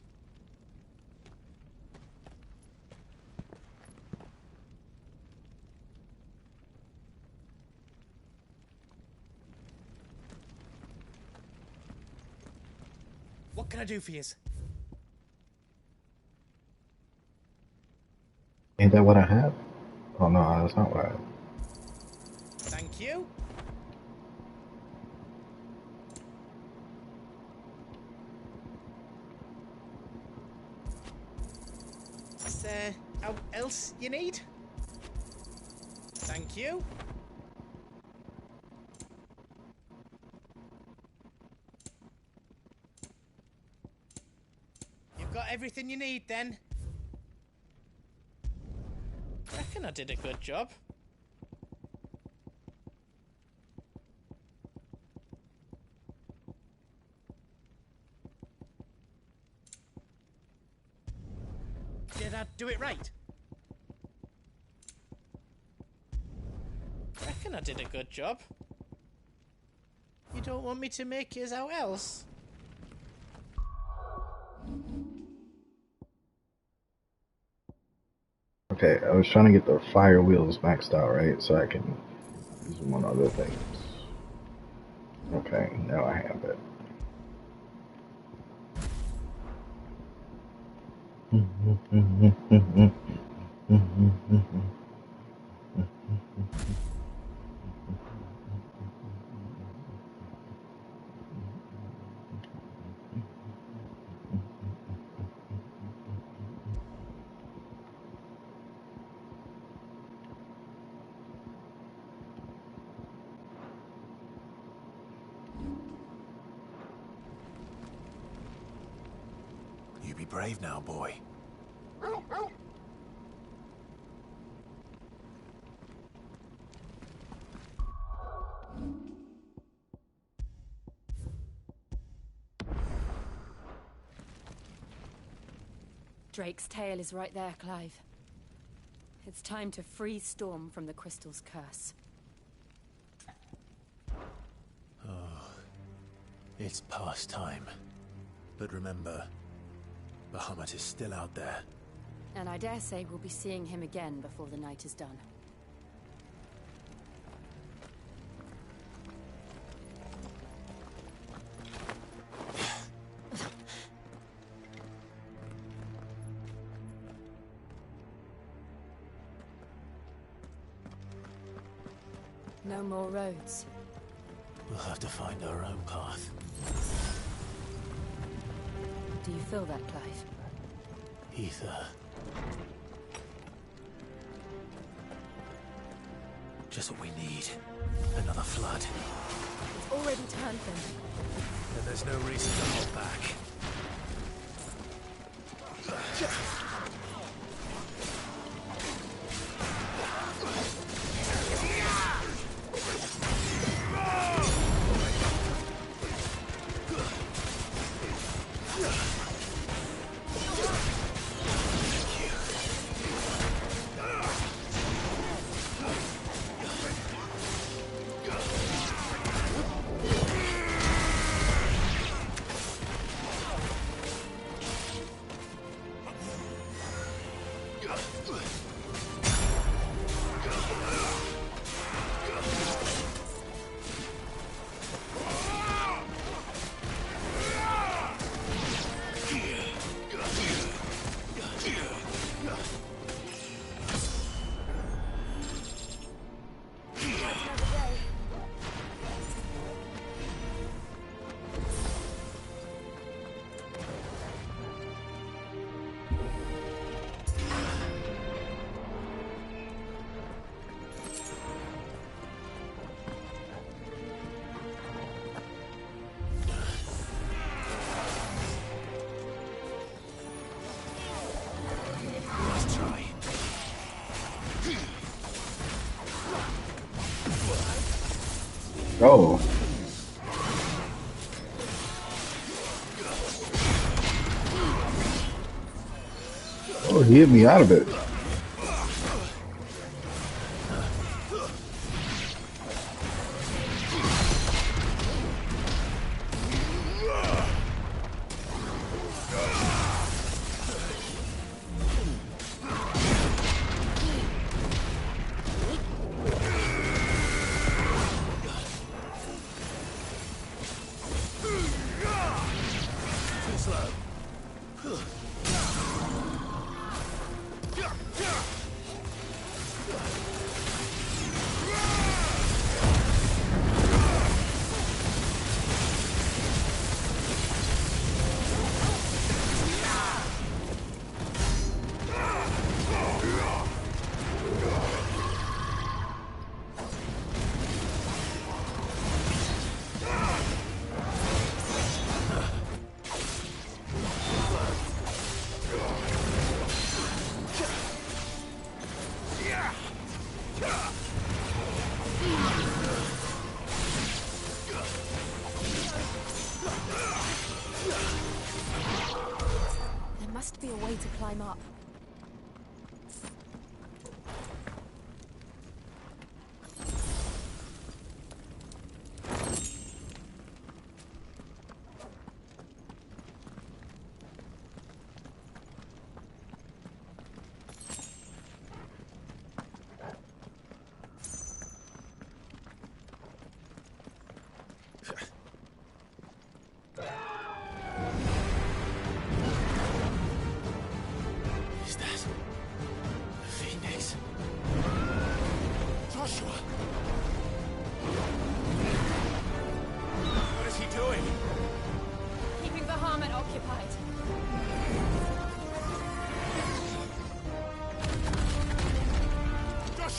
What can I do for you? Ain't that what I have? Oh no, that's not what I have. Thank you. Is there out else you need? Thank you. You've got everything you need then? Reckon I did a good job. Did I do it right? Reckon I did a good job. You don't want me to make yours out else? Okay, I was trying to get the fire wheels maxed out, right? So I can use them on other things. Okay, now I have it. You be brave now, boy. Drake's tail is right there, Clive. It's time to free Storm from the crystal's curse. Oh, it's past time. But remember, Bahamut is still out there. And I dare say we'll be seeing him again before the night is done. No more roads. We'll have to find our own path. Do you feel that, Clive? Ether. Just what we need. Another flood. It's already turned them. Then there's no reason to hold back. Oh. Oh, he hit me out of it.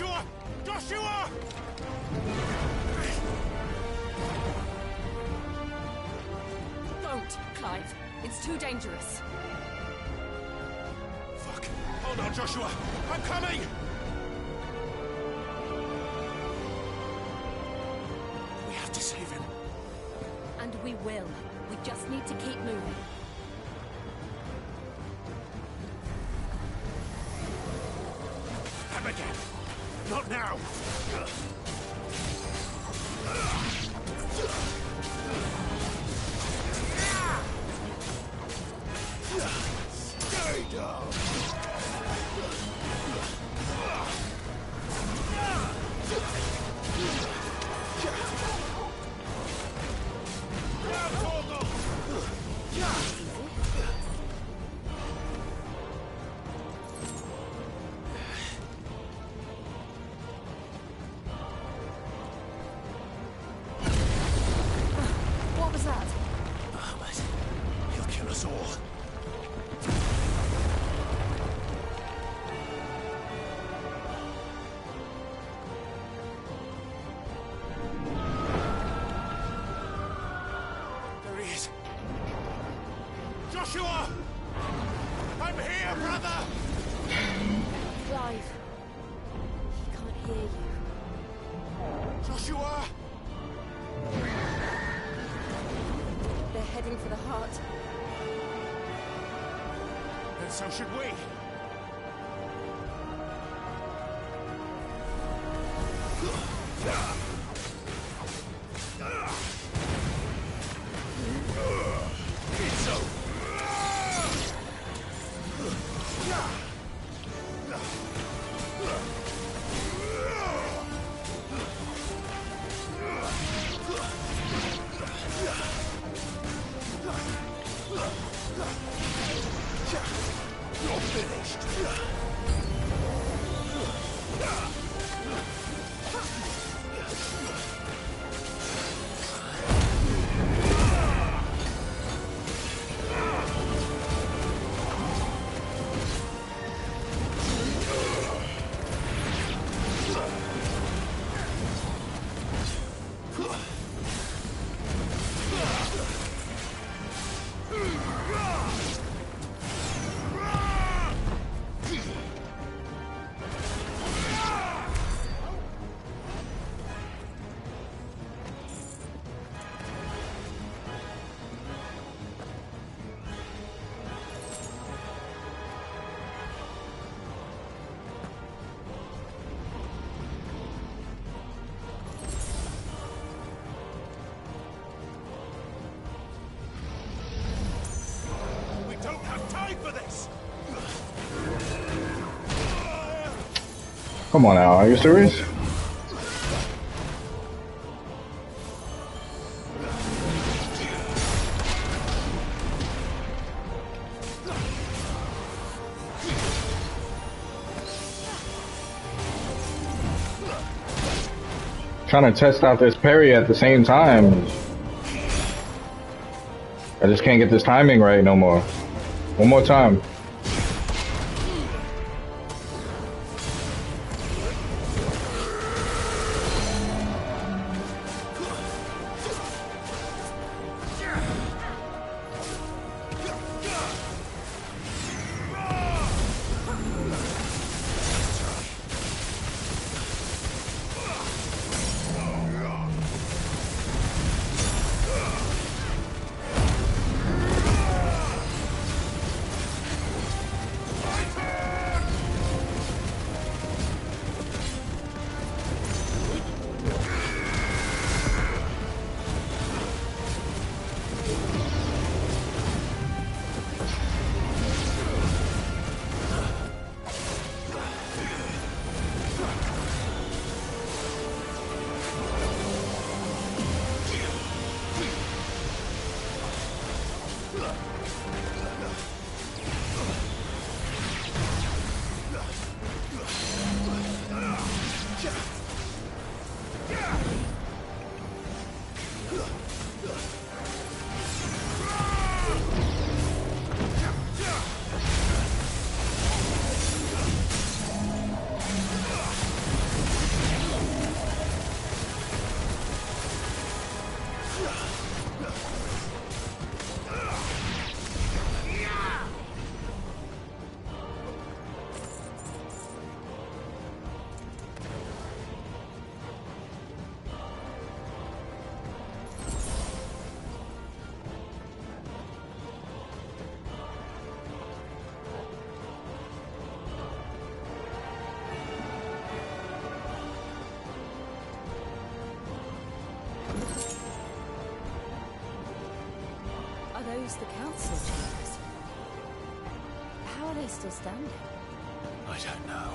Joshua! Joshua! Don't, Clive. It's too dangerous. Fuck! Hold on, Joshua! I'm coming! We have to save him. And we will. We just need to keep moving. Come again! Not now! Stay down! What was that? Ahmed, he'll kill us all. There he is. Joshua! I'm here, brother! Clive. He can't hear you. Joshua! They're heading for the heart. And so should we. You're finished. For this. Come on now, are you serious? Trying to test out this parry at the same time. I just can't get this timing right no more. One more time. was the council chambers. How are they still standing? I don't know.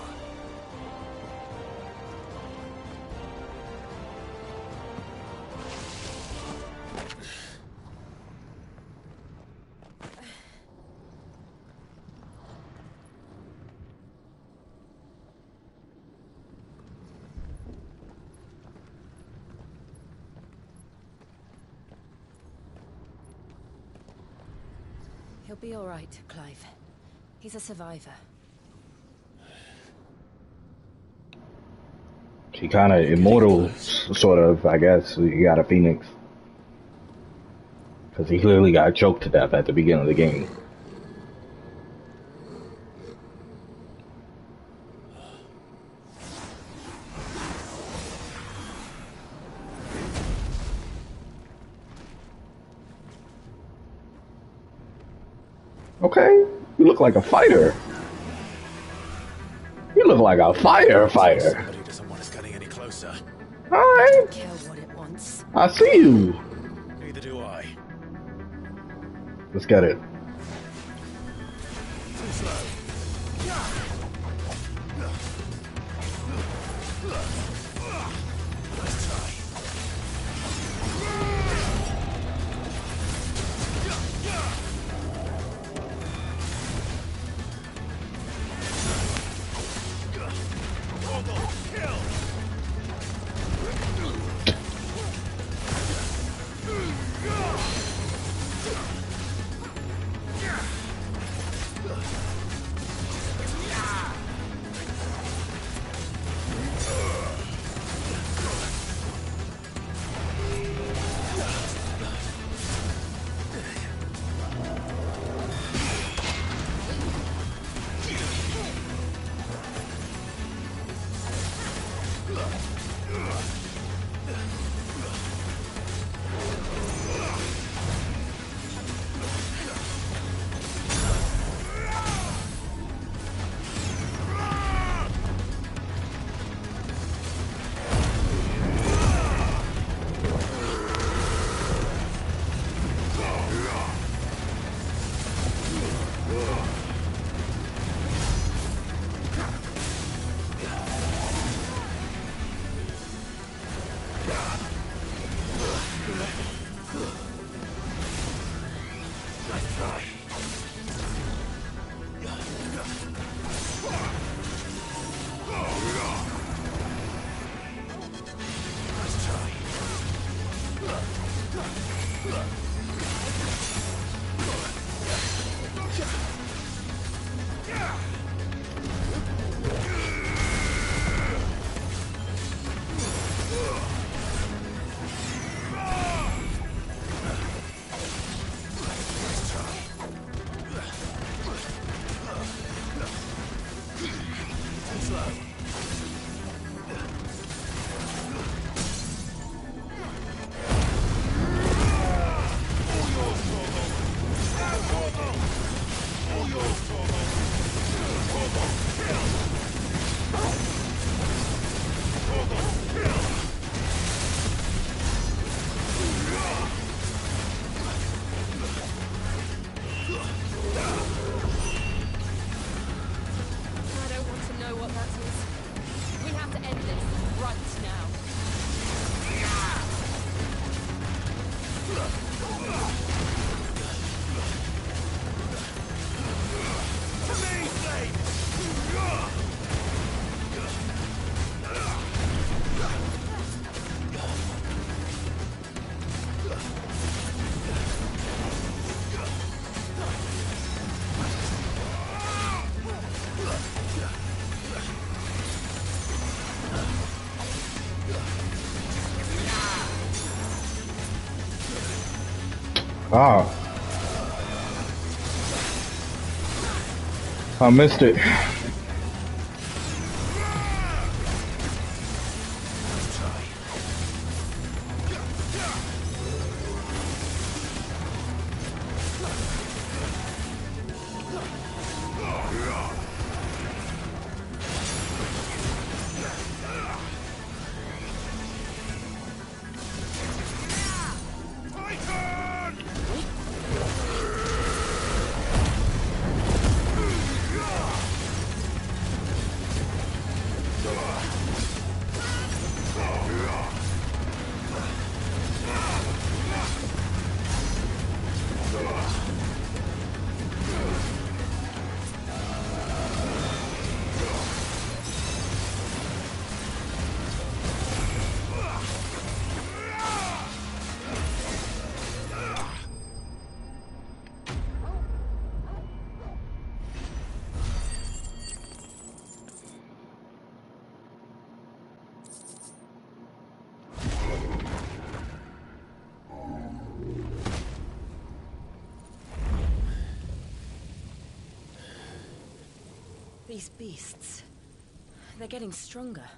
He'll be all right, Clive. He's a survivor. She kind of immortal, sort of, I guess. You got a phoenix. Because he clearly got choked to death at the beginning of the game. Okay, you look like a fighter. You look like a firefighter. Somebody doesn't want us getting any closer. Alright. Care what it wants. I see you. Neither do I. Let's get it. Too slow. Let's try. Ah. I missed it. These beasts... they're getting stronger.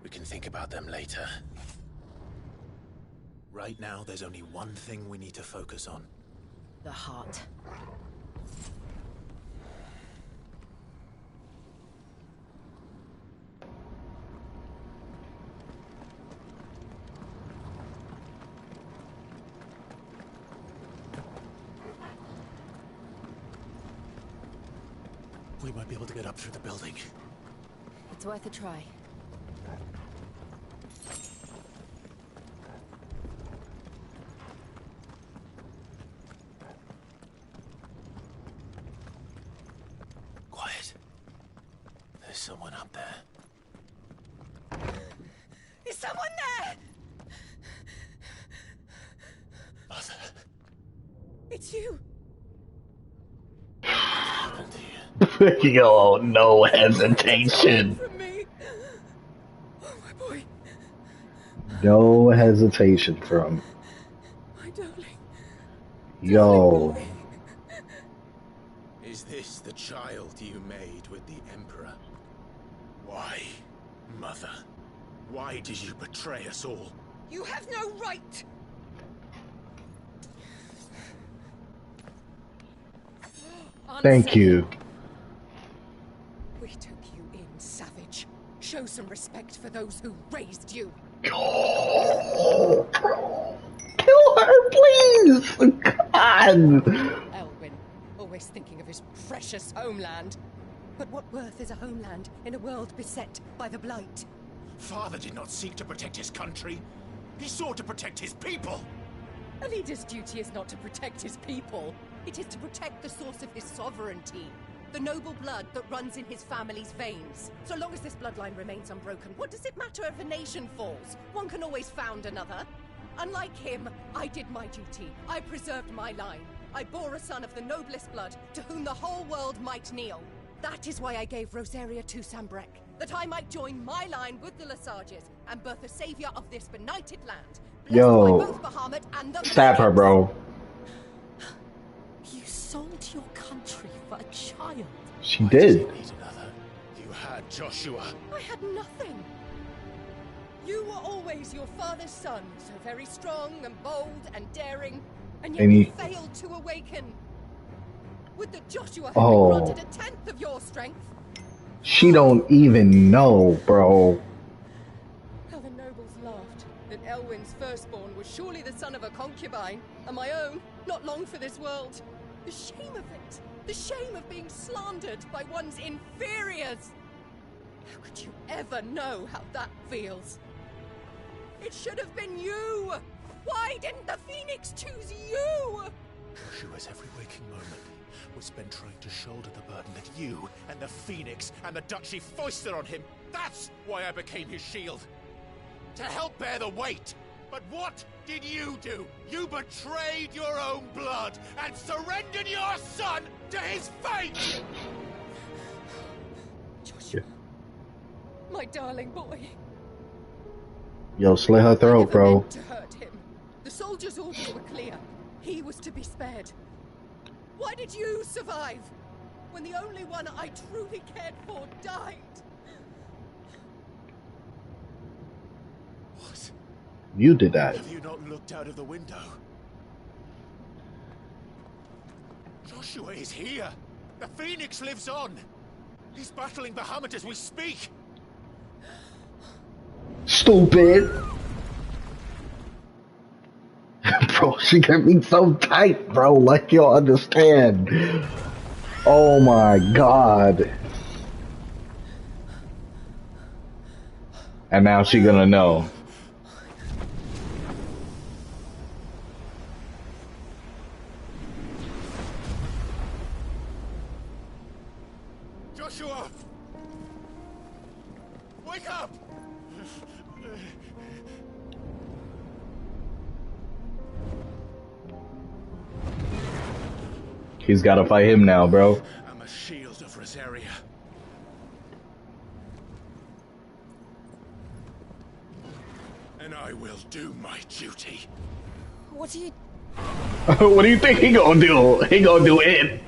We can think about them later. Right now, there's only one thing we need to focus on. The heart. We might be able to get up through the building. It's worth a try. Quiet. There's someone up there. Is someone there? Mother. It's you. Yo, no hesitation. Oh, my boy. No hesitation from. My darling. Yo. Is this the child you made with the Emperor? Why, Mother? Why did you betray us all? You have no right. Thank you. We took you in, savage. Show some respect for those who raised you. Oh, bro. Kill her, please! God! Elwyn, always thinking of his precious homeland. But what worth is a homeland in a world beset by the Blight? Father did not seek to protect his country. He sought to protect his people. A leader's duty is not to protect his people. It is to protect the source of his sovereignty. The noble blood that runs in his family's veins. So long as this bloodline remains unbroken, what does it matter if a nation falls? One can always found another. Unlike him, I did my duty. I preserved my line. I bore a son of the noblest blood, to whom the whole world might kneel. That is why I gave Rosaria to Sambrek, that I might join my line with the Lesages and birth a savior of this benighted land. Yo. Stab her, bro. You sold your country for a child. She did. You had Joshua. I had nothing. You were always your father's son, so very strong and bold and daring, and yet you failed to awaken. Would that Joshua had been granted a tenth of your strength? She don't even know, bro. How the nobles laughed that Elwyn's firstborn was surely the son of a concubine, and my own, not long for this world. The shame of it! The shame of being slandered by one's inferiors! How could you ever know how that feels? It should have been you! Why didn't the Phoenix choose you? Joshua's every waking moment was spent trying to shoulder the burden that you and the Phoenix and the Duchy foisted on him. That's why I became his shield. To help bear the weight. But what did you do? You betrayed your own blood and surrendered your son to his fate! Joshua, my darling boy. Yo, slit her throat, bro. To hurt him. The soldiers' orders were clear. He was to be spared. Why did you survive when the only one I truly cared for died? What? You did that. Have you not looked out of the window? Joshua is here. The Phoenix lives on. He's battling Bahamut as we speak. Stupid. Bro, she got me so tight, bro. Like, you'll understand. Oh my god. And now she gonna know. Joshua! Wake up! He's gotta fight him now, bro. I'm a shield of Rosaria. And I will do my duty. What are you... What do you think he gonna do? He gonna do it.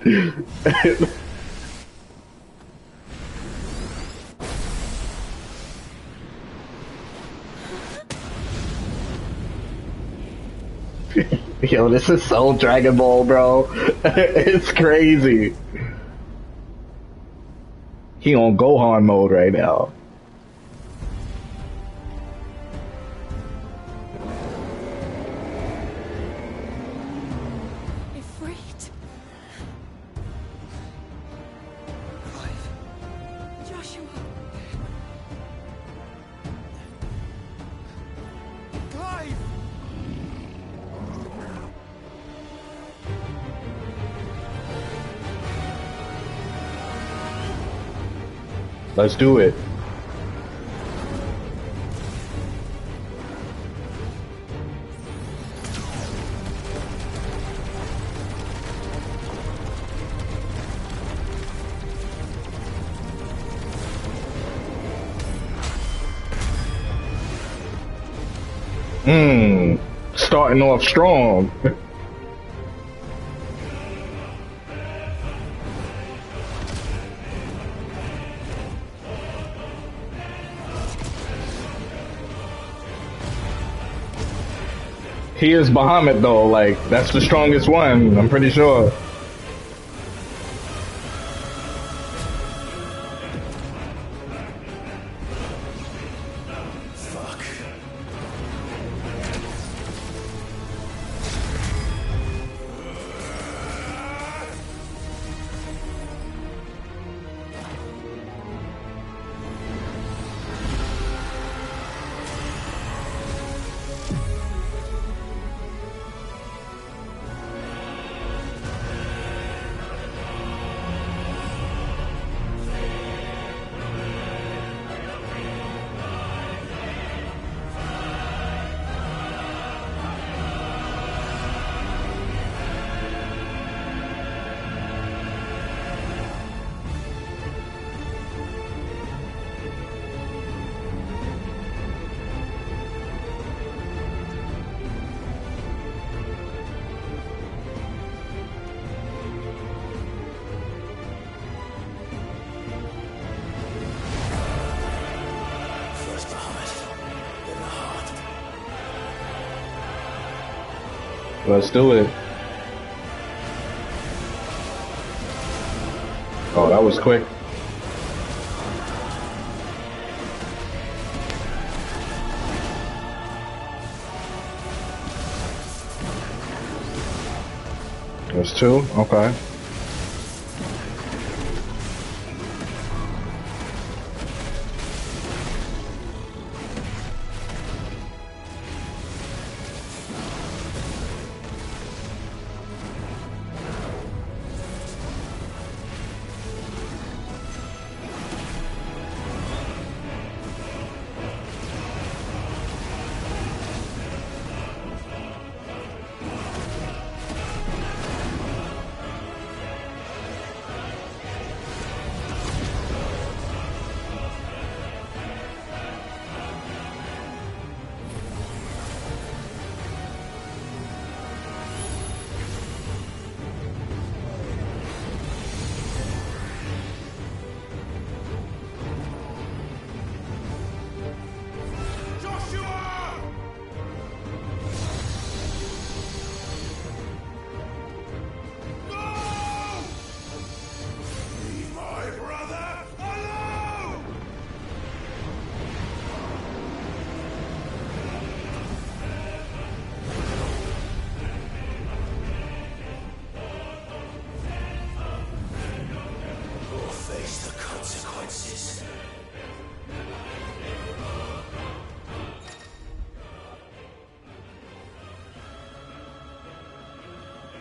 Yo, this is so Dragon Ball, bro. It's crazy. He on Gohan mode right now. Let's do it. Starting off strong. He is Bahamut though, like, that's the strongest one, I'm pretty sure. Let's do it. Oh, that was quick. There's two? Okay.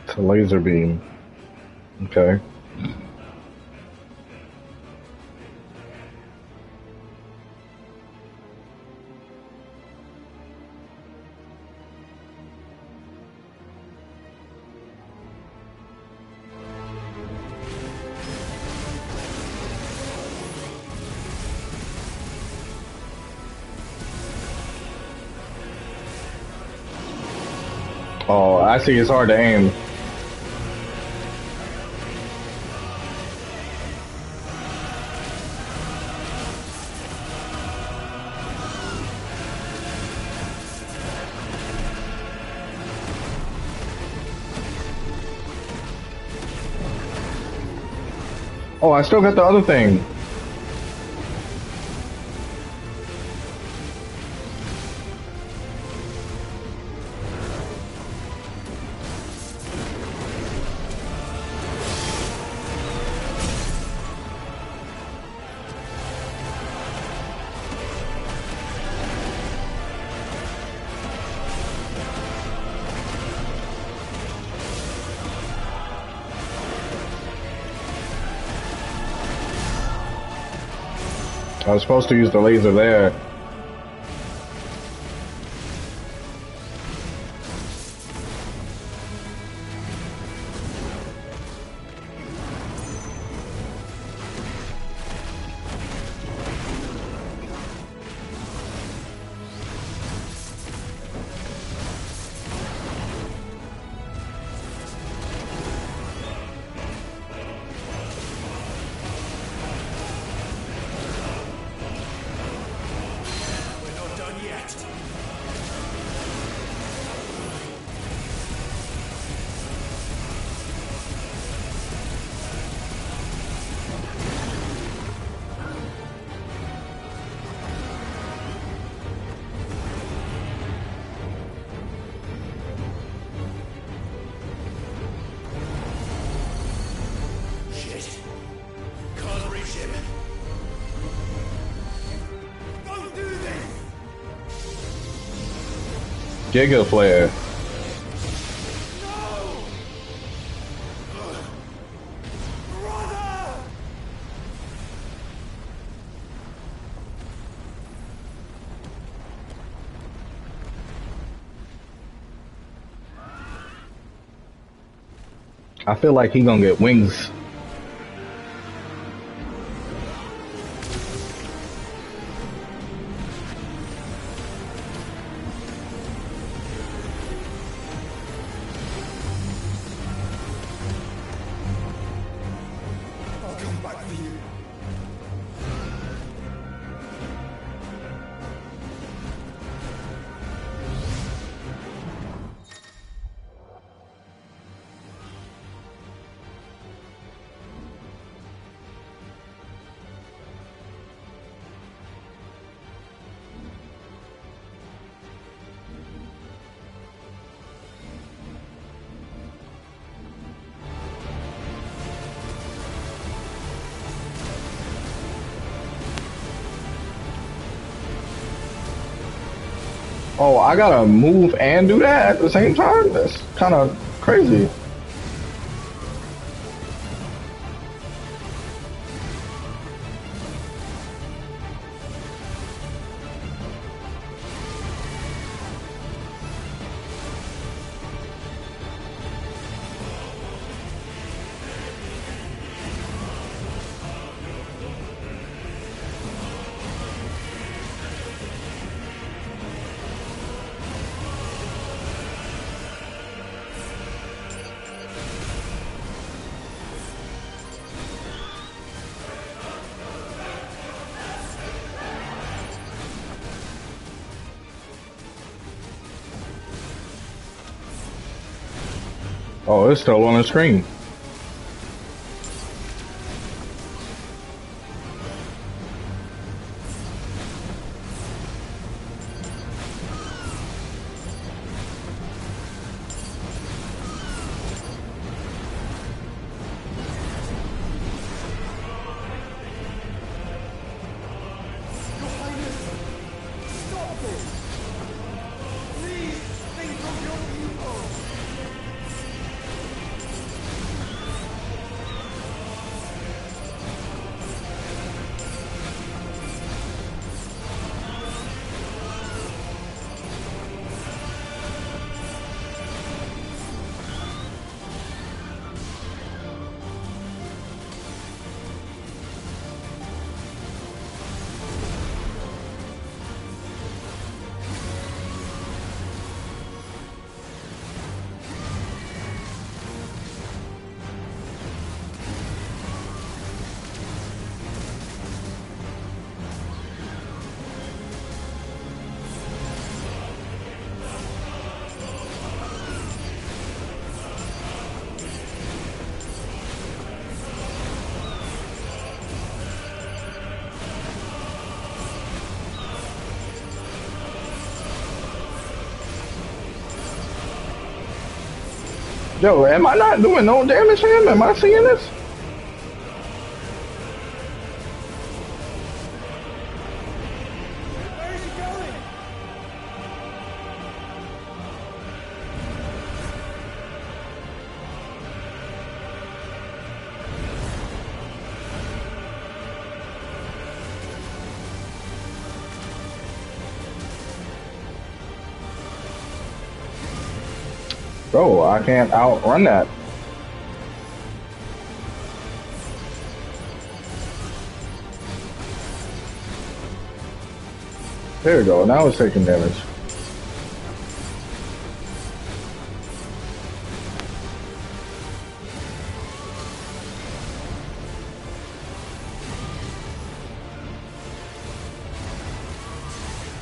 It's a laser beam. Okay. Oh, I see. It's hard to aim. Oh, I still got the other thing. I was supposed to use the laser there. Giga Flare. I feel like he gonna get wings. Oh, I gotta move and do that at the same time? That's kind of crazy. Oh, it's still on the screen. Yo, am I not doing no damage to him? Am I seeing this? Bro, I can't outrun that. There we go, now it's taking damage.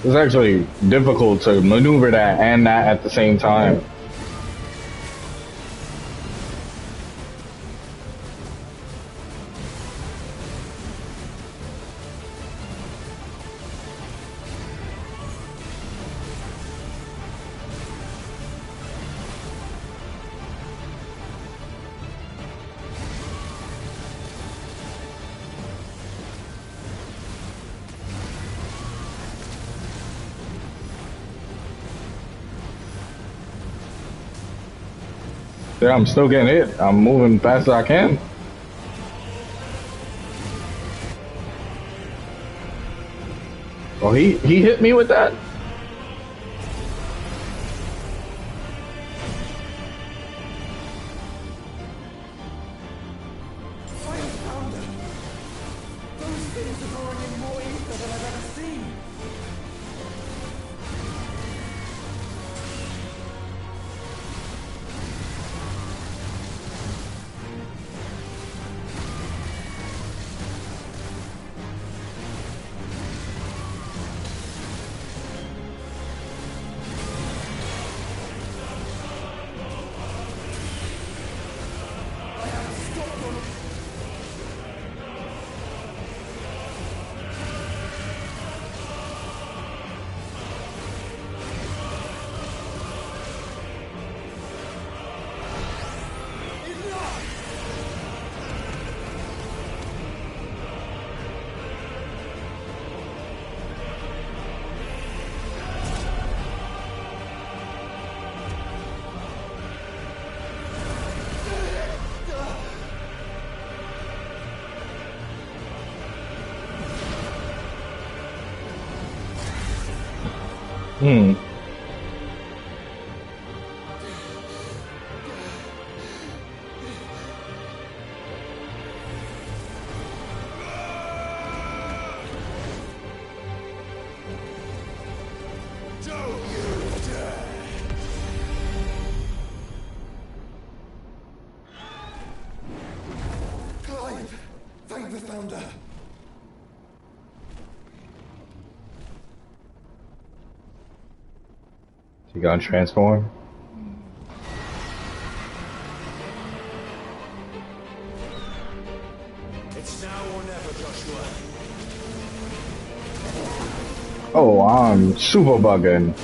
It's actually difficult to maneuver that and that at the same time. Yeah, I'm still getting hit. I'm moving fast as I can. Oh, he hit me with that? Hmm. Clive! Thank the Founder! You gonna transform? It's now or never, Joshua. Oh, I'm super bugging.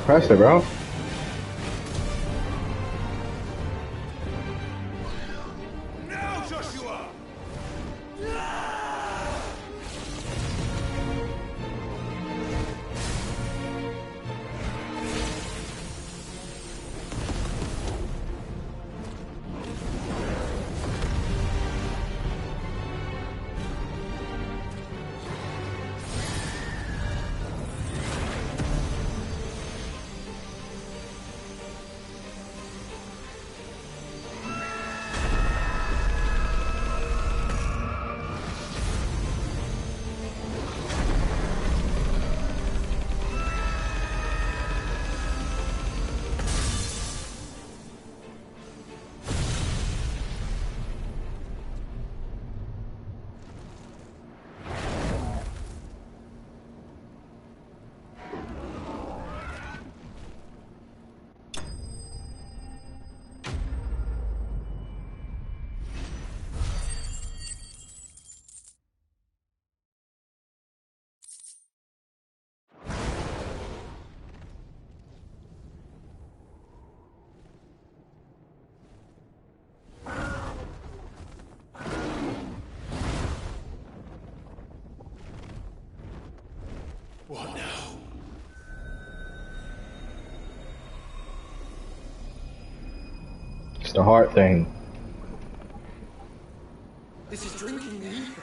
Press it, bro. Now, Joshua! What now? It's the heart thing. This is drinking the ether.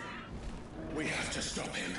We have to stop him.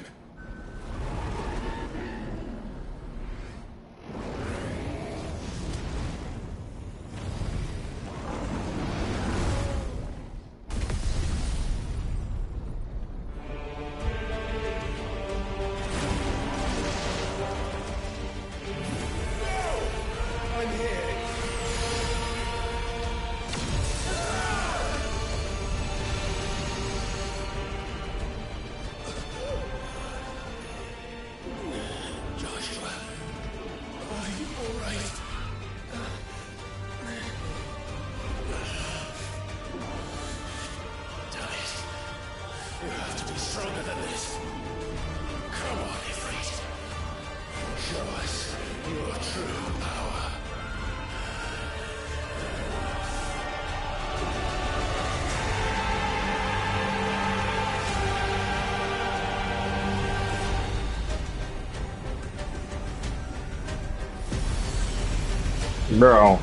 Bro.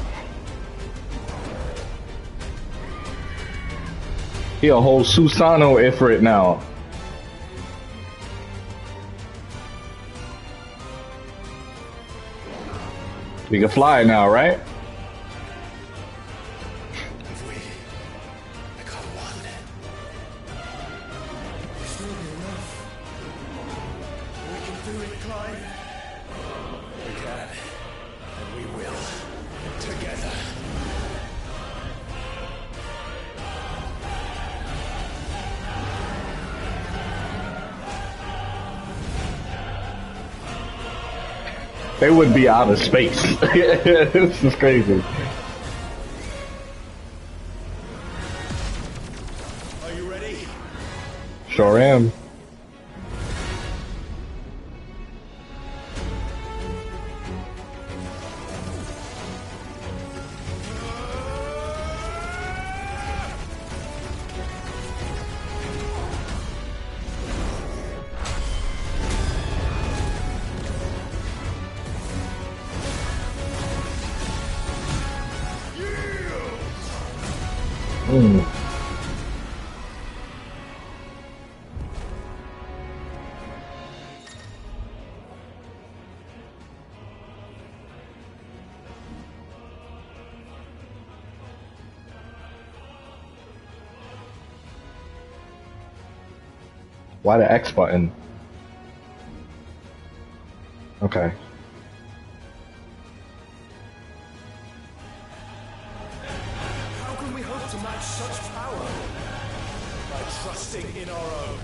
He a whole Susano Ifrit now. We can fly now, right? If we become one, It's not enough. We can do it, Clive. we can, and we will, together. They would be out of space. This is crazy. Are you ready? Sure am. Mm. Why the X button? Okay. How can we hope to match such power? By trusting in our own.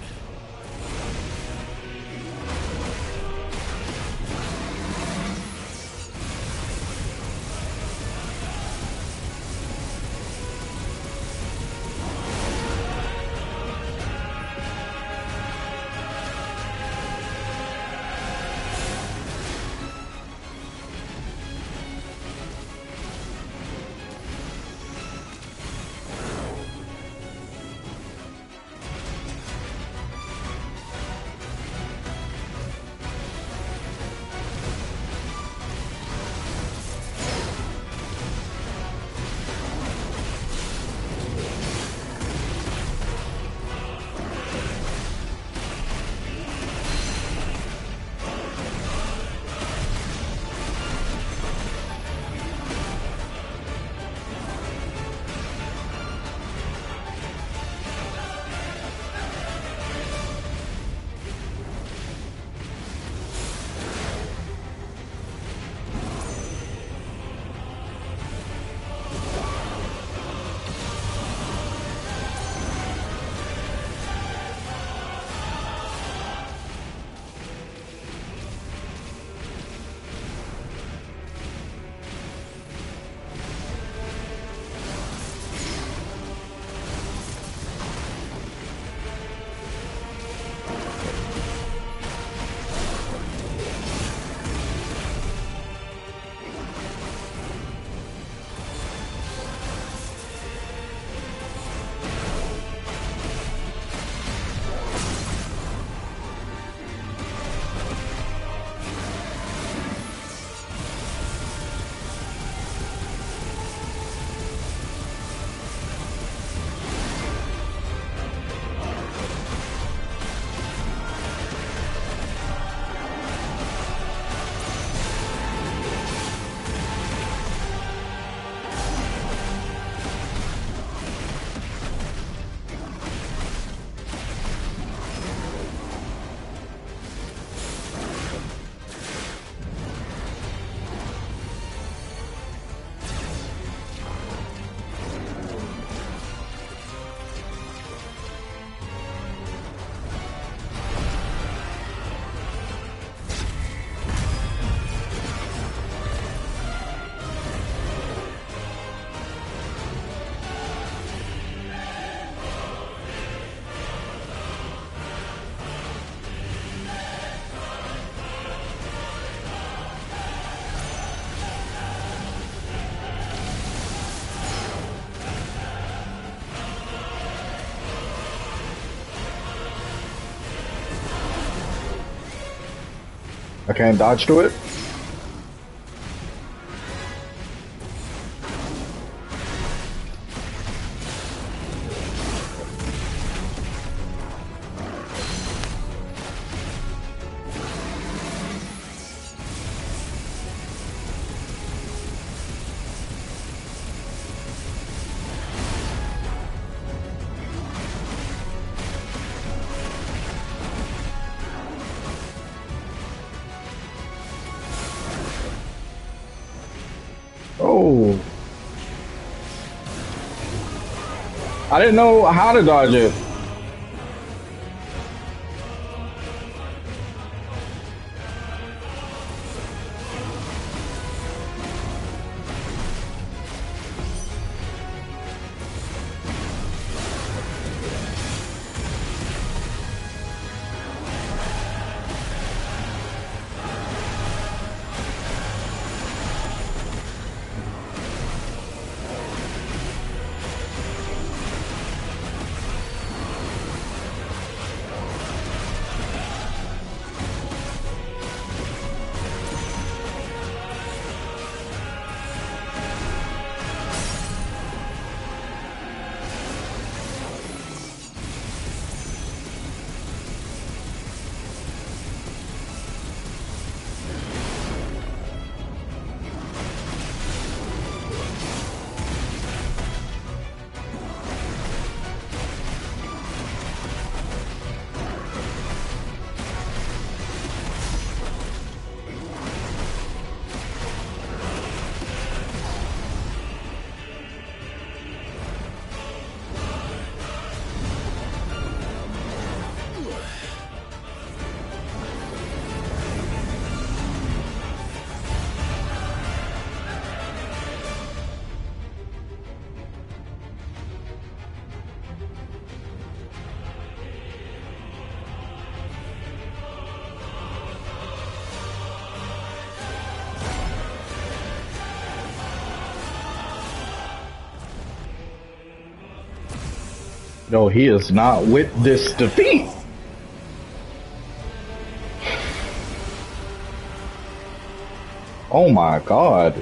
can't dodge through it? Oh. I didn't know how to dodge it. No, he is not with this defeat. Oh my god.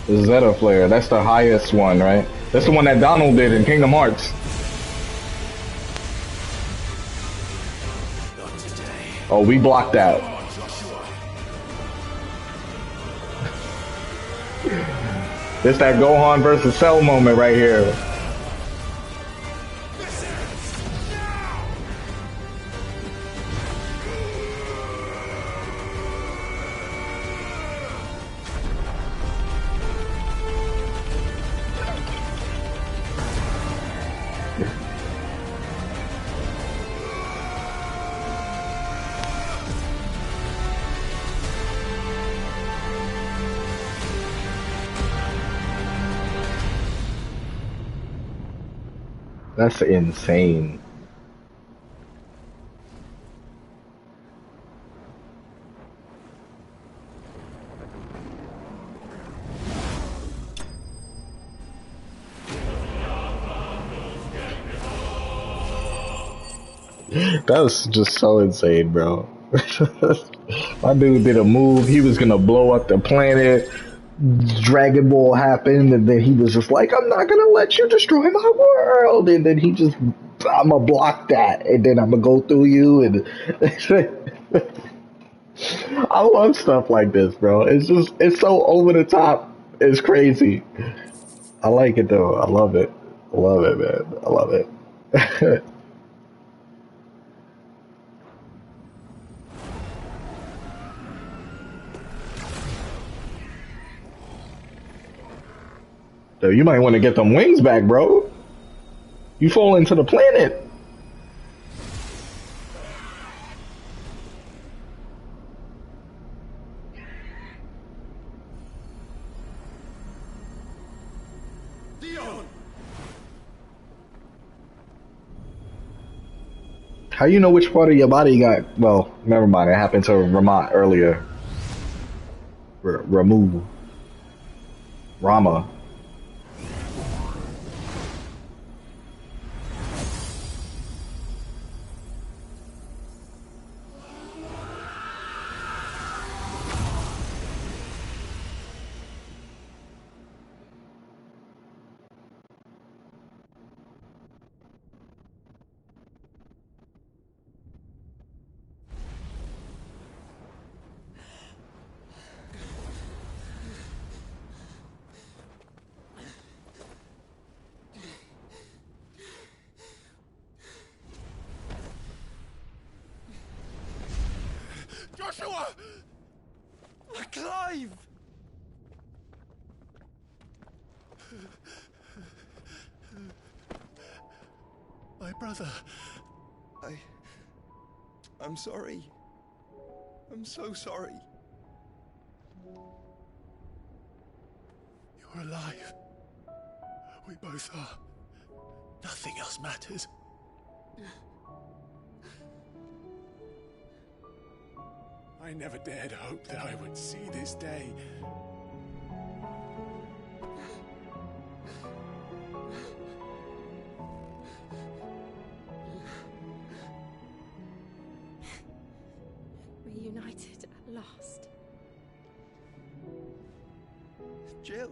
The Zeta Flare, that's the highest one, right? That's the one that Donald did in Kingdom Hearts. Oh, we blocked that. It's that Gohan versus Cell moment right here. That's insane. That was just so insane, bro. My dude did a move. He was gonna blow up the planet. Dragon Ball happened, and then he was just like, I'm not gonna let you destroy my world. And then he just, I'm gonna block that, and then I'm gonna go through you. And I love stuff like this, bro. It's just, it's so over the top. It's crazy. I like it though. I love it. I love it, man. I love it. So you might want to get them wings back, bro. You fall into the planet. How you know which part of your body got? Well, never mind. It happened to Ramat earlier. Ramu. Rama. Clive! My brother. I'm sorry. I'm so sorry. You're alive. We both are. Nothing else matters. I never dared hope that I would see this day. Reunited at last. Jill.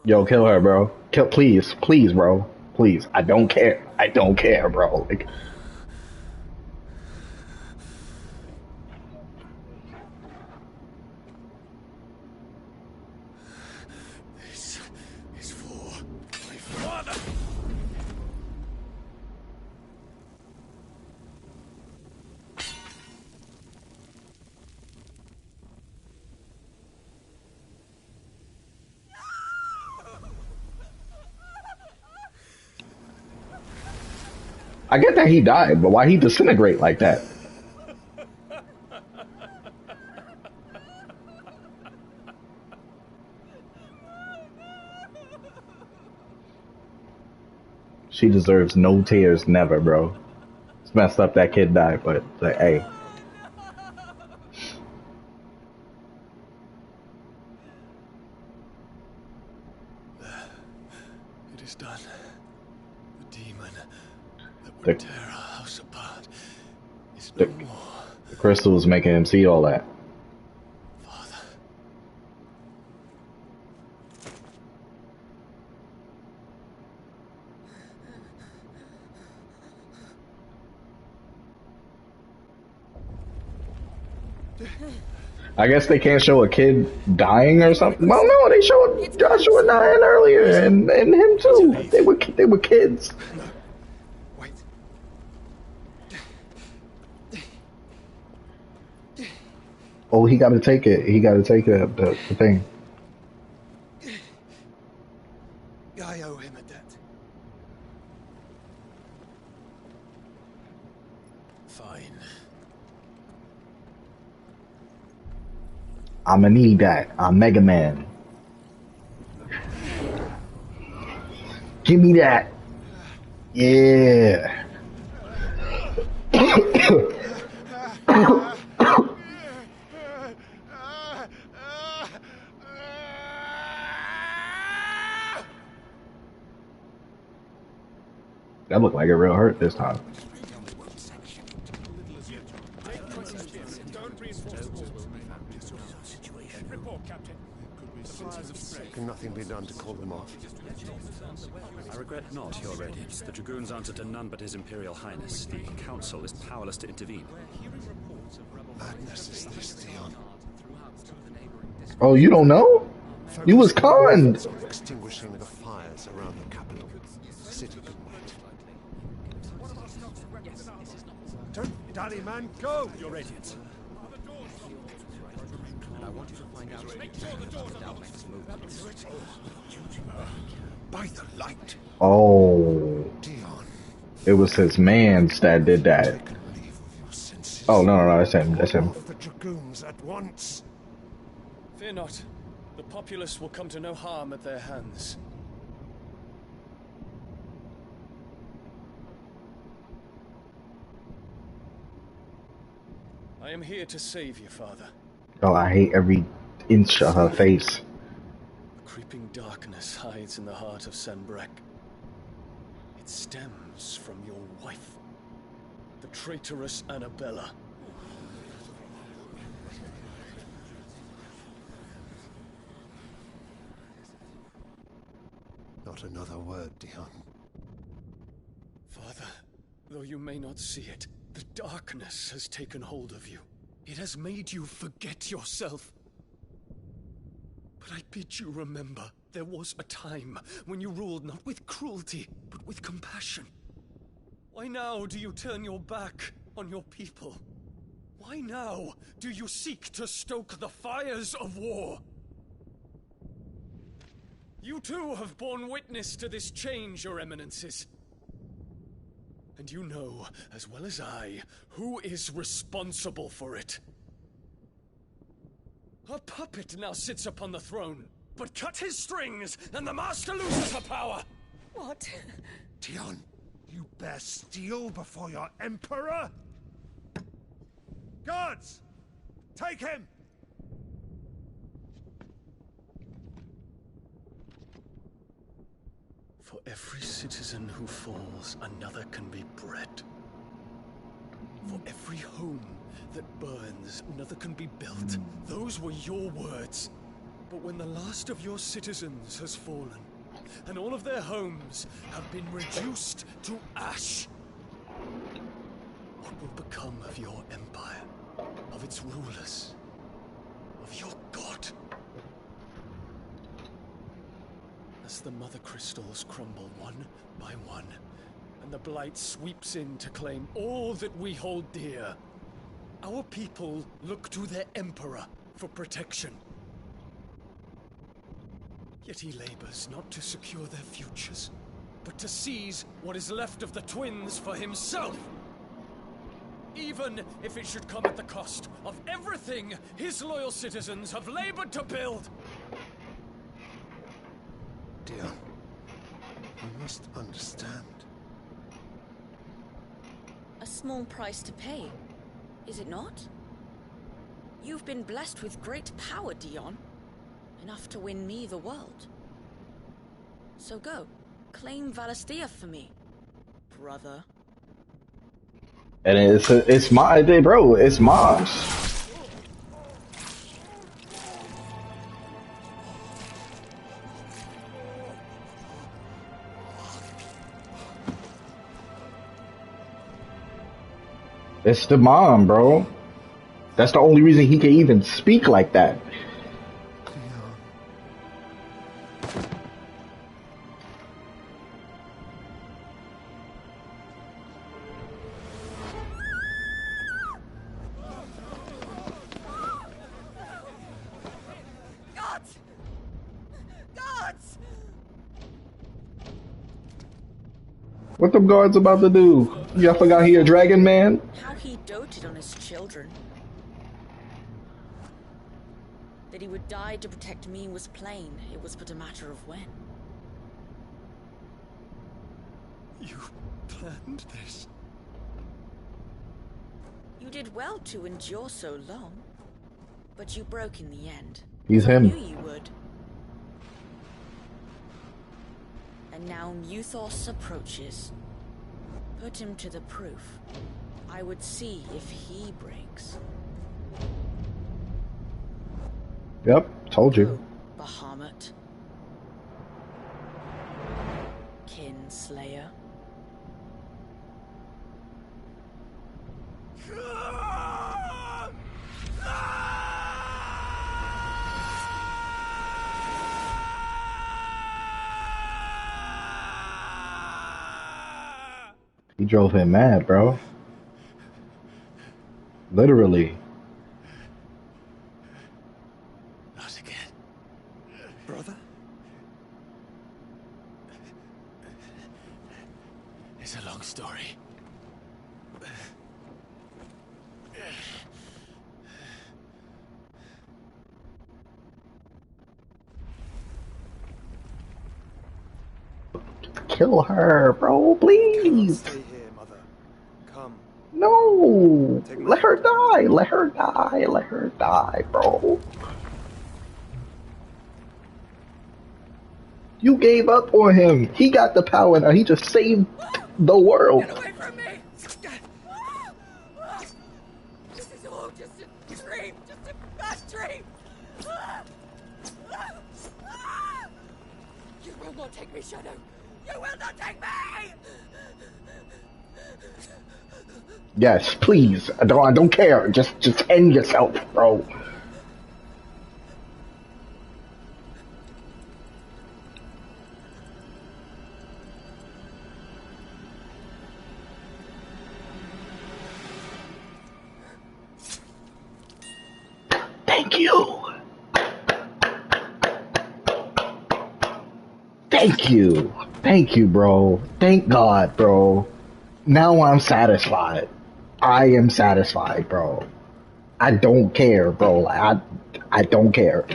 Yo, kill her, bro. Please, please, bro. Please. I don't care. I don't care, bro. Like, This is for my father. I get that he died, but why he disintegrate like that? She deserves no tears, never, bro. It's messed up that kid died, but like, hey. It is done. The demon that would tear our house apart is no more. The crystal was making him see all that. I guess they can't show a kid dying or something. Well, no, they showed Joshua dying earlier, and him too. They were kids. Wait. Oh, he got to take it. He got to take the thing. I owe him a debt. Fine. I'ma need that. I'm Mega Man. Give me that. Yeah. That looked like it real hurt this time. Can nothing be done to call them off? I regret not, Your Radiance. The Dragoons answer to none but His Imperial Highness. The Council is powerless to intervene. Madness is this, Dion. Oh, you don't know? You was conned. Extinguishing the fires around the capital. The city can wait. Don't dally, man. Go! Your Radiance. And I want you to find out. Make sure the doors are locked. By the light. Oh. It was his mans that did that. Oh, no, that's him. That's him. The Dragoons at once. Fear not. The populace will come to no harm at their hands. I am here to save you, Father. Oh, I hate every inch of her face. The creeping darkness hides in the heart of Sanbreque. It stems from your wife, the traitorous Annabella. Not another word, Dion. Father, though you may not see it, The darkness has taken hold of you. It has made you forget yourself. But I bid you remember, there was a time when you ruled not with cruelty, but with compassion. Why now do you turn your back on your people? Why now do you seek to stoke the fires of war? You too have borne witness to this change, Your Eminences. And you know, as well as I, who is responsible for it. A puppet now sits upon the throne, but cut his strings, and the Master loses her power! What? Dion, you bear steel before your Emperor? Guards! Take him! For every citizen who falls, another can be bred. For every home that burns, another can be built. Those were your words. But when the last of your citizens has fallen, and all of their homes have been reduced to ash, what will become of your empire, of its rulers, of your god? As the mother crystals crumble one by one, and the blight sweeps in to claim all that we hold dear, our people look to their emperor for protection. Yet he labors not to secure their futures, but to seize what is left of the twins for himself. Even if it should come at the cost of everything his loyal citizens have labored to build. Dion, you must understand. A small price to pay, is it not? You've been blessed with great power, Dion. Enough to win me the world. So go, claim Valisthea for me, brother. And it's my day, bro. It's Mars. It's the mom, bro. That's the only reason he can even speak like that. Guards! Guards! What them guards about to do? Y'all forgot he a dragon man? How he doted on his children. That he would die to protect me was plain. It was but a matter of when. You planned this? You did well to endure so long, but you broke in the end. He's I him. knew you would. And now Muthos approaches. Put him to the proof. I would see if he breaks. Yep, told you. Bahamut. Kinslayer. He drove him mad, bro. Literally. Not again. Brother? It's a long story. Kill her, bro, please. Stay here, mother. Come. No. Let her die. Let her die. Let her die, bro. You gave up on him. He got the power now. He just saved the world. Get away from me! This is all just a dream, just a bad dream! You will not take me, Shadow! You will not take me! Yes, please. I don't care. Just end yourself, bro. Thank you. Thank you. Thank you, bro. Thank God, bro. Now I'm satisfied. I am satisfied, bro. I don't care, bro. Like, I don't care.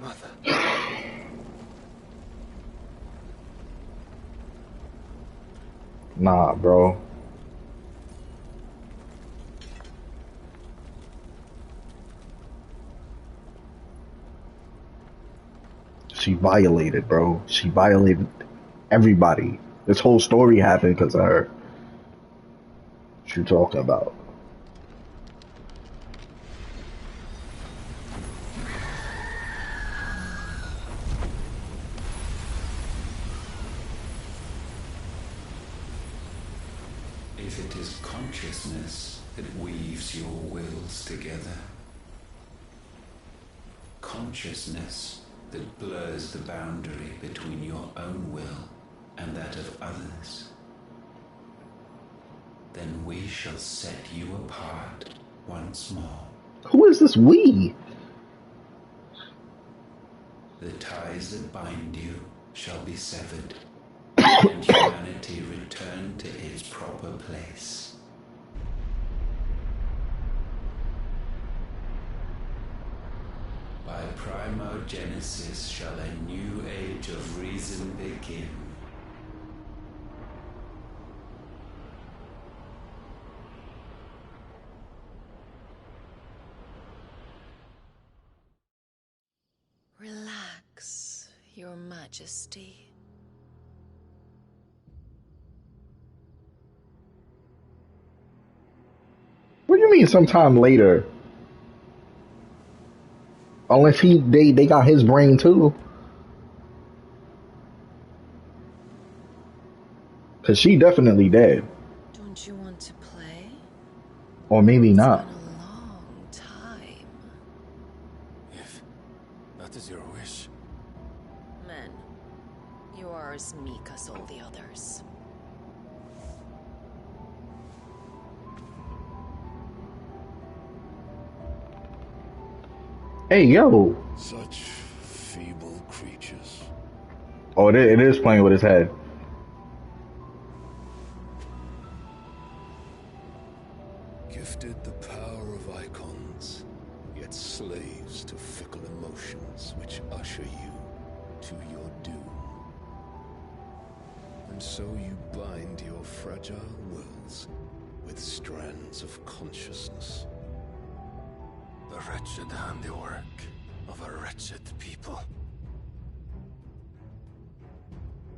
Mother. Nah, bro. She violated, bro. She violated everybody. This whole story happened because of her. What you talking about? If it is consciousness that weaves your wills together, consciousness that blurs the boundary between your own will and that of others, then we shall set you apart once more. Who is this we? The ties that bind you shall be severed, and humanity return to its proper place. By primogenesis shall a new age of reason begin. Relax, Your Majesty. What do you mean sometime later? Unless they got his brain too. Cause she definitely dead. Don't you want to play? Or maybe not. It's been a long time. If that is your wish. Men, you are as meek as all the others. Hey, yo. Such feeble creatures. Oh, it is playing with his head. Gifted the power of icons, yet slaves to fickle emotions which usher you to your doom. And so you bind your fragile wills with strands of consciousness. The wretched handiwork of a wretched people.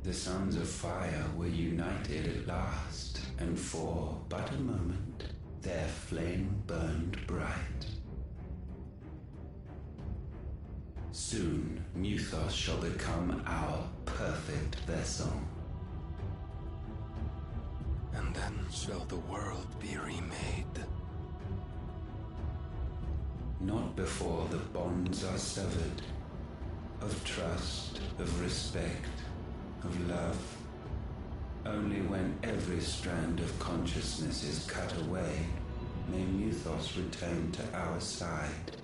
The sons of fire were united at last, and for but a moment their flame burned bright. Soon Muthos shall become our perfect vessel. And then shall the world be remade. Not before the bonds are severed, of trust, of respect, of love. Only when every strand of consciousness is cut away, may Muthos return to our side.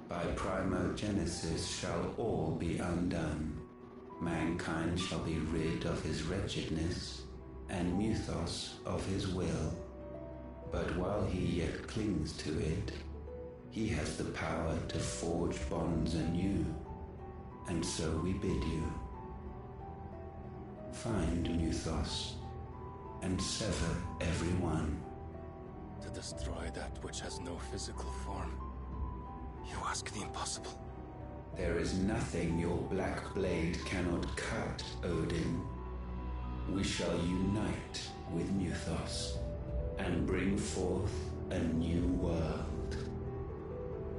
By primogenesis shall all be undone. Mankind shall be rid of his wretchedness, and Muthos of his will. But while he yet clings to it, he has the power to forge bonds anew, and so we bid you. Find Muthos, and sever everyone. To destroy that which has no physical form, you ask the impossible. There is nothing your black blade cannot cut, Odin. We shall unite with Muthos, and bring forth a new world.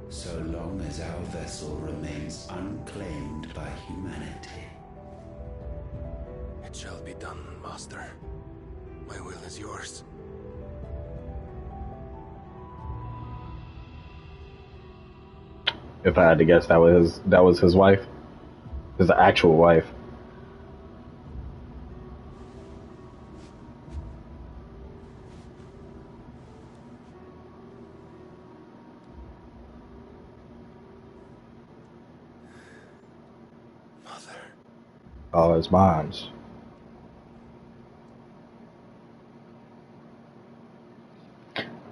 So long as our vessel remains unclaimed by humanity. It shall be done, Master. My will is yours. If I had to guess, that was his wife, his actual wife. Mother. Oh, his mom's.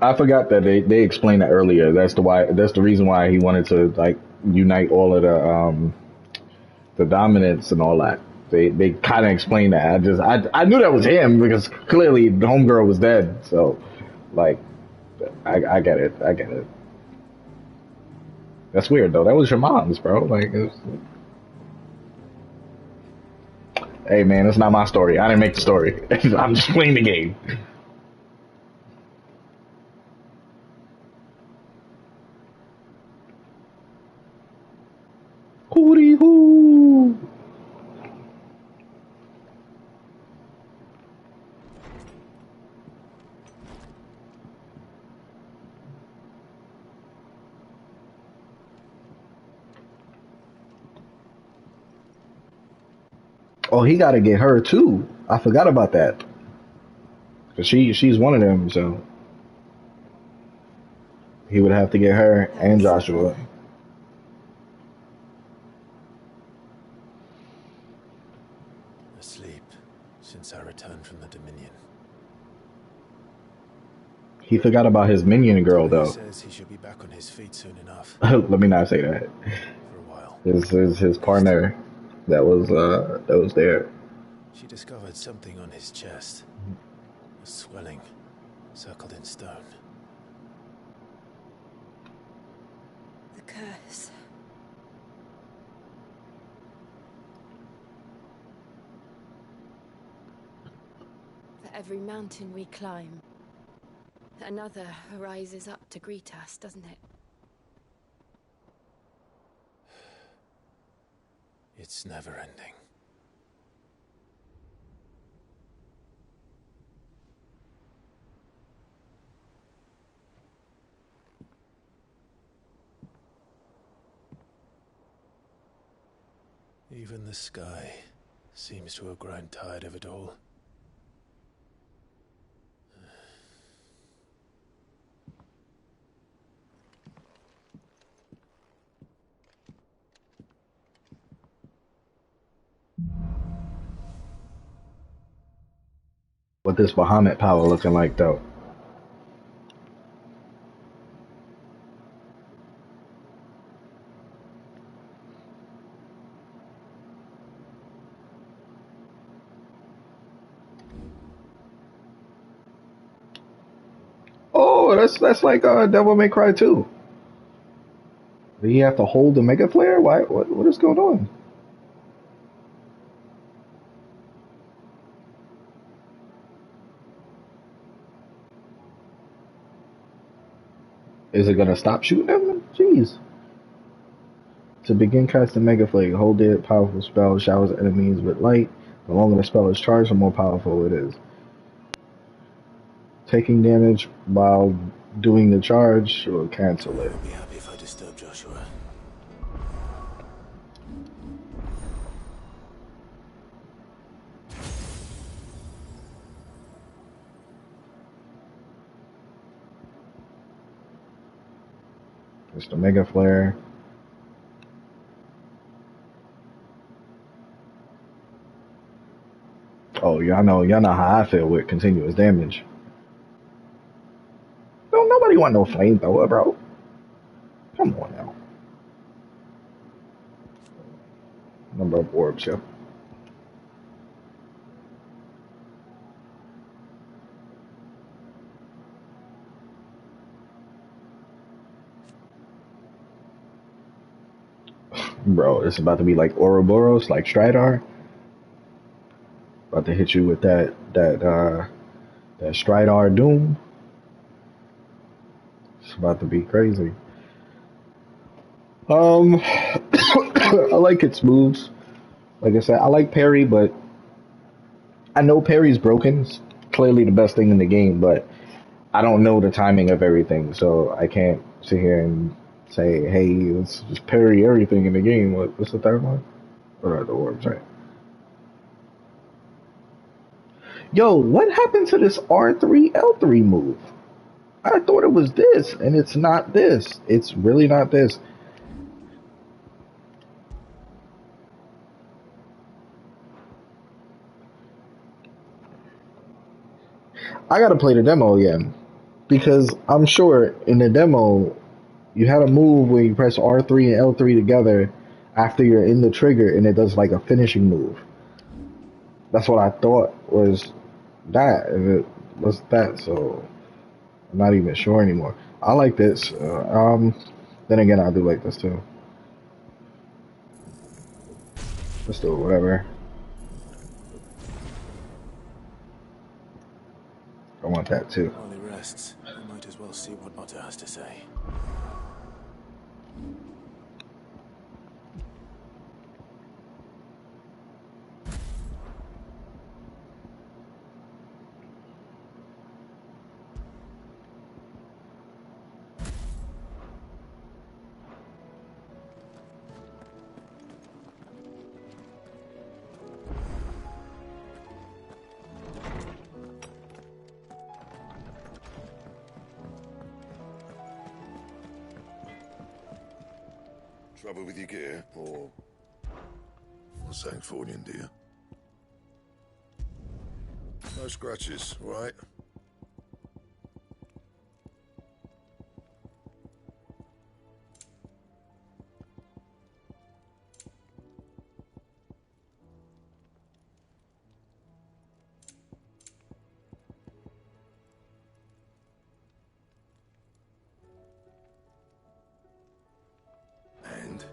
I forgot that they explained that earlier. That's the reason why he wanted to like unite all of the dominants and all that. They kind of explained that. I knew that was him because clearly the homegirl was dead. So like I get it. I get it. That's weird though. That was your mom's, bro. Like, hey man, it's not my story. I didn't make the story. I'm just playing the game. Hootie hoo! Oh, he got to get her too. I forgot about that. Cause she's one of them, so he would have to get her and Joshua. Asleep since I returned from the Dominion. He forgot about his minion girl though. Says he should be back on his feet soon enough. Let me not say that. For a while. His partner that was there. She discovered something on his chest. A swelling, circled in stone. The curse. For every mountain we climb, another rises up to greet us, doesn't it? It's never ending. Even the sky seems to have grown tired of it all. What this Bahamut power looking like though? Oh, that's like Devil May Cry 2. Do you have to hold the Mega Flare? Why? What is going on? Is it gonna stop shooting them? Jeez. To begin casting Mega Flare, hold it. Powerful spell showers enemies with light. The longer the spell is charged, the more powerful it is. Taking damage while doing the charge will cancel it. I'll be happy if I disturb Joshua. It's the Mega Flare. Oh, y'all know how I feel with continuous damage. Don't nobody want no flamethrower, bro. Come on now. Number of orbs, yeah. Bro, it's about to be like Ouroboros, like Stridar. About to hit you with that Stridar Doom. It's about to be crazy. I like its moves. Like I said, I like parry, but I know parry's broken. It's clearly the best thing in the game, but I don't know the timing of everything, so I can't sit here and say, hey, let's just parry everything in the game. What's the third one? Or the orbs, right? Yo, what happened to this R3 L3 move? I thought it was this, and it's not this. It's really not this. I gotta play the demo again, because I'm sure in the demo you had a move where you press R3 and L3 together after you're in the trigger, and it does like a finishing move. That's what I thought was that, and it was that. So I'm not even sure anymore. I like this. Then again, I do like this too. Let's do it. Whatever. I want that too. While he rests, we might as well see what Otter has to say. Trouble with your gear, or something falling in, dear? No scratches, all right? And?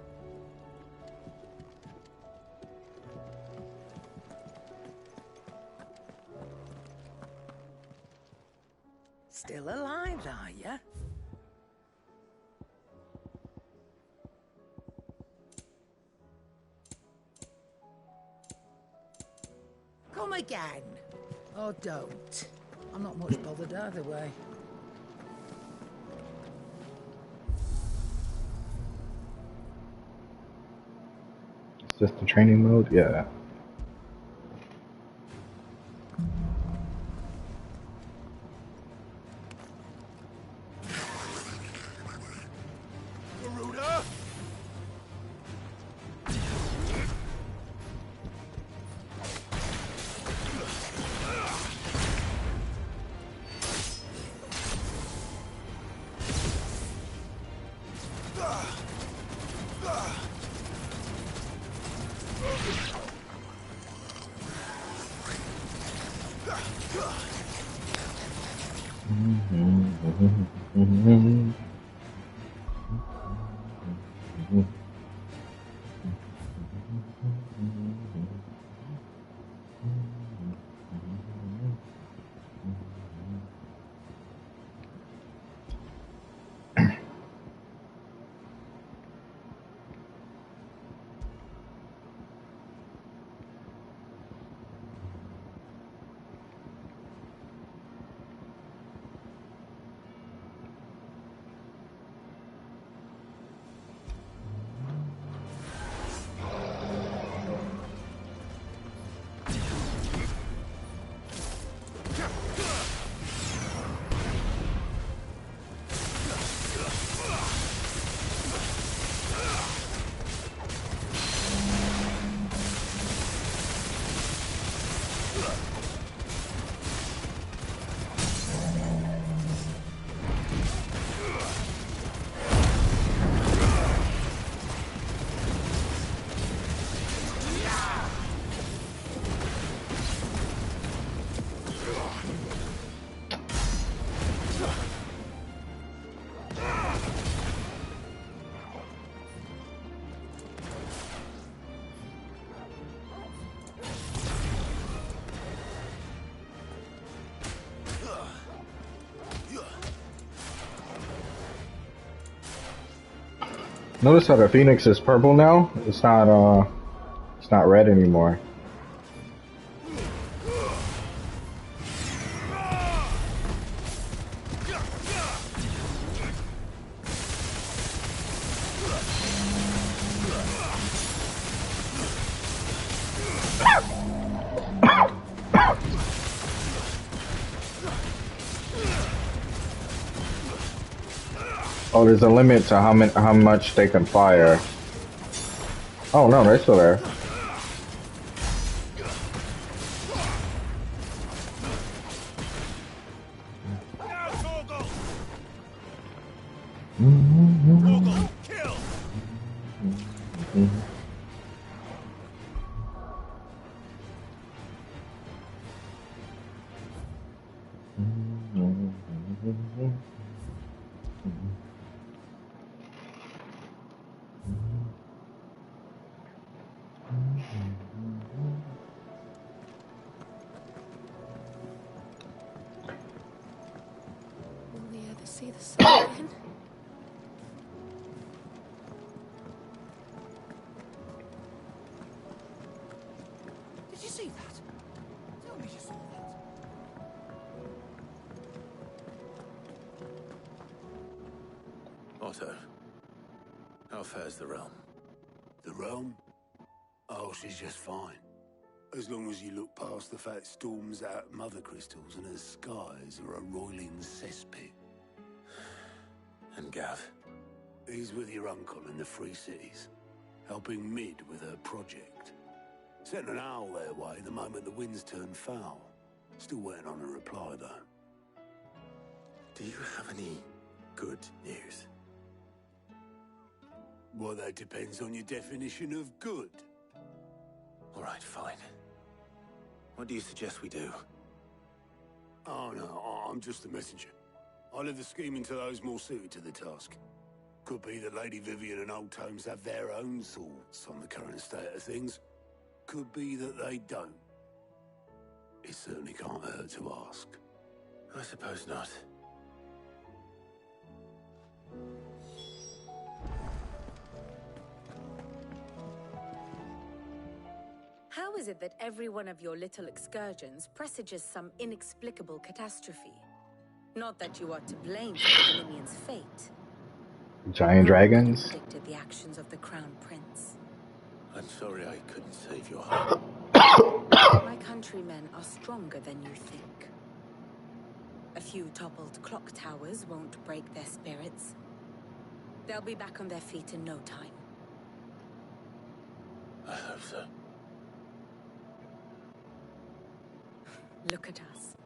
Still alive, are ya? Come again. Or don't. I'm not much bothered either way. Is this the training mode? Yeah. Notice how the Phoenix is purple now? It's not red anymore. Oh, there's a limit to how much they can fire. Oh no, they're still there. Will we ever see the sun again? Did you see that? Tell me you saw that. Otto, how fares the realm? The realm? Oh, she's just fine. As long as you look past the fat storms out mother crystals and her skies are a roiling cesspit. And Gav? He's with your uncle in the Free Cities, helping Mid with her project. Sent an owl their way the moment the winds turned foul. Still waiting on a reply, though. Do you have any good news? Well, that depends on your definition of good. All right, fine. What do you suggest we do? Oh, no, I'm just the messenger. I'll leave the scheming to those more suited to the task. Could be that Lady Vivian and Old Tomes have their own thoughts on the current state of things. Could be that they don't. It certainly can't hurt to ask. I suppose not. How is it that every one of your little excursions presages some inexplicable catastrophe? Not that you are to blame for the Dominion's fate. Giant dragons? Predicted the actions of the Crown Prince. I'm sorry I couldn't save your heart. My countrymen are stronger than you think. A few toppled clock towers won't break their spirits. They'll be back on their feet in no time. I hope so. Look at us.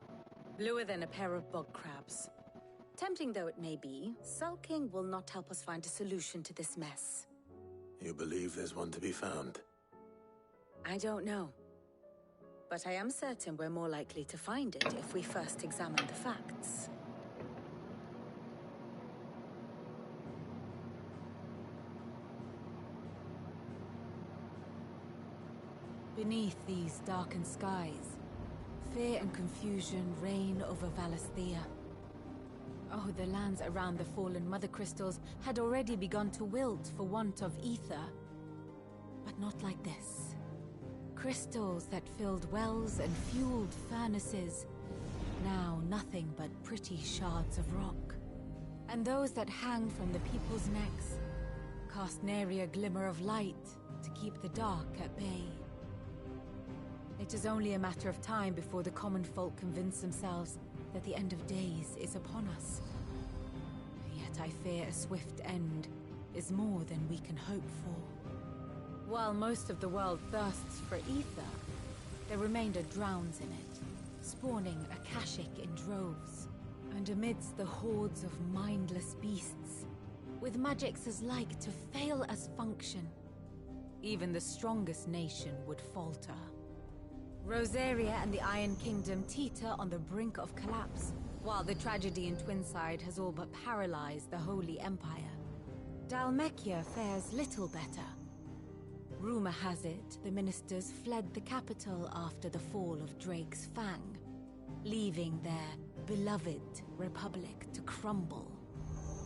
Bluer than a pair of bog crabs. Tempting though it may be, sulking will not help us find a solution to this mess. You believe there's one to be found? I don't know. But I am certain we're more likely to find it if we first examine the facts. Beneath these darkened skies, fear and confusion reign over Valisthea. Oh, the lands around the fallen mother crystals had already begun to wilt for want of ether. But not like this. Crystals that filled wells and fueled furnaces, now nothing but pretty shards of rock. And those that hang from the people's necks cast nary a glimmer of light to keep the dark at bay. It is only a matter of time before the common folk convince themselves that the end of days is upon us. Yet I fear a swift end is more than we can hope for. While most of the world thirsts for ether, the remainder drowns in it, spawning Akashic in droves. And amidst the hordes of mindless beasts, with magics as like to fail as function, even the strongest nation would falter. Rosaria and the Iron Kingdom teeter on the brink of collapse, while the tragedy in Twinside has all but paralyzed the Holy Empire. Dhalmekia fares little better. Rumor has it the ministers fled the capital after the fall of Drake's Fang, leaving their beloved republic to crumble.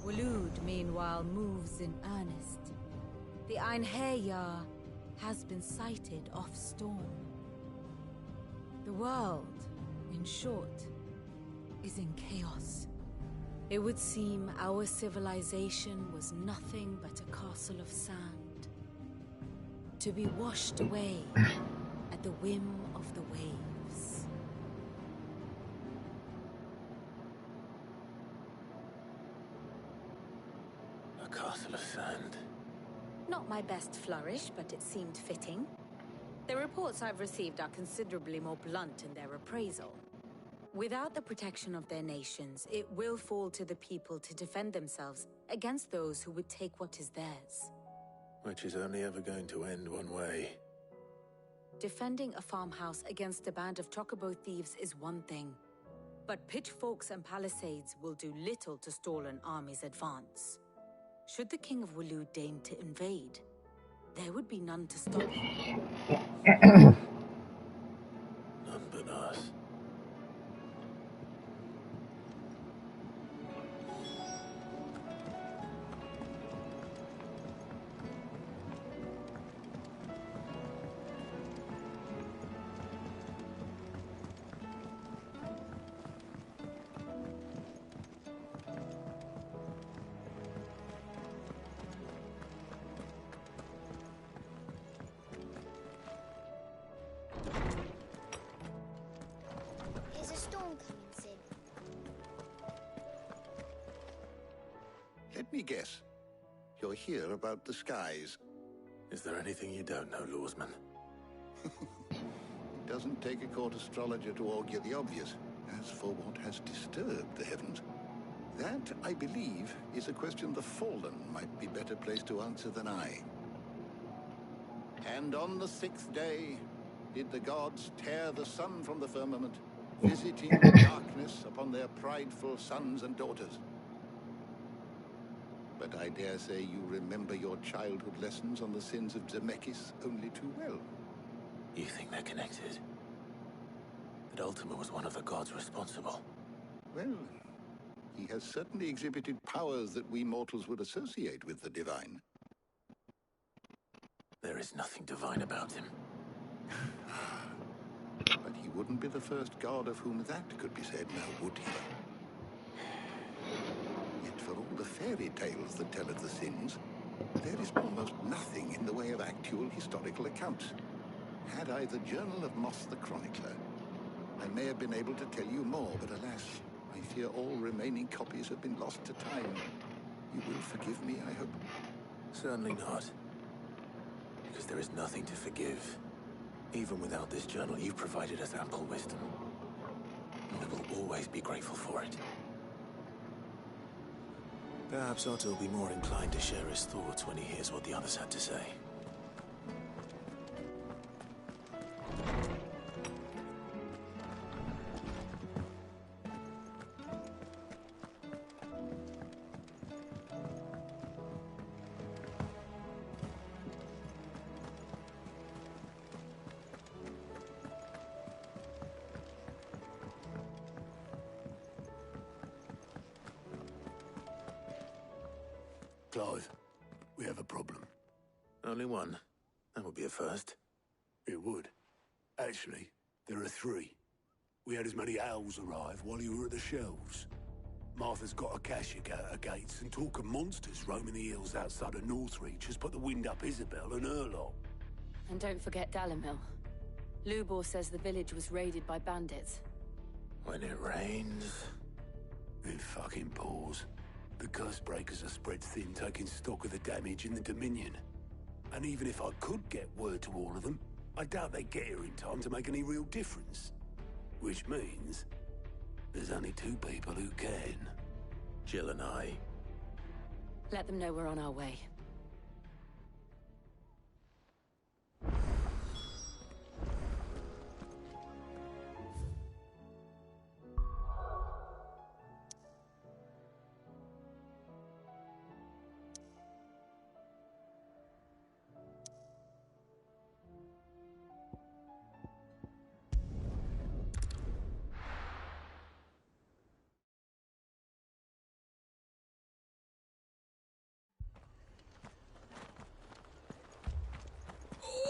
Waloed, meanwhile, moves in earnest. The Einherjar has been sighted off-storm. The world, in short, is in chaos. It would seem our civilization was nothing but a castle of sand, to be washed away at the whim of the waves. A castle of sand. Not my best flourish, but it seemed fitting. The reports I've received are considerably more blunt in their appraisal. Without the protection of their nations, it will fall to the people to defend themselves against those who would take what is theirs. Which is only ever going to end one way. Defending a farmhouse against a band of chocobo thieves is one thing, but pitchforks and palisades will do little to stall an army's advance. Should the King of Waloed deign to invade, there would be none to stop him. None but us. There's a storm coming, Sid. Let me guess. You're here about the skies. Is there anything you don't know, Lawsman? It doesn't take a court astrologer to augur the obvious. As for what has disturbed the heavens, that, I believe, is a question the Fallen might be better placed to answer than I. And on the 6th day did the gods tear the sun from the firmament, visiting darkness upon their prideful sons and daughters. But I dare say you remember your childhood lessons on the sins of Zemeckis only too well. You think they're connected? That Ultima was one of the gods responsible? Well, he has certainly exhibited powers that we mortals would associate with the divine. There is nothing divine about him. But he wouldn't be the first god of whom that could be said, now would he? Yet for all the fairy tales that tell of the sins, there is almost nothing in the way of actual historical accounts. Had I the Journal of Moss the Chronicler, I may have been able to tell you more, but alas, I fear all remaining copies have been lost to time. You will forgive me, I hope? Certainly not. Because there is nothing to forgive. Even without this journal, you've provided us ample wisdom. And we will always be grateful for it. Perhaps Otto will be more inclined to share his thoughts when he hears what the others had to say. Clive, we have a problem. Only one. That would be a first. It would. Actually, there are 3. We had as many owls arrive while you were at the shelves. Martha's got a Akashic at her gates, and talk of monsters roaming the hills outside of Northreach has put the wind up Isabel and her lot. And don't forget Dalamil. Lubor says the village was raided by bandits. When it rains... It fucking pours. The curse breakers are spread thin, taking stock of the damage in the Dominion. And even if I could get word to all of them, I doubt they'd get here in time to make any real difference. Which means there's only 2 people who can. Jill and I. Let them know we're on our way.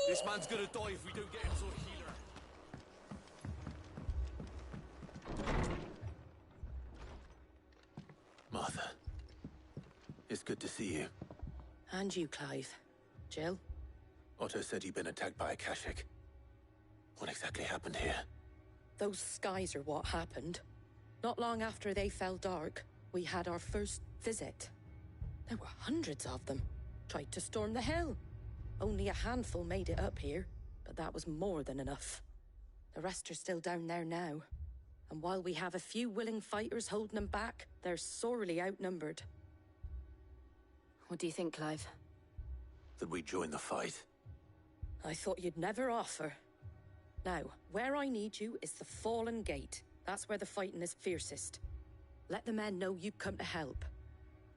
This man's gonna die if we don't get him some healer. Martha. It's good to see you. And you, Clive. Jill? Otto said you'd been attacked by Akashic. What exactly happened here? Those skies are what happened. Not long after they fell dark, we had our first visit. There were hundreds of them. Tried to storm the hill. Only a handful made it up here, but that was more than enough. The rest are still down there now. And while we have a few willing fighters holding them back, they're sorely outnumbered. What do you think, Clive? That we join the fight? I thought you'd never offer. Now, where I need you is the Fallen Gate. That's where the fighting is fiercest. Let the men know you've come to help.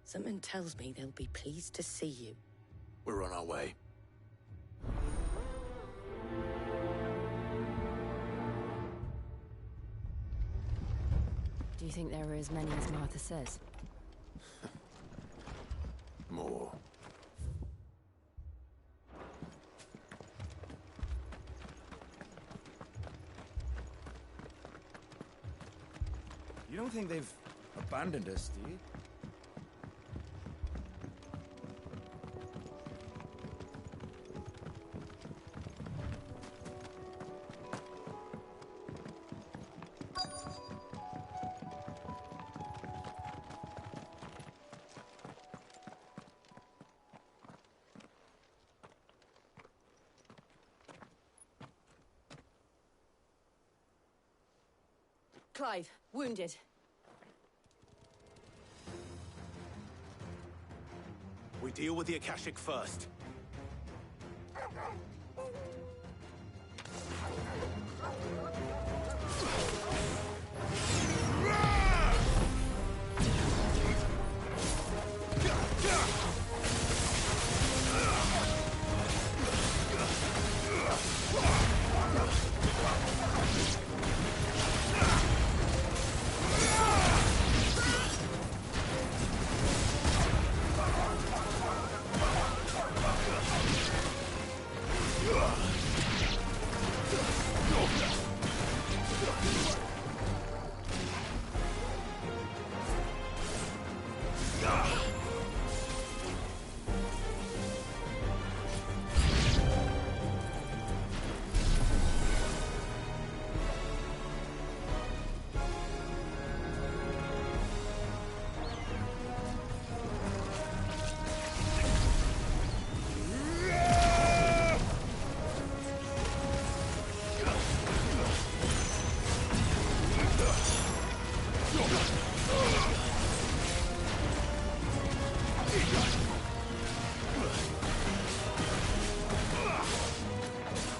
Something tells me they'll be pleased to see you. We're on our way. Do you think there are as many as Martha says? More. You don't think they've abandoned us, do you? Clive, wounded. We deal with the Akashic first.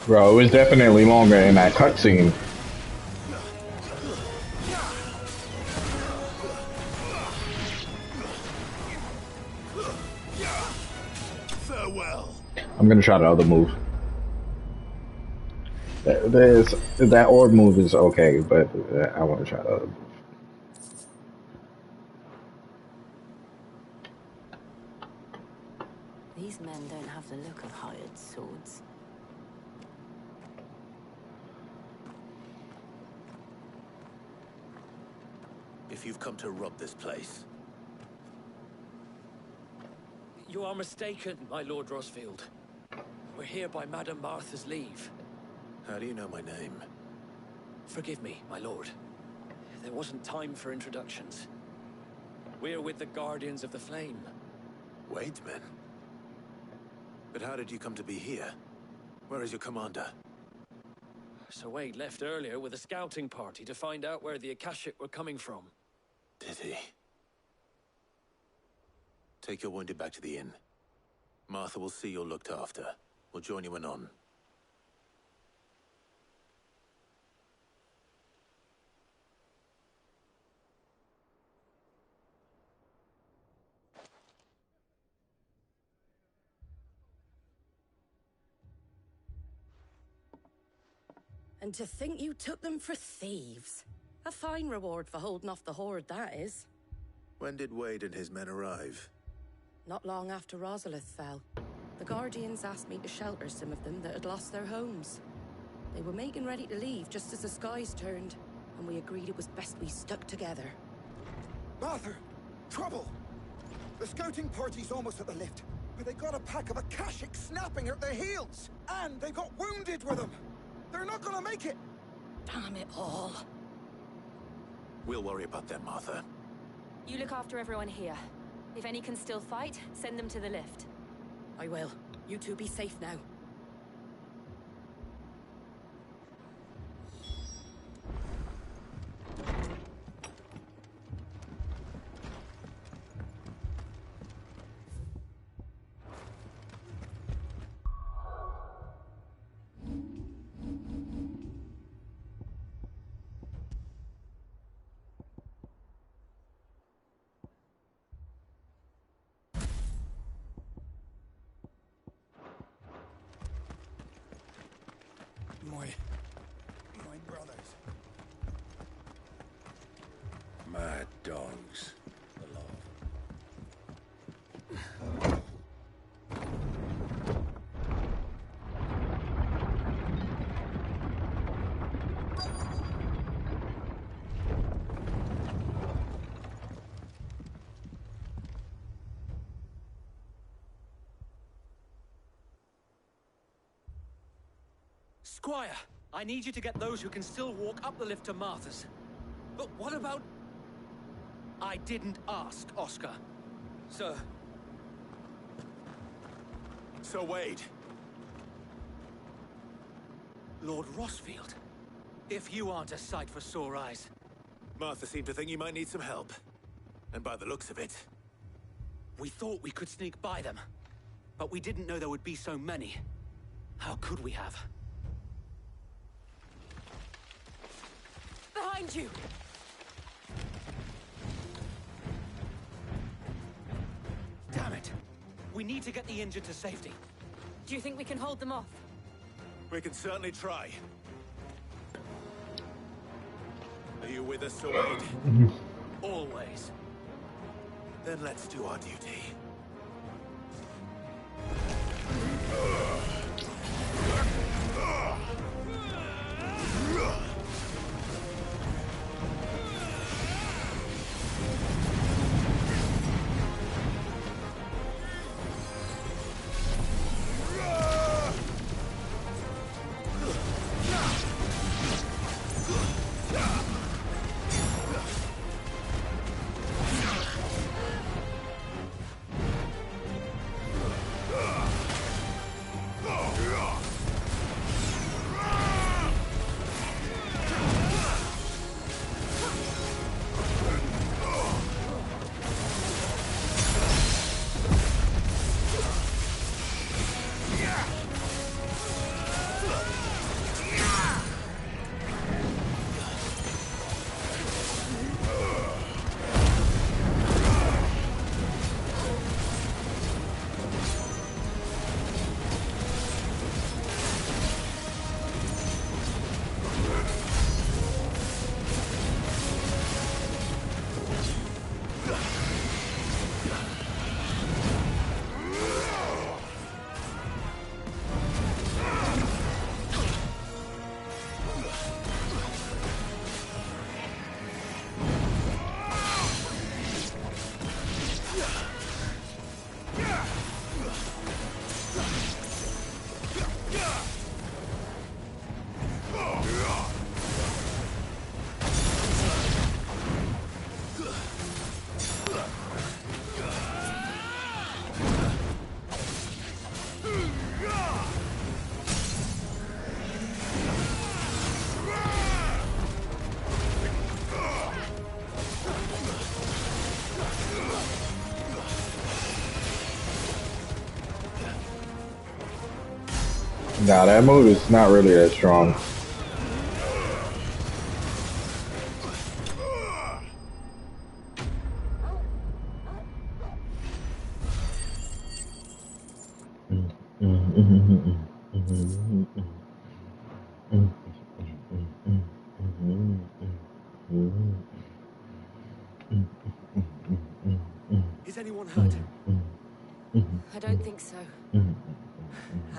Bro, it was definitely longer in that cutscene. Farewell. I'm gonna try the other move. That orb move is okay, but I want to try the other move. These men don't have the look of hired swords. If you've come to rob this place, You are mistaken, my Lord Rosfield. We're here by Madame Martha's leave. how do you know my name? Forgive me, my lord. There wasn't time for introductions. We're with the Guardians of the Flame. Wade's men? But how did you come to be here? Where is your commander? Sir Wade left earlier with a scouting party to find out where the Akashic were coming from. Did he? Take your wounded back to the inn. Martha will see you're looked after. We'll join you anon. And to think you took them for thieves. A fine reward for holding off the horde, that is. When did Wade and his men arrive? Not long after Rosalith fell. The Guardians asked me to shelter some of them that had lost their homes. They were making ready to leave just as the skies turned, and we agreed it was best we stuck together. Martha! Trouble! The scouting party's almost at the lift, but they got a pack of Akashic snapping at their heels! And they got wounded with them! They're We're not gonna make it! Damn it all. We'll worry about them, Martha. You look after everyone here. If any can still fight, send them to the lift. I will. You two be safe now. My brothers. Mad dogs. Squire, I need you to get those who can still walk up the lift to Martha's. But what about... I didn't ask, Oscar. Sir. So Wade. Lord Rossfield. If you aren't a sight for sore eyes. Martha seemed to think you might need some help. And by the looks of it... We thought we could sneak by them. But we didn't know there would be so many. How could we have? Behind you! Damn it! We need to get the injured to safety. Do you think we can hold them off? We can certainly try. Are you with us, Sir Wade? Always. Then let's do our duty. Nah, that move is not really that strong. Is anyone hurt? I don't think so.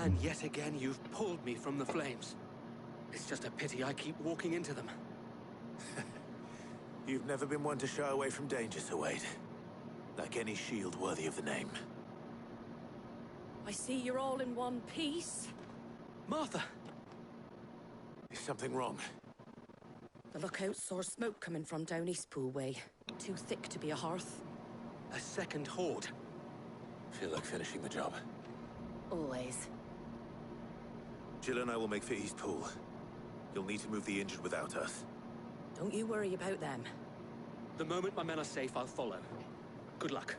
And yet again, you've pulled me from the flames. It's just a pity I keep walking into them. You've never been one to shy away from danger, Sir Wade. Like any shield worthy of the name. I see you're all in one piece. Martha! Is something wrong? The lookout saw smoke coming from down East Pool way. Too thick to be a hearth. A second horde? Feel like finishing the job. Always. Jill and I will make for East Pool. You'll need to move the injured without us. Don't you worry about them. The moment my men are safe, I'll follow. Good luck.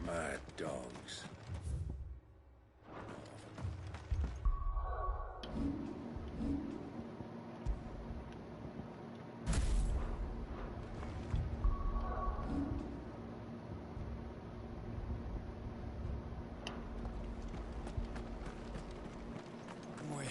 Mad dogs. Come away.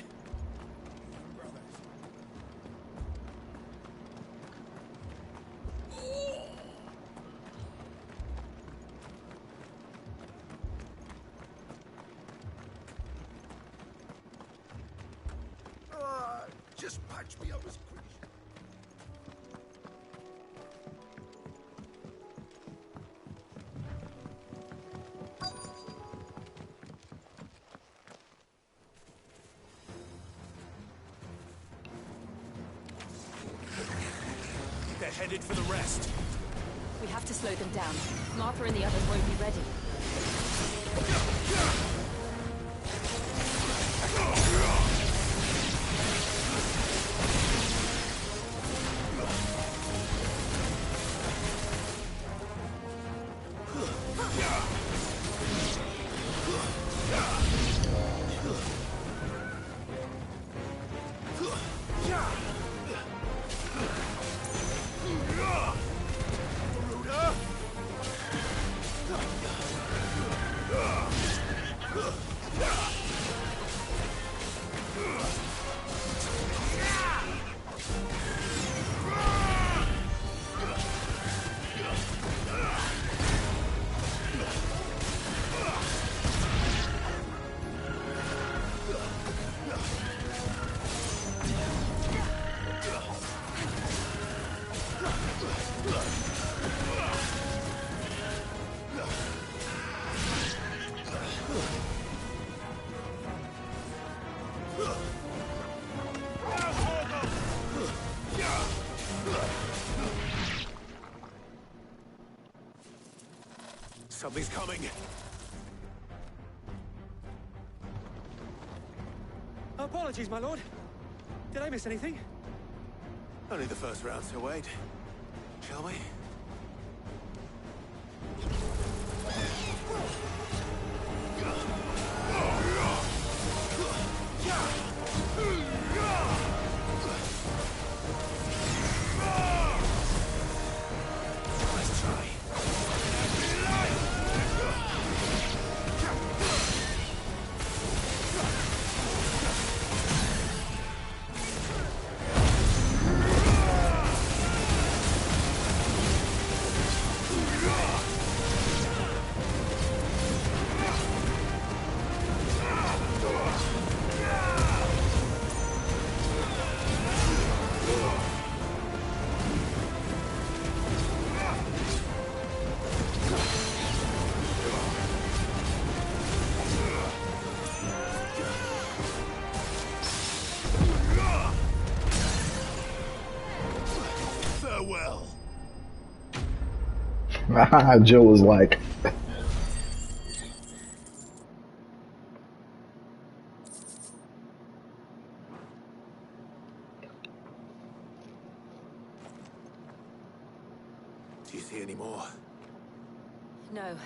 Just patch me up as quick as They're headed for the rest. We have to slow them down. Martha and the others won't be ready. Something's coming. Apologies, my lord. Did I miss anything? Only the first round, so wait. Shall we? Let's try. Farewell. Joe was like, Do you see any more? No.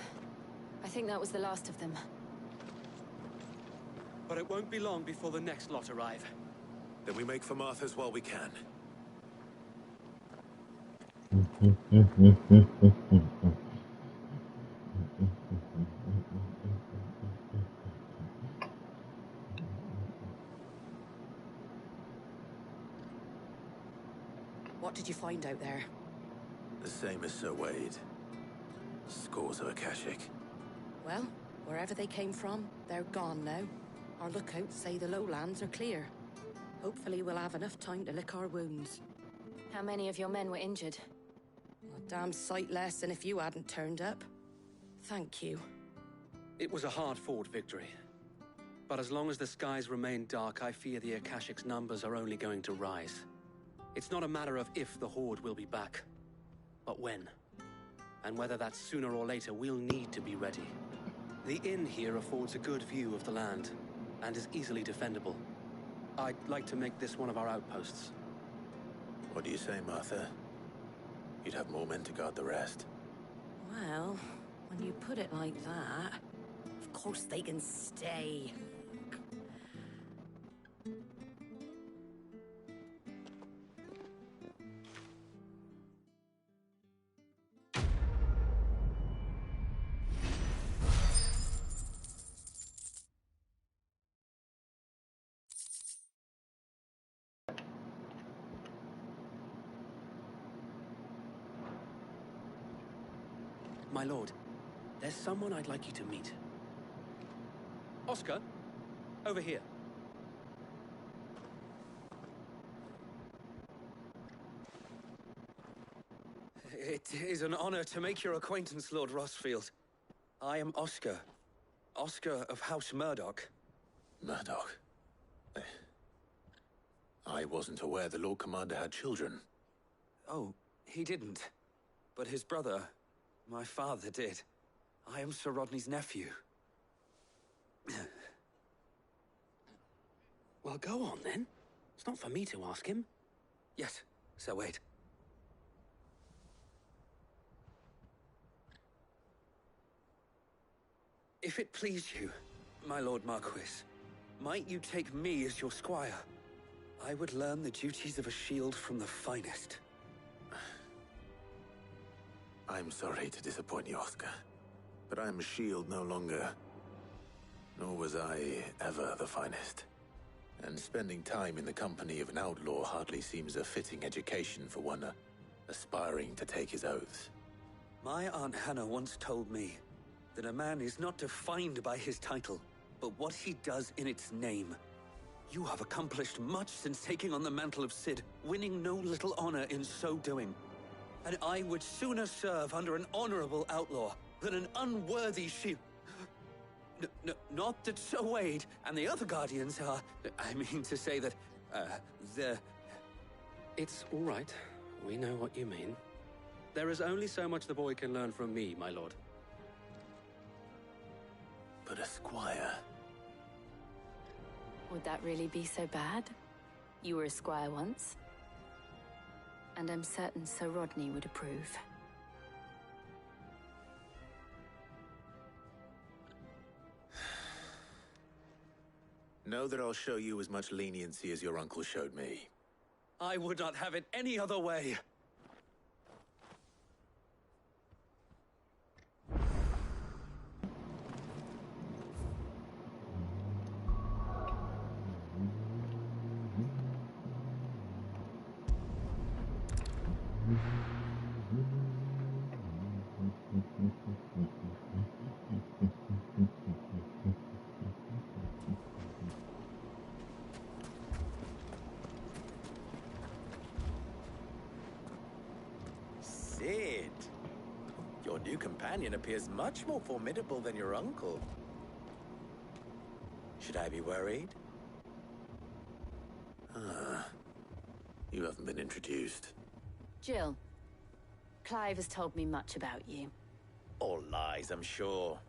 I think that was the last of them. But it won't be long before the next lot arrive. Then we make for Martha's while we can. What did you find out there? The same as Sir Wade. Scores of Akashic. Well, wherever they came from, they're gone now. Our lookouts say the lowlands are clear. Hopefully we'll have enough time to lick our wounds. How many of your men were injured? A damn sight less than if you hadn't turned up. Thank you. It was a hard-fought victory. But as long as the skies remain dark, I fear the Akashic's numbers are only going to rise. It's not a matter of if the Horde will be back, but when. And whether that's sooner or later, we'll need to be ready. The inn here affords a good view of the land, and is easily defendable. I'd like to make this one of our outposts. What do you say, Martha? You'd have more men to guard the rest. Well, when you put it like that, of course they can stay. My lord, there's someone I'd like you to meet. Oscar, over here. It is an honor to make your acquaintance, Lord Rossfield. I am Oscar. Oscar of House Murdoch. Murdoch? I wasn't aware the Lord Commander had children. Oh, he didn't. But his brother, my father, did. I am Sir Rodney's nephew. Well, go on, then. It's not for me to ask him. Yes, Sir Wade. If it please you, my Lord Marquis, might you take me as your squire? I would learn the duties of a shield from the finest. I'm sorry to disappoint you, Oscar, but I'm a shield no longer. Nor was I ever the finest. And spending time in the company of an outlaw hardly seems a fitting education for one aspiring to take his oaths. My Aunt Hannah once told me that a man is not defined by his title, but what he does in its name. You have accomplished much since taking on the mantle of Cid, winning no little honor in so doing. And I would sooner serve under an honorable outlaw than an unworthy shield. Not that Sir Wade and the other Guardians are... I mean to say that, It's all right. We know what you mean. There is only so much the boy can learn from me, my lord. But a squire... Would that really be so bad? You were a squire once. And I'm certain Sir Rodney would approve. Know that I'll show you as much leniency as your uncle showed me. I would not have it any other way. Cid! Your new companion appears much more formidable than your uncle. Should I be worried? Ah, you haven't been introduced. Jill, Clive has told me much about you. All lies, I'm sure.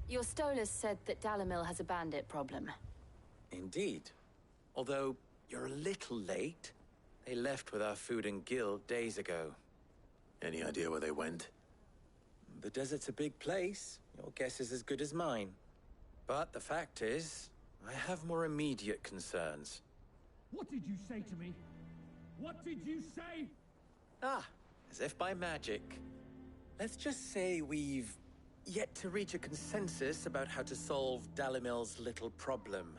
Your Stolas said that Dalimil has a bandit problem. Indeed. Although, you're a little late. They left with our food and guild days ago. Any idea where they went? The desert's a big place. Your guess is as good as mine. But the fact is, I have more immediate concerns. What did you say to me? What did you say? Ah, as if by magic. Let's just say we've yet to reach a consensus about how to solve Dalimil's little problem.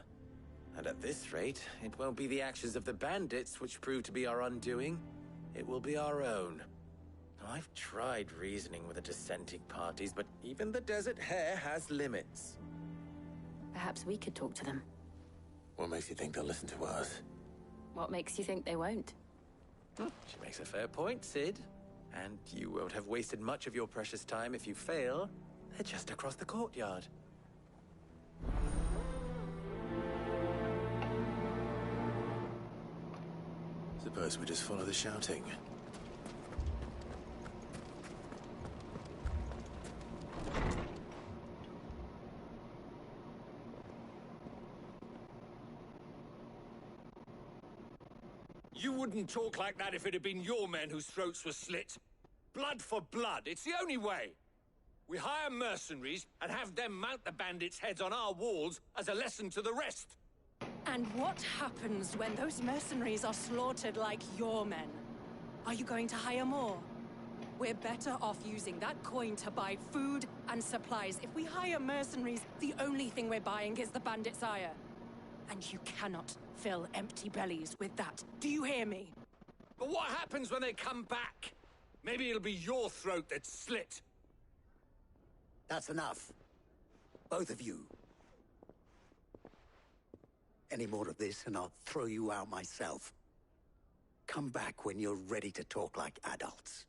And at this rate, it won't be the actions of the bandits which prove to be our undoing. It will be our own. I've tried reasoning with the dissenting parties, but even the Desert Hare has limits. Perhaps we could talk to them. What makes you think they'll listen to us? What makes you think they won't? She makes a fair point, Sid. And you won't have wasted much of your precious time if you fail. They're just across the courtyard. Suppose we just follow the shouting. You wouldn't talk like that if it had been your men whose throats were slit. Blood for blood, it's the only way. We hire mercenaries and have them mount the bandits' heads on our walls as a lesson to the rest. And what happens when those mercenaries are slaughtered like your men? Are you going to hire more? We're better off using that coin to buy food and supplies. If we hire mercenaries, the only thing we're buying is the bandits' ire. And you cannot fill empty bellies with that. Do you hear me? But what happens when they come back? Maybe it'll be your throat that's slit. That's enough. Both of you. Any more of this and I'll throw you out myself. Come back when you're ready to talk like adults.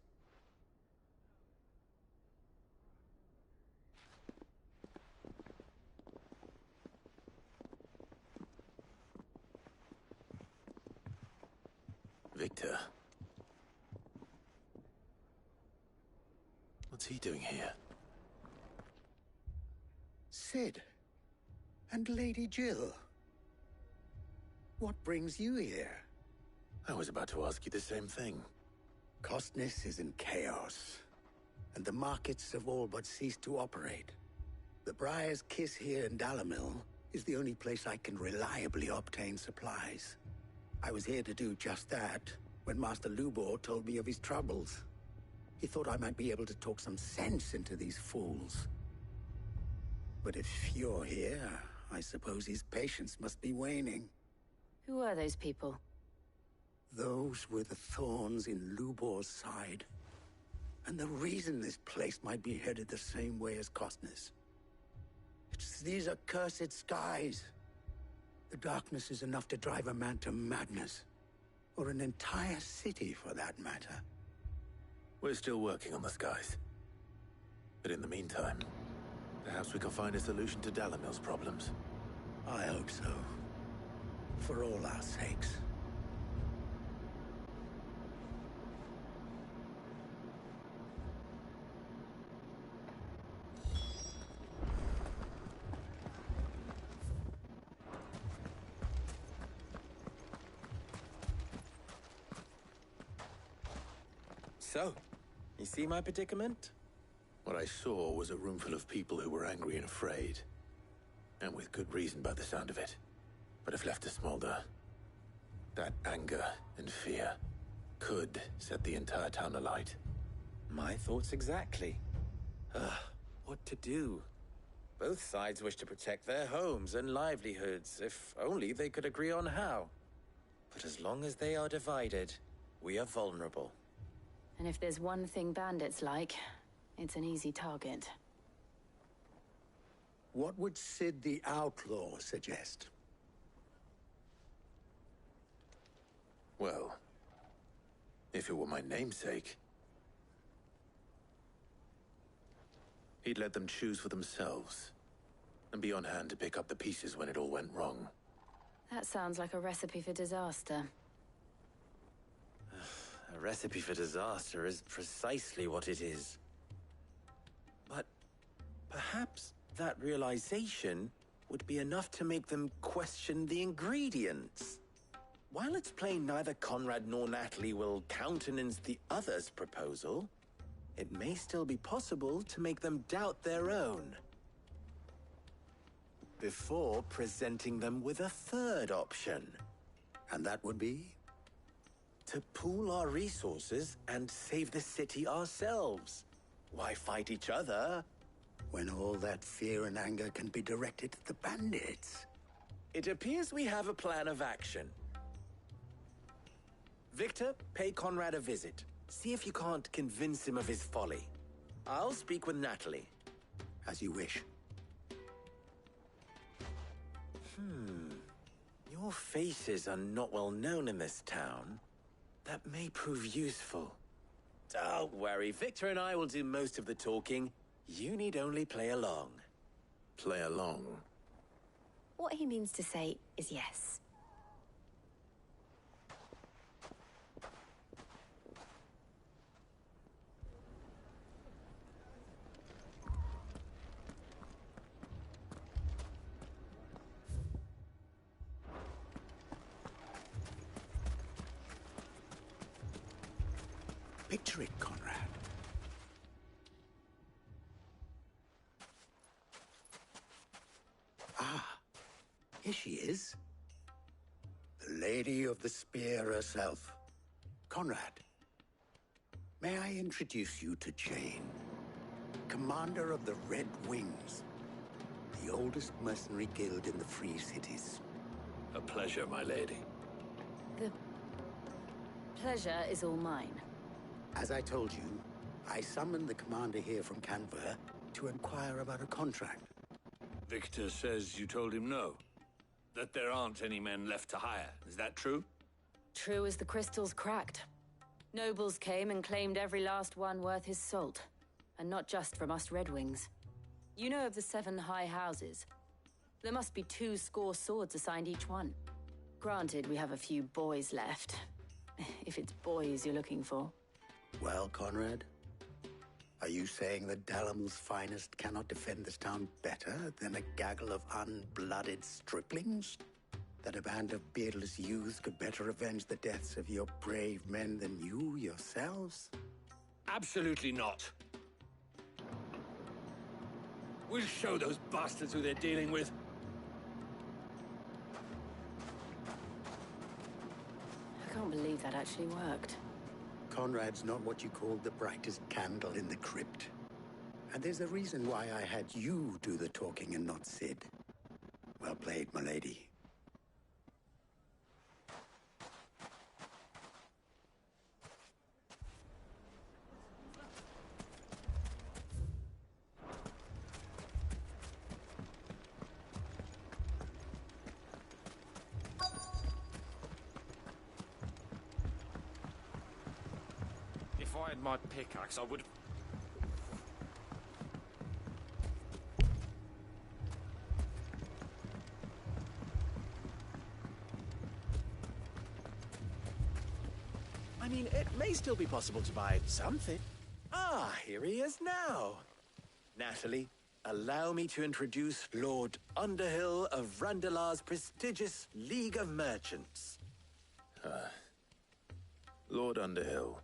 Victor. What's he doing here? Sid. And Lady Jill. What brings you here? I was about to ask you the same thing. Costness is in chaos, and the markets have all but ceased to operate. The Briar's Kiss here in Dalamil is the only place I can reliably obtain supplies. I was here to do just that when Master Lubor told me of his troubles. He thought I might be able to talk some sense into these fools. But if you're here, I suppose his patience must be waning. Who are those people? Those were the thorns in Lubor's side. And the reason this place might be headed the same way as Costness. It's these accursed skies. The darkness is enough to drive a man to madness. Or an entire city, for that matter. We're still working on the skies. But in the meantime, perhaps we can find a solution to Dalamil's problems. I hope so. For all our sakes. So, you see my predicament? What I saw was a room full of people who were angry and afraid. And with good reason by the sound of it. But if left to smolder, that anger and fear could set the entire town alight. My thoughts exactly. What to do? Both sides wish to protect their homes and livelihoods, if only they could agree on how. But as long as they are divided, we are vulnerable. And if there's one thing bandits like, it's an easy target. What would Sid the Outlaw suggest? Well, if it were my namesake, he'd let them choose for themselves and be on hand to pick up the pieces when it all went wrong. That sounds like a recipe for disaster. A recipe for disaster is precisely what it is. But perhaps that realization would be enough to make them question the ingredients. While it's plain neither Conrad nor Natalie will countenance the other's proposal, it may still be possible to make them doubt their own. Before presenting them with a third option. And that would be? To pool our resources and save the city ourselves. Why fight each other? When all that fear and anger can be directed at the bandits. It appears we have a plan of action. Victor, pay Conrad a visit. See if you can't convince him of his folly. I'll speak with Natalie. As you wish. Your faces are not well known in this town. That may prove useful. Don't worry, Victor and I will do most of the talking. You need only play along. Play along? What he means to say is yes. Picture it, Conrad. Ah, here she is. The Lady of the Spear herself. Conrad, may I introduce you to Jane, commander of the Red Wings, the oldest mercenary guild in the Free Cities. A pleasure, my lady. The pleasure is all mine. As I told you, I summoned the commander here from Canver to inquire about a contract. Victor says you told him no. That there aren't any men left to hire. Is that true? True as the crystals cracked. Nobles came and claimed every last one worth his salt. And not just from us Red Wings. You know of the 7 high houses. There must be 2 swords assigned each one. Granted, we have a few boys left. If it's boys you're looking for. Well, Conrad, are you saying that Dalamil's finest cannot defend this town better than a gaggle of unblooded striplings? That a band of beardless youths could better avenge the deaths of your brave men than you yourselves? Absolutely not. We'll show those bastards who they're dealing with. I can't believe that actually worked. Conrad's not what you called the brightest candle in the crypt. And there's a reason why I had you do the talking and not Sid. Well played, my lady. If I had my pickaxe, I would... I mean, it may still be possible to buy something. Ah, here he is now. Natalie, allow me to introduce Lord Underhill of Randalar's prestigious League of Merchants. Lord Underhill.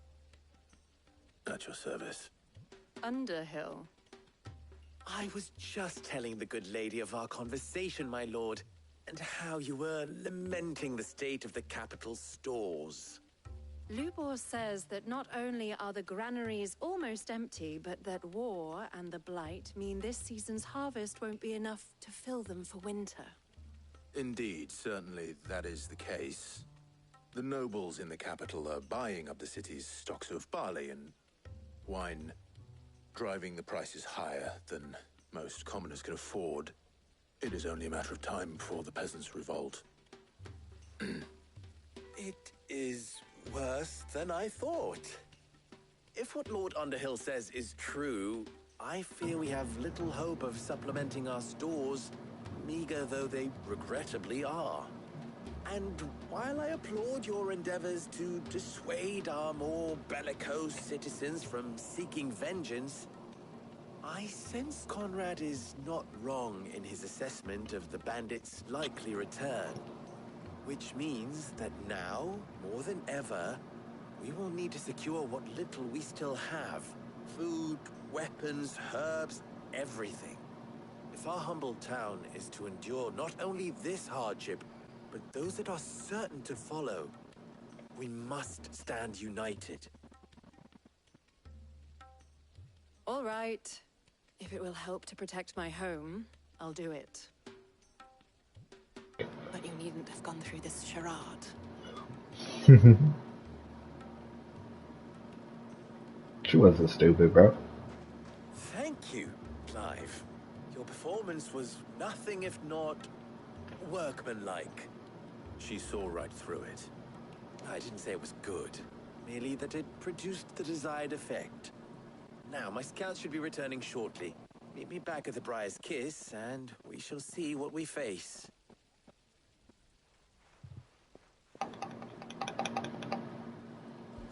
At your service. Underhill? I was just telling the good lady of our conversation, my lord, and how you were lamenting the state of the capital's stores. Lubor says that not only are the granaries almost empty, but that war and the Blight mean this season's harvest won't be enough to fill them for winter. Indeed, certainly that is the case. The nobles in the capital are buying up the city's stocks of barley and wine, driving the prices higher than most commoners can afford. It is only a matter of time before the peasants revolt. It is worse than I thought. If what Lord Underhill says is true, I fear we have little hope of supplementing our stores, meager though they regrettably are. And while I applaud your endeavors to dissuade our more bellicose citizens from seeking vengeance, I sense Conrad is not wrong in his assessment of the bandits' likely return. Which means that now, more than ever, we will need to secure what little we still have. Food, weapons, herbs, everything. If our humble town is to endure not only this hardship, but those that are certain to follow, we must stand united. All right. If it will help to protect my home, I'll do it. But you needn't have gone through this charade. She wasn't stupid, bro. Thank you, Clive. Your performance was nothing if not workmanlike. She saw right through it. I didn't say it was good, merely that it produced the desired effect. Now, my scouts should be returning shortly. Meet me back at the Briar's Kiss, and we shall see what we face.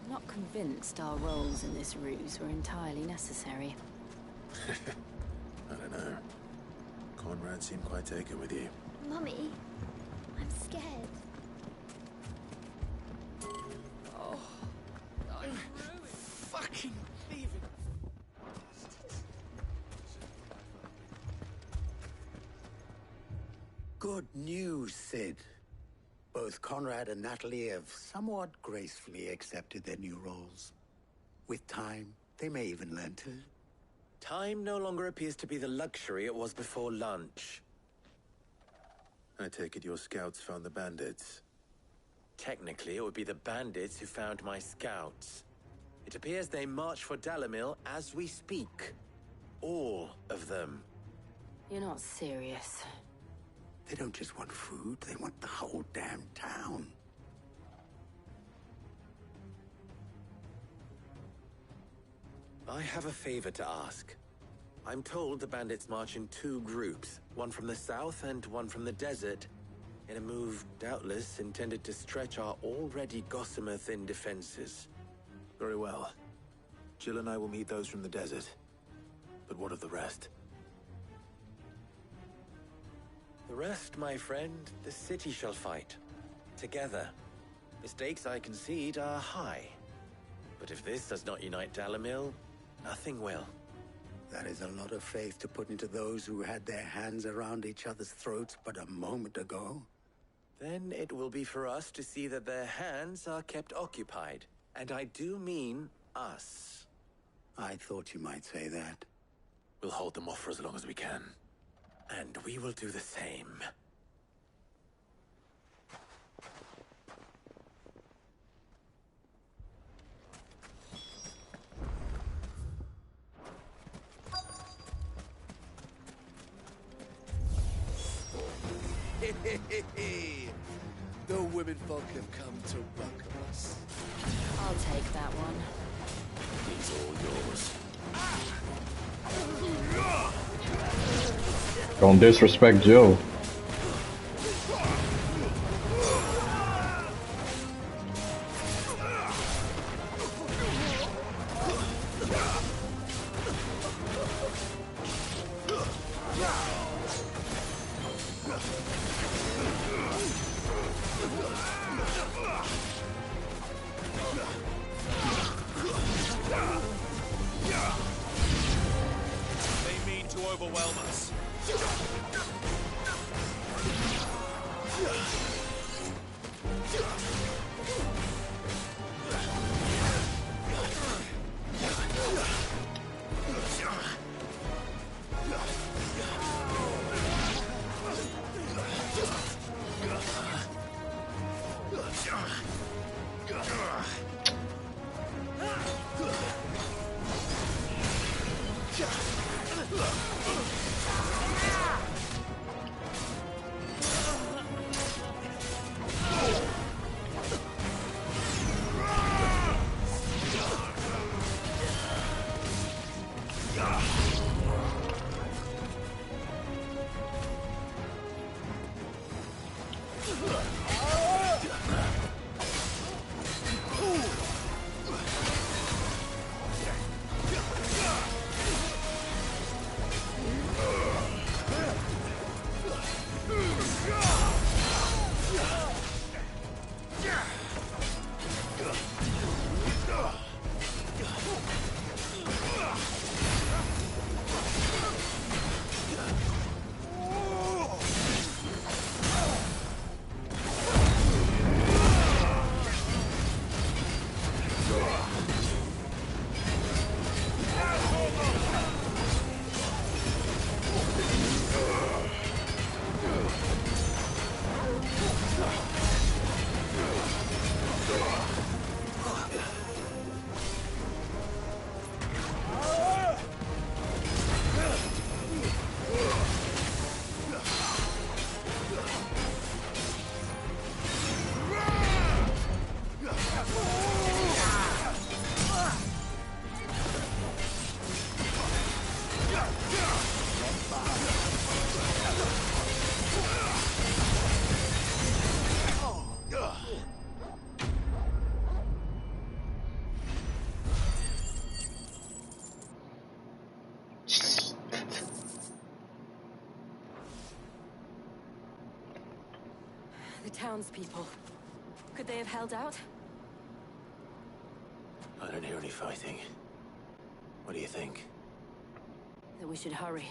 Not convinced our roles in this ruse were entirely necessary. I don't know. Conrad seemed quite taken with you. Mummy, I'm scared. Oh, I'm fucking leaving. Good news, Sid. Both Conrad and Natalie have somewhat gracefully accepted their new roles. With time, they may even learn to... Time no longer appears to be the luxury it was before lunch. I take it your scouts found the bandits. Technically, it would be the bandits who found my scouts. It appears they march for Dalimil as we speak. All of them. You're not serious. They don't just want food, they want the whole damn town. I have a favor to ask. I'm told the bandits march in two groups, one from the south and one from the desert, in a move doubtless intended to stretch our already gossamer-thin defenses. Very well. Jill and I will meet those from the desert. But what of the rest? The rest, my friend, the city shall fight. Together. The stakes, I concede, are high. But if this does not unite Dalimil, nothing will. That is a lot of faith to put into those who had their hands around each other's throats but a moment ago. Then it will be for us to see that their hands are kept occupied. And I do mean us. I thought you might say that. We'll hold them off for as long as we can. And we will do the same. The women folk have come to welcome us. I'll take that one. He's all yours. Don't disrespect Jill. They mean to overwhelm us. The townspeople. Could they have held out? I don't hear any fighting. What do you think? That we should hurry.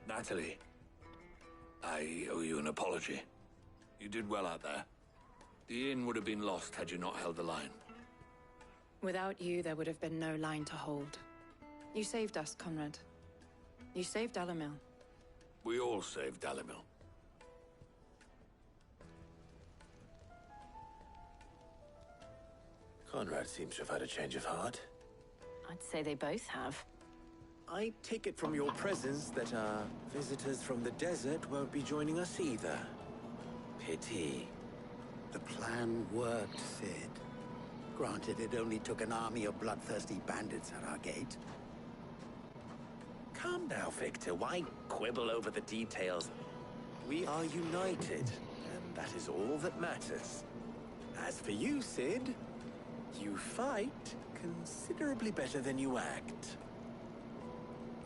Natalie, I owe you an apology. You did well out there. The inn would have been lost had you not held the line. Without you, there would have been no line to hold. You saved us, Conrad. You saved Dalimil. We all saved Dalimil. Conrad seems to have had a change of heart. I'd say they both have. I take it from your presence that our visitors from the desert won't be joining us either. Pity. The plan worked, Sid. Granted, it only took an army of bloodthirsty bandits at our gate. Calm now, Victor. Why quibble over the details? We are united, and that is all that matters. As for you, Sid, you fight considerably better than you act.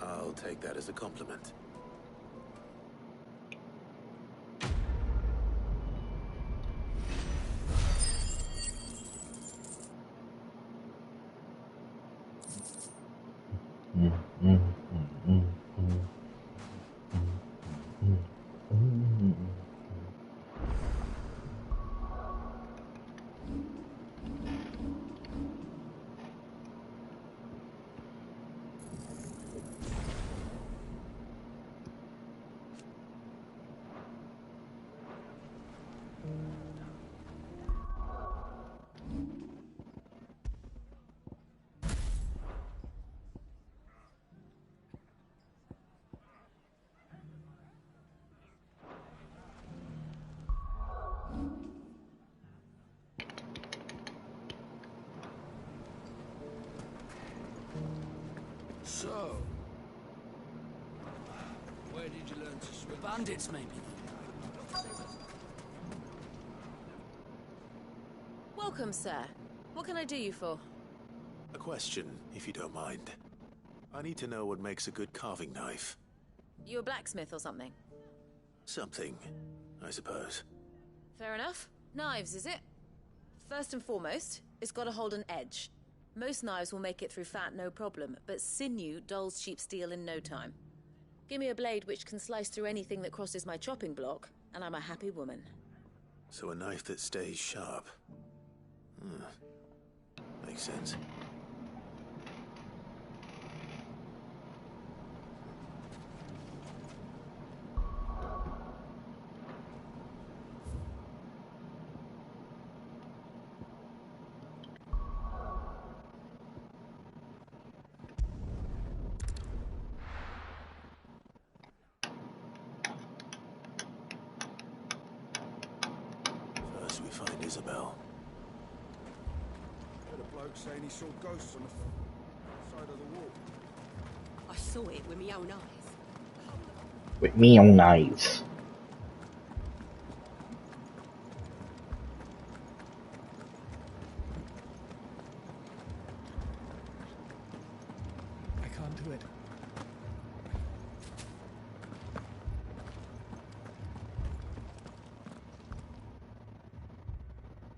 I'll take that as a compliment. So, where did you learn to swim? Bandits, maybe? Welcome, sir. What can I do you for? A question, if you don't mind. I need to know what makes a good carving knife. You a blacksmith or something? Something, I suppose. Fair enough. Knives, is it? First and foremost, it's got to hold an edge. Most knives will make it through fat, no problem, but sinew dulls cheap steel in no time. Give me a blade which can slice through anything that crosses my chopping block, and I'm a happy woman. So a knife that stays sharp. Makes sense. First we find Isabel. Heard a bloke saying he saw ghosts on the side of the wall. I saw it with my own eyes. With me on knives. I can't do it.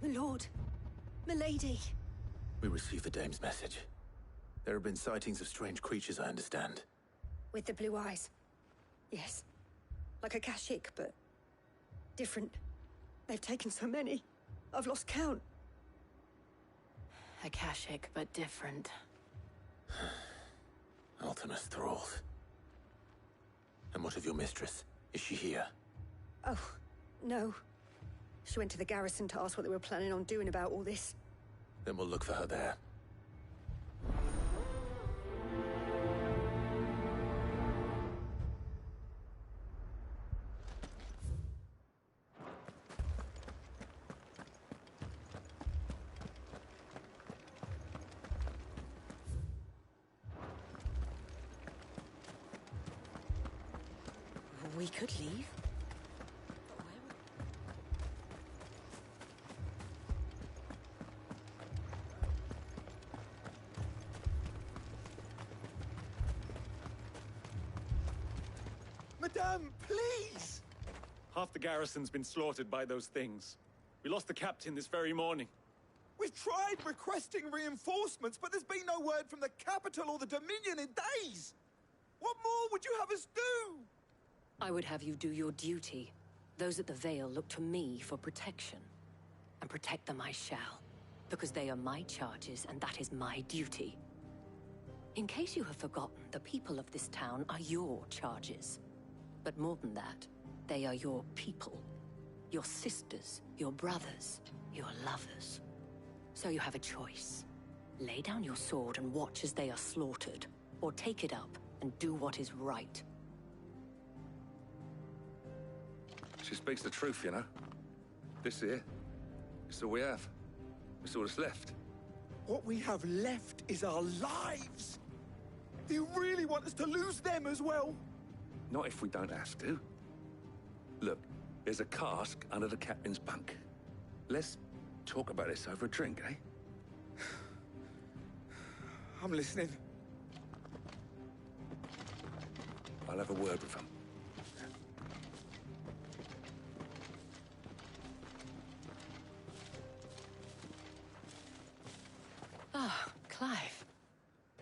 My lord, my lady. We received the dame's message. There have been sightings of strange creatures, I understand. With the blue eyes. Yes. Like a Kashik, but different. They've taken so many. I've lost count. Akashic, but different. Ultimus thralls. And what of your mistress? Is she here? Oh, no. She went to the garrison to ask what they were planning on doing about all this. Then we'll look for her there. could leave. Madame, please! Half the garrison's been slaughtered by those things. We lost the captain this very morning. We've tried requesting reinforcements, but there's been no word from the capital or the Dominion in days! What more would you have us do? I would have you do your duty. Those at the Vale look to me for protection. And protect them I shall. Because they are my charges, and that is my duty. In case you have forgotten, the people of this town are your charges. But more than that, they are your people. Your sisters, your brothers, your lovers. So you have a choice. Lay down your sword and watch as they are slaughtered, or take it up and do what is right. She speaks the truth, you know. This here, it's all we have. It's all that's left. What we have left is our lives! Do you really want us to lose them as well? Not if we don't have to. Look, there's a cask under the captain's bunk. Let's talk about this over a drink, eh? I'm listening. I'll have a word with him. Ah, Clive.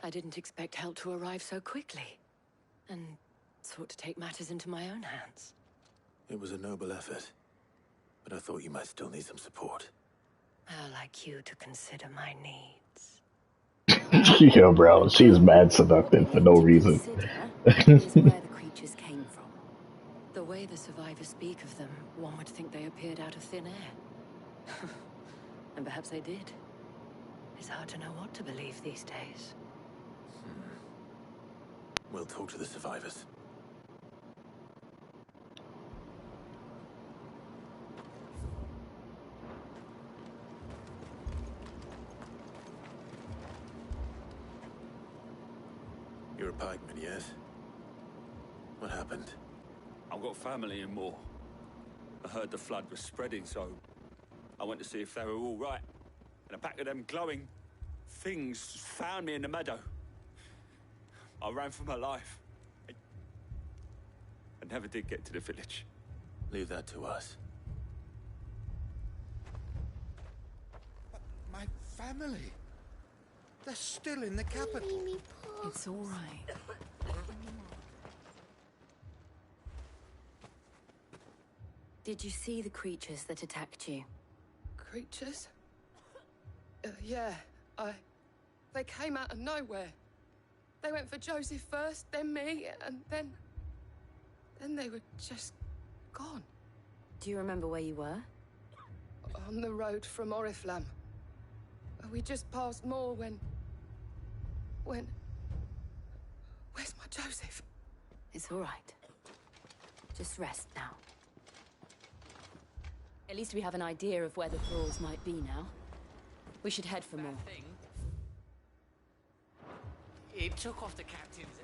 I didn't expect help to arrive so quickly. And sought to take matters into my own hands. It was a noble effort, but I thought you might still need some support. I'd like you to consider my needs. Yeah, bro, she's mad seductive for no reason. Is where the creatures came from. The way the survivors speak of them, one would think they appeared out of thin air. And perhaps they did. It's hard to know what to believe these days. We'll talk to the survivors. You're a pikeman, yes? What happened? I've got family in Moor. I heard the flood was spreading, so I went to see if they were all right. And a pack of them glowing things found me in the meadow. I ran for my life. I never did get to the village. Leave that to us. But my family... They're still in the capital. It's all right. Did you see the creatures that attacked you? Creatures? Yeah, They came out of nowhere. They went for Joseph first, then me, and then they were just gone. Do you remember where you were? On the road from Oriflamme. We just passed Moor when... Where's my Joseph? It's all right. Just rest now. At least we have an idea of where the thralls might be now. We should head for Moor. It took off the captain's head.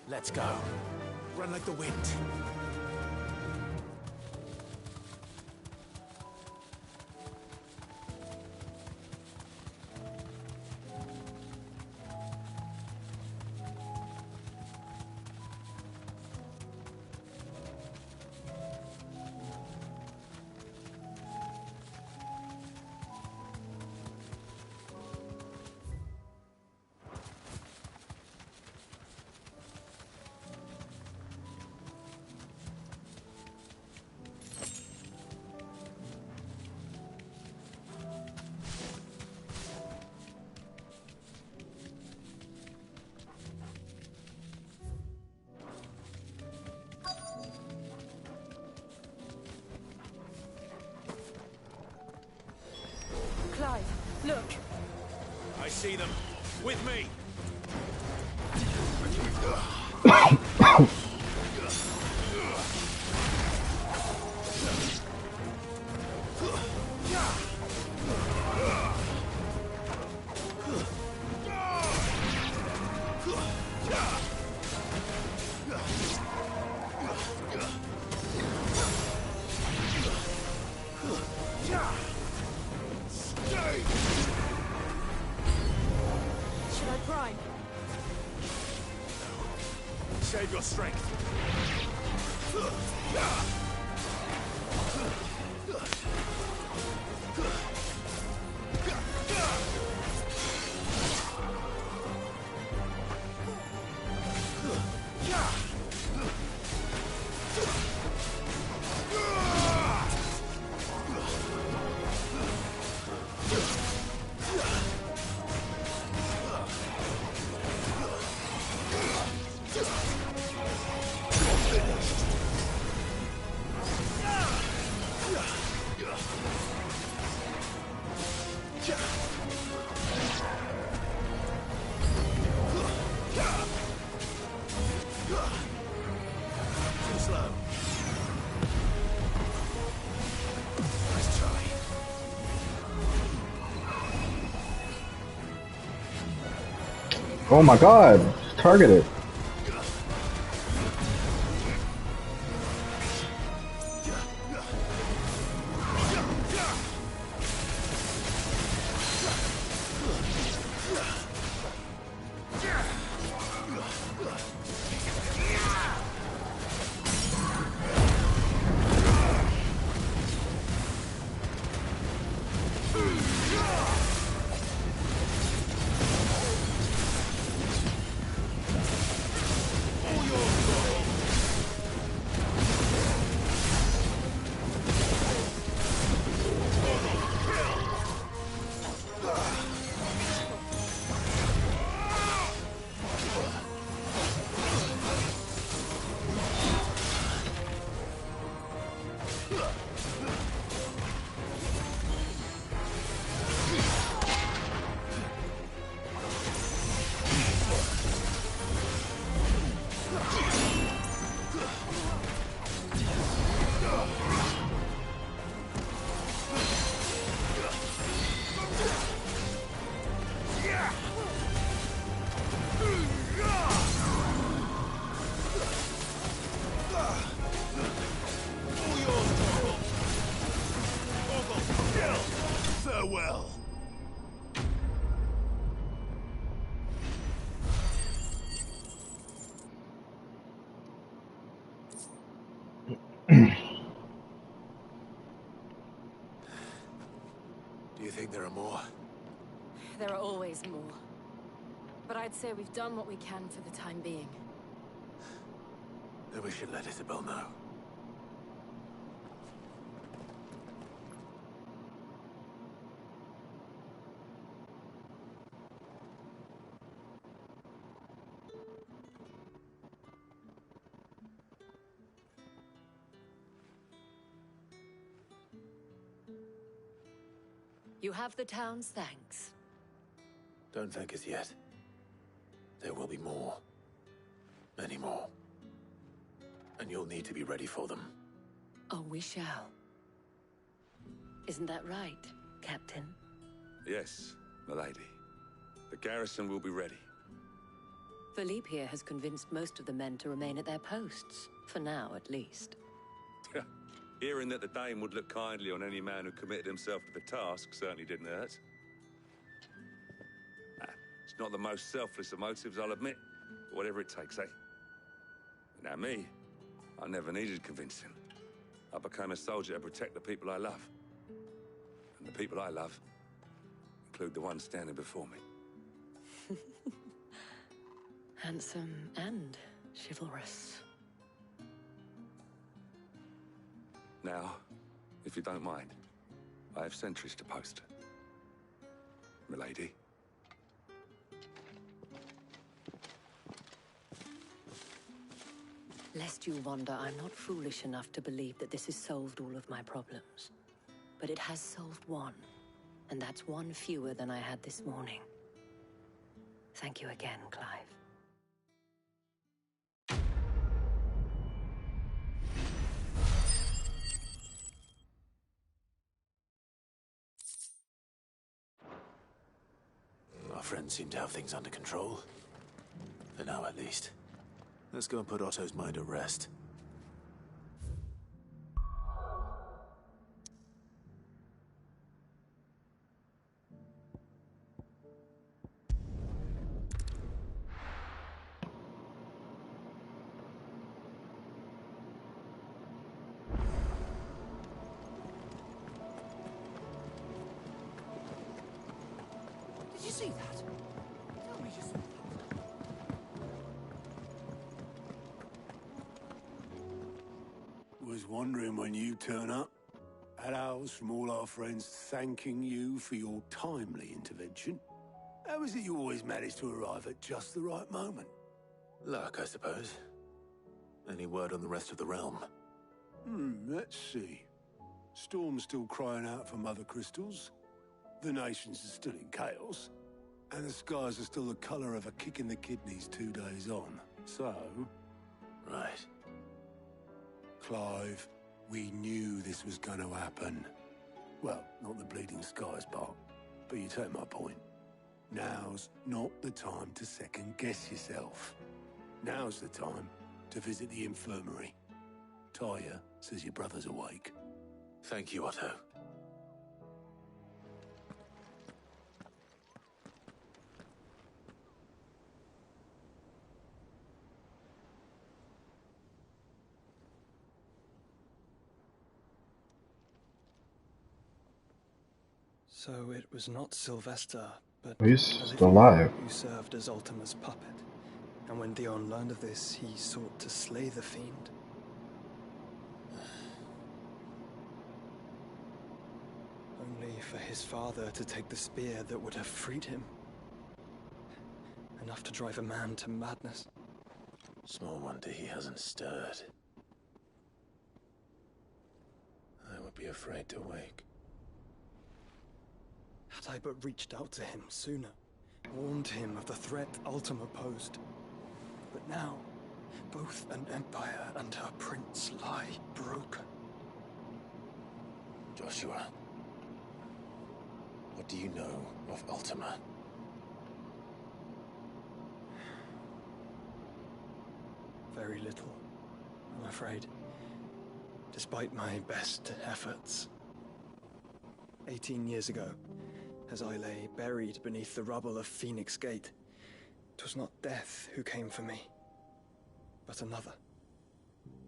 Let's go. Run like the wind. Look! I see them. With me! Should I prime? Save your strength. Oh my god, targeted. Farewell. Do you think there are more? There are always more. But I'd say we've done what we can for the time being. Then we should let Isabel know. You have the town's thanks. Don't thank us yet. There will be more. Many more. And you'll need to be ready for them. Oh, we shall. Isn't that right, Captain? Yes, milady. The garrison will be ready. Philippe here has convinced most of the men to remain at their posts. For now, at least. Hearing that the Dane would look kindly on any man who committed himself to the task certainly didn't hurt. It's not the most selfless of motives, I'll admit. But whatever it takes, eh? Now me, I never needed convincing. I became a soldier to protect the people I love. And the people I love include the ones standing before me. Handsome and chivalrous. Now, if you don't mind, I have sentries to post. Milady. Lest you wonder, I'm not foolish enough to believe that this has solved all of my problems. But it has solved one, and that's one fewer than I had this morning. Thank you again, Clive. Our friends seem to have things under control. For now, at least. Let's go and put Otto's mind at rest. see that? Tell me you saw that. Was wondering when you turn up. Had ours from all our friends thanking you for your timely intervention. How is it you always manage to arrive at just the right moment? Luck, I suppose. Any word on the rest of the realm? Let's see. Storm's still crying out for mother crystals. The nations are still in chaos. And the skies are still the colour of a kick in the kidneys 2 days on. So... Right. Clive, we knew this was going to happen. Well, not the bleeding skies part, but you take my point. Now's not the time to second-guess yourself. Now's the time to visit the infirmary. Taya says your brother's awake. Thank you, Otto. So it was not Sylvester, but He's still Olivia alive. who served as Ultima's puppet. And when Dion learned of this, he sought to slay the fiend. Only for his father to take the spear that would have freed him. Enough to drive a man to madness. Small wonder he hasn't stirred. I would be afraid to wake. Had I but reached out to him sooner, warned him of the threat Ultima posed. But now, both an empire and her prince lie broken. Joshua, what do you know of Ultima? Very little, I'm afraid. Despite my best efforts. 18 years ago, as I lay buried beneath the rubble of Phoenix Gate, 'twas not death who came for me, but another.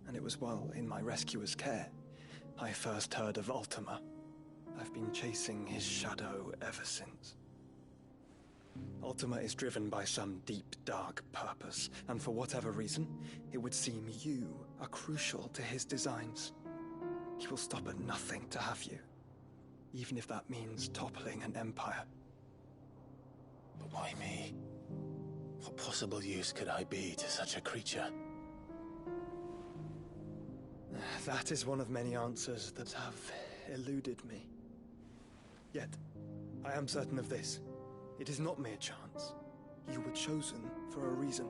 And it was while in my rescuer's care, I first heard of Ultima. I've been chasing his shadow ever since. Ultima is driven by some deep, dark purpose, and for whatever reason, it would seem you are crucial to his designs. He will stop at nothing to have you, even if that means toppling an empire. But why me? What possible use could I be to such a creature? That is one of many answers that have eluded me. Yet, I am certain of this. It is not mere chance. You were chosen for a reason.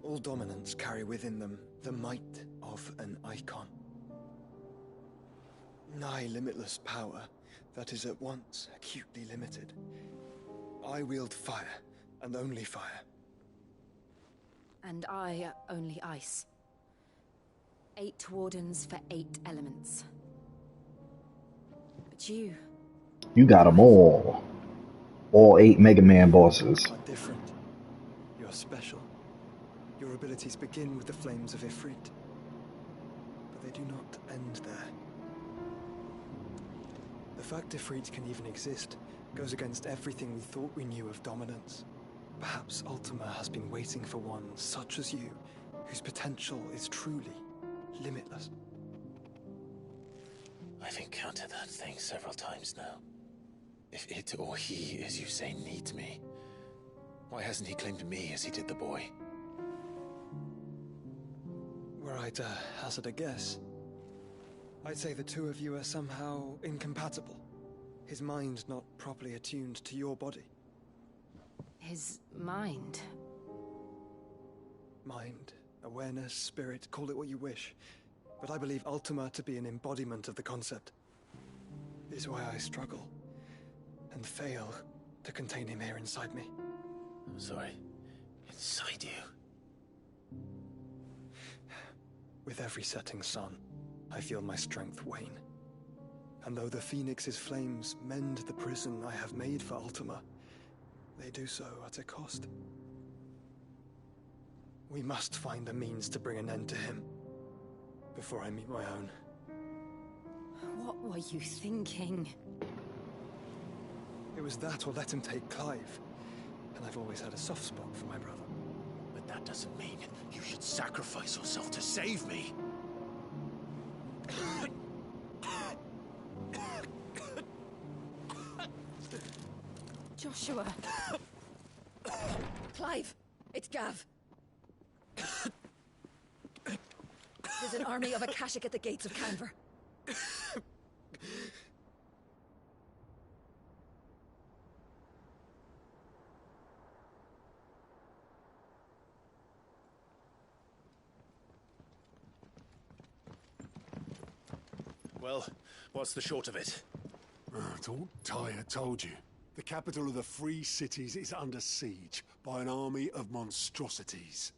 All dominants carry within them the might of an icon. Nigh limitless power that is at once acutely limited. I wield fire, and only fire. And I only ice. 8 wardens for 8 elements. But you... You got them all. All 8 Mega Man bosses. Are different. You're special. Your abilities begin with the flames of Ifrit. But they do not end there. The fact Ifrit can even exist goes against everything we thought we knew of dominance. Perhaps Ultima has been waiting for one such as you, whose potential is truly limitless. I've encountered that thing several times now. If it or he, as you say, needs me, why hasn't he claimed me as he did the boy? Were I to hazard a guess, I'd say the two of you are somehow incompatible. His mind not properly attuned to your body. His mind? Mind, awareness, spirit, call it what you wish. But I believe Ultima to be an embodiment of the concept. It is why I struggle and fail to contain him here inside me. I'm sorry. Inside you? With every setting sun, I feel my strength wane. And though the Phoenix's flames mend the prison I have made for Ultima, they do so at a cost. We must find a means to bring an end to him before I meet my own. What were you thinking? was that or let him take Clive. And I've always had a soft spot for my brother. But that doesn't mean you should sacrifice yourself to save me. Joshua. Clive, it's Gav. There's an army of Akashic at the gates of Canver. Well, what's the short of it? Thought Tyre told you. The capital of the Free Cities is under siege by an army of monstrosities.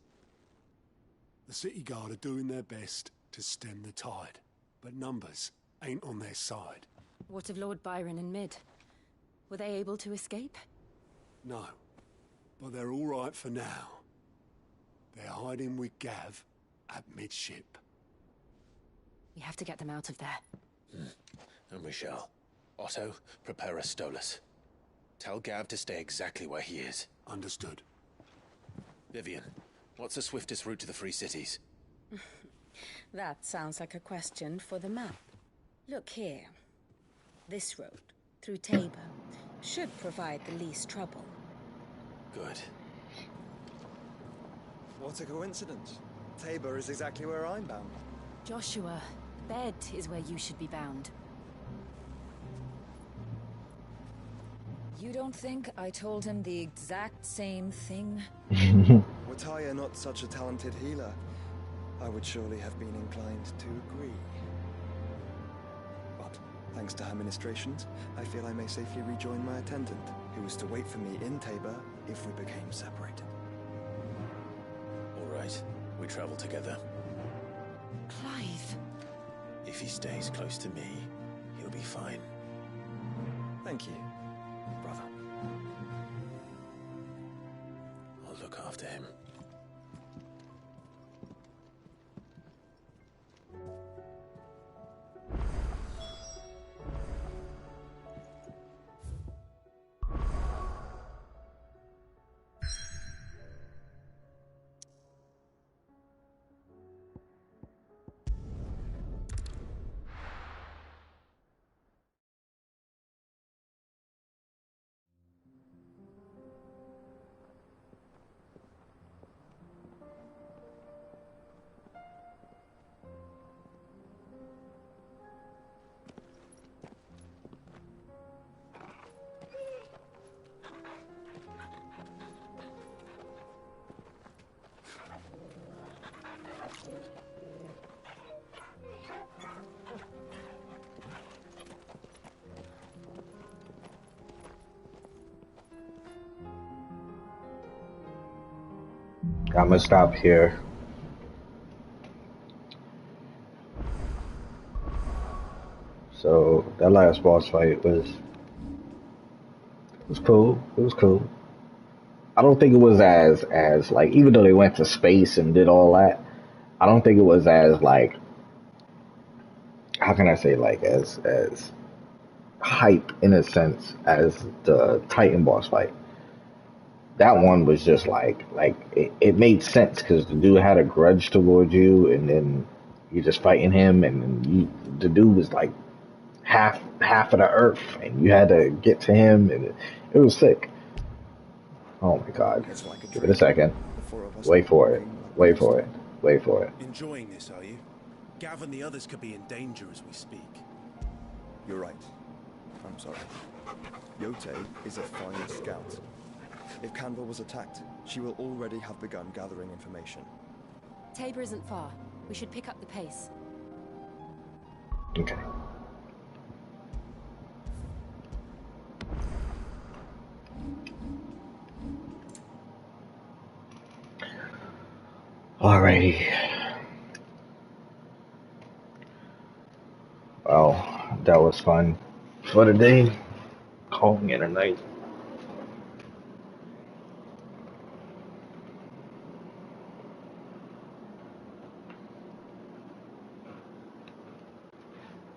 The city guard are doing their best to stem the tide, but numbers ain't on their side. What of Lord Byron and Mid? Were they able to escape? No, but they're all right for now. They're hiding with Gav at midship. We have to get them out of there. And we shall. Otto, prepare a Stolas. Tell Gav to stay exactly where he is. Understood. Vivian, what's the swiftest route to the Free Cities? That sounds like a question for the map. Look here. This road, through Tabor, should provide the least trouble. Good. What a coincidence. Tabor is exactly where I'm bound. Joshua, bed is where you should be bound. You don't think I told him the exact same thing? Were Tyre not such a talented healer, I would surely have been inclined to agree. But, thanks to her ministrations, I feel I may safely rejoin my attendant, who was to wait for me in Tabor if we became separated. All right, we travel together. Clive. If he stays close to me, he'll be fine. Thank you, brother. I'll look after him. I'm gonna stop here. So that last boss fight was cool. It was cool. I don't think it was as like, even though they went to space and did all that, I don't think it was as like, how can I say, like as hype in a sense as the Titan boss fight. That one was just like it made sense because the dude had a grudge towards you, and then you're just fighting him, and then the dude was like half of the earth, and you had to get to him, and it was sick. Oh my god! Give it a second. Wait for it. Wait for it. Wait for it. Enjoying this, are you? Gav and the others could be in danger as we speak. You're right. I'm sorry. Yote is a fine scout. If Canva was attacked, she will already have begun gathering information. Tabor isn't far. We should pick up the pace. Okay. Alrighty. Well, that was fun for today. Calling it a night.